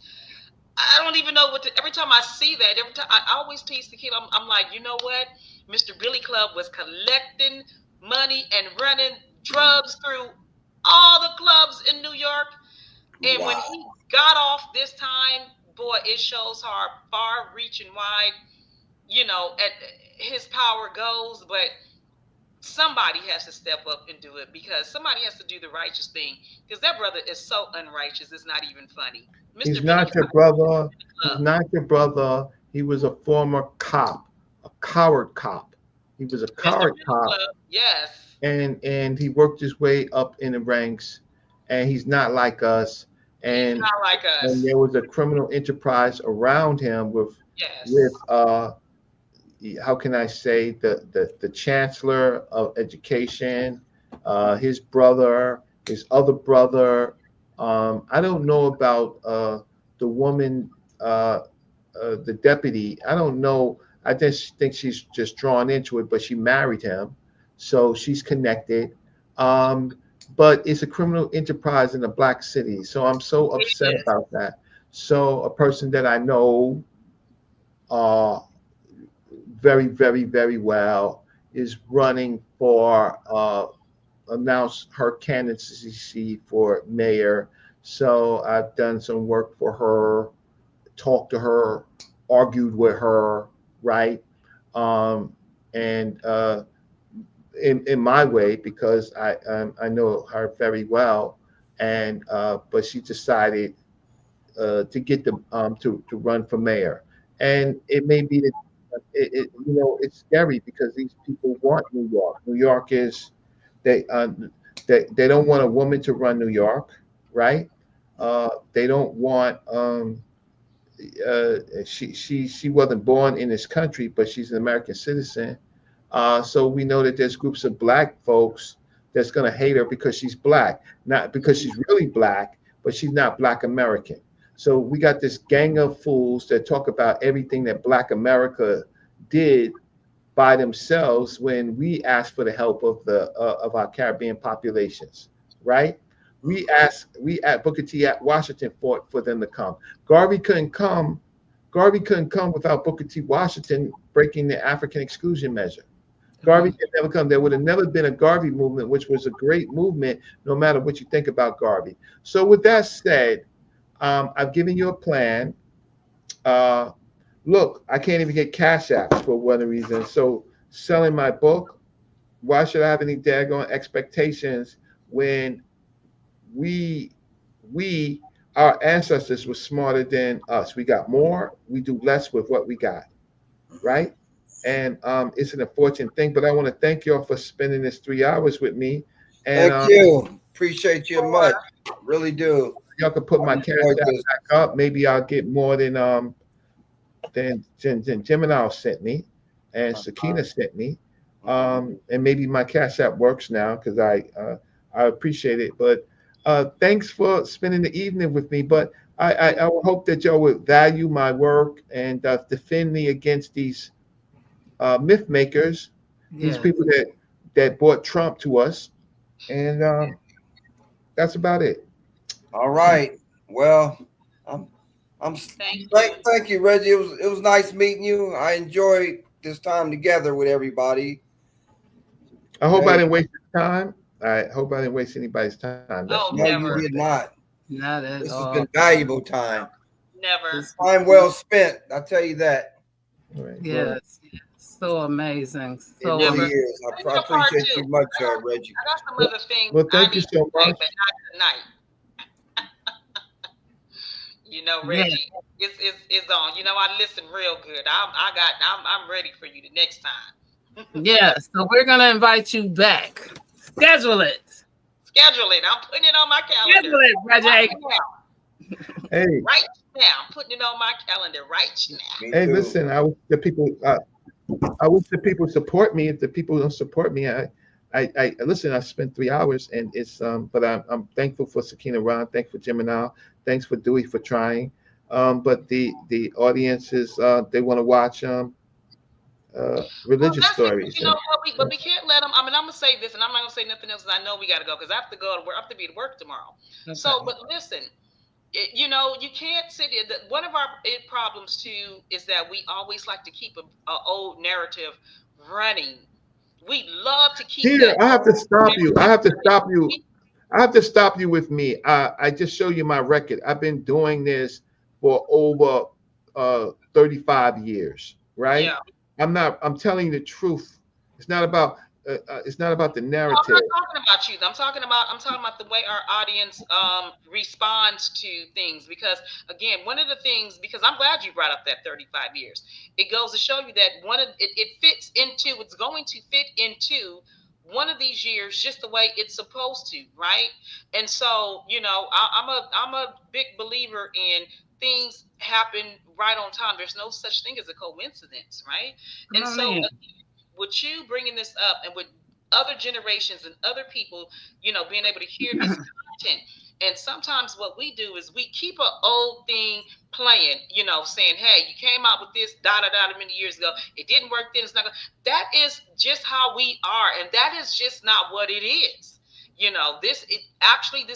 S2: I don't even know what to. Every time I see that, every time I always tease the kid. I'm like, you know what? Mr. Billy Club was collecting money and running drugs through all the clubs in New York. And when
S3: Wow.
S2: he got off this time, boy, it shows how far reach and wide, at his power goes. But somebody has to step up and do it because somebody has to do the righteous thing. Because that brother is so unrighteous, it's not even funny.
S5: He's
S2: Mr. Billy
S5: not your brother. He's
S2: Club.
S5: not your brother. He was a former cop, a coward cop. He was a
S2: Mr.
S5: coward
S2: Billy
S5: cop,
S2: Club, yes.
S5: and he worked his way up in the ranks, and he's not like us.
S2: He's
S5: And
S2: not like
S5: and
S2: us.
S5: there was a criminal enterprise around him with
S2: Yes.
S5: how can I say, the chancellor of education, his brother, his other brother. I don't know about the woman, the deputy. I don't know. I just think she's just drawn into it, but she married him, so she's connected. Um, but it's a criminal enterprise in a black city, so I'm so
S2: It
S5: upset
S2: is.
S5: about that. So a person that I know uh, very, very, very well is running for announce her candidacy for mayor. So I've done some work for her, talked to her, argued with her, right? Um, and in my way because I know her very well, and but she decided to get the to run for mayor, and it may be the it's scary because these people want New York. New York is they they don't want a woman to run New York, right? They don't want she wasn't born in this country, but she's an American citizen. So we know that there's groups of black folks that's going to hate her because she's black, not because she's really black, but she's not black American. So we got this gang of fools that talk about everything that black America did by themselves when we asked for the help of our Caribbean populations, right? We at Booker T. at Washington for them to come. Garvey couldn't come. Garvey couldn't come without Booker T. Washington breaking the African exclusion measure. Garvey could never come. There would have never been a Garvey movement, which was a great movement, no matter what you think about Garvey. So with that said, I've given you a plan. Uh, Look, I can't even get cash apps for one reason. So selling my book, why should I have any daggone expectations when we we our ancestors were smarter than us? We got more, we do less with what we got, right? And it's an unfortunate thing, but I want to thank y'all for spending this 3 hours with me. And
S3: Thank you. Appreciate you much. Really do.
S5: y'all can put
S3: I
S5: my cash
S3: enjoyed
S5: app
S3: this.
S5: back up. Maybe I'll get more than Gemini sent me and Sakina sent me. And maybe my Cash App works now because I appreciate it. But thanks for spending the evening with me. But I would hope that y'all would value my work and defend me against these myth makers, these
S1: Yes.
S5: people that brought Trump to us. And that's about it.
S3: All right. Well, I'm
S2: Thank you.
S3: thank you, Reggie. It was nice meeting you. I enjoyed this time together with everybody.
S5: I hope I
S3: Hey,
S5: didn't waste your time. I hope I didn't waste anybody's time. That's the
S2: Oh,
S5: most
S3: no, you
S2: never,
S5: important
S3: did
S5: thing.
S3: not.
S1: Not at
S3: This has
S1: all.
S3: been valuable time.
S2: never.
S1: This,
S3: Time well spent. I tell you that.
S5: All right. Well,
S1: yes. So amazing.
S3: It
S1: So
S3: really
S2: Never.
S1: amazing.
S3: is.
S2: Maybe
S3: I
S2: a part
S3: appreciate
S2: two.
S3: you much, Reggie.
S2: I got some
S5: well,
S2: other things
S5: well,
S2: I
S5: thank you
S2: need to
S5: so
S2: say,
S5: much.
S2: but not tonight.
S1: Yeah.
S2: Reggie, it's on. I listen real good. I'm ready for you the next time.
S1: Yeah. So we're gonna invite you back. Schedule it.
S2: Schedule it. I'm putting it on my calendar
S1: Schedule it,
S2: right
S1: Reggie.
S2: now.
S5: Hey,
S2: Right now. I'm putting it on my calendar right now.
S3: Me
S5: hey,
S3: too.
S5: listen. I wish the people support me. If the people don't support me, I listen. I spent 3 hours, and it's but I'm thankful for Sakina-Ra, thankful for Gemini, thanks for Dewey for trying. But the audiences they want to watch
S2: Well,
S5: religious
S2: that's it. But
S5: stories,
S2: you know
S5: and
S2: what? We can't let them. I mean, I'm gonna say this, and I'm not gonna say nothing else. 'Cause I know we gotta go because I have to go to work. I have to be at work tomorrow.
S1: Okay.
S2: So, but listen, you can't sit here. One of our problems too is that we always like to keep a old narrative running. We love to keep
S5: here
S2: that
S5: I have to
S2: old
S5: stop you. I
S2: narrative
S5: have to
S2: running.
S5: stop you. I have to stop you with me. I just show you my record. I've been doing this for over 35 years, right?
S2: Yeah.
S5: I'm telling you the truth. It's not about it's not about the
S2: No, I'm
S5: narrative.
S2: not talking about you. I'm talking about the way our audience responds to things. Because again, one of the things, because I'm glad you brought up that 35 years. It goes to show you that it's going to fit into one of these years just the way it's supposed to, right? And so, I'm a big believer in things happen right on time. There's no such thing as a coincidence, right?
S1: Come
S2: And
S1: on
S2: so
S1: in.
S2: with you bringing this up and with other generations and other people, being able to hear this content. And sometimes what we do is we keep an old thing playing, saying, hey, you came out with this many years ago. It didn't work then. It's not gonna. That is just how we are. And that is just not what it is. This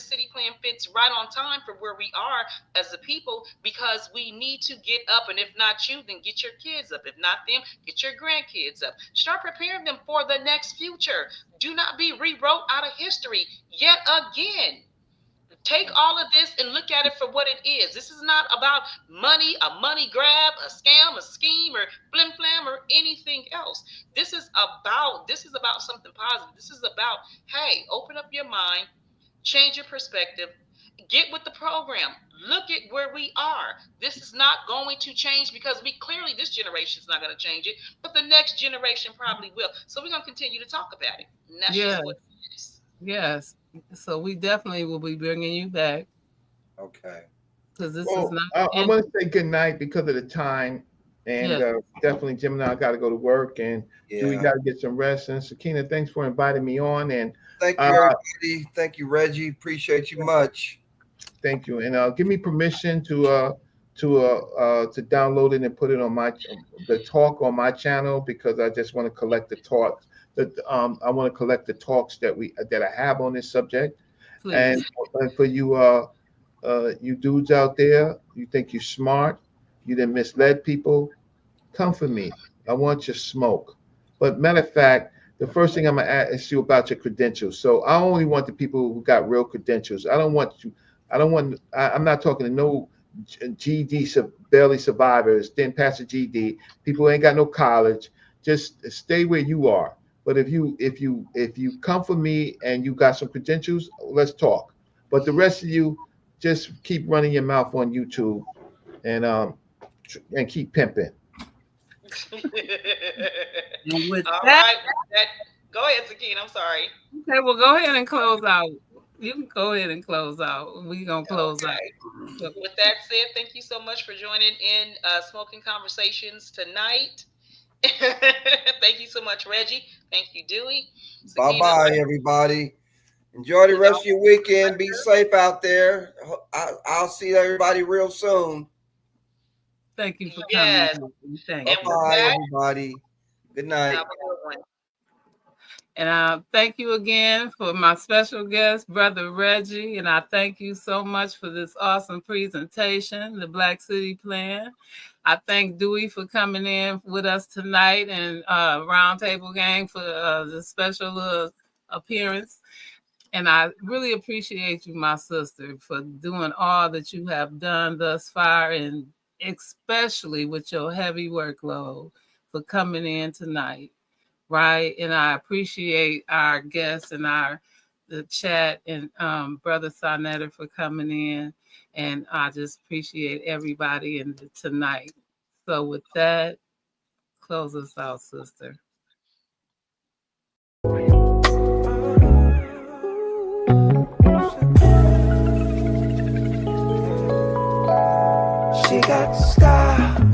S2: city plan fits right on time for where we are as a people because we need to get up. And if not you, then get your kids up. If not them, get your grandkids up. Start preparing them for the next future. Do not be rewrote out of history yet again. Take all of this and look at it for what it is. This is not about money, a money grab, a scam, a scheme, or flim flam, or anything else. This is about something positive. This is about, hey, open up your mind, change your perspective, Get with the program. Look at where we are. This is not going to change because this generation is not going to change it, but the next generation probably will. So we're going to continue to talk about it. And that's
S1: Yes,
S2: just what it is.
S1: yes. So we definitely will be bringing you back
S3: Okay.
S1: because this is
S5: Well,
S1: not
S5: I
S1: the
S5: want to say good night because of the time, and
S1: end.
S5: definitely Gemini got to go to work, and Dewey
S3: Yeah.
S5: got to get some rest. And Sakina, thanks for inviting me on, and
S3: Thank
S5: uh,
S3: you, everybody. Thank you, Reggie. Appreciate you much.
S5: thank you. And give me permission to download it and put it on the talk on my channel because I just want to collect the talks that I want to collect the talks that I have on this subject,
S1: Please.
S5: and for you you dudes out there, you think you're smart, you didn't misled people, come for me. I want your smoke. But matter of fact, the first thing I'm gonna ask you about your credentials. So I only want the people who got real credentials. I don't want you. I don't want. I'm not talking to no GD barely survivors. Didn't pass a GD. People who ain't got no college. Just stay where you are. But if you come for me and you got some credentials, let's talk. But the rest of you, just keep running your mouth on YouTube and keep pimping.
S1: And with
S2: All
S1: that,
S2: right. Go ahead, Sakina. I'm sorry.
S1: okay, well, go ahead and close out. You can go ahead and close out. We're going to close out.
S2: Okay. With that said, thank you so much for joining in Smoking Conversations tonight. Thank you so much, Reggie. Thank you, Dewey.
S3: Bye bye, everybody. Enjoy the rest of your weekend. Be safe out there. I'll see everybody real soon.
S1: Thank you for coming.
S2: Yes.
S1: Thank you.
S3: Bye, everybody. Good night.
S2: Have a good one.
S1: And thank you again for my special guest, Brother Reggie. And I thank you so much for this awesome presentation, the Black City Plan. I thank Dewey for coming in with us tonight and Roundtable Gang for the special appearance. And I really appreciate you, my sister, for doing all that you have done thus far, and especially with your heavy workload for coming in tonight. Right. And I appreciate our guests and the chat and Brother Sonetta for coming in. And I just appreciate everybody tonight. So with that, close us out, sister.
S11: She got style.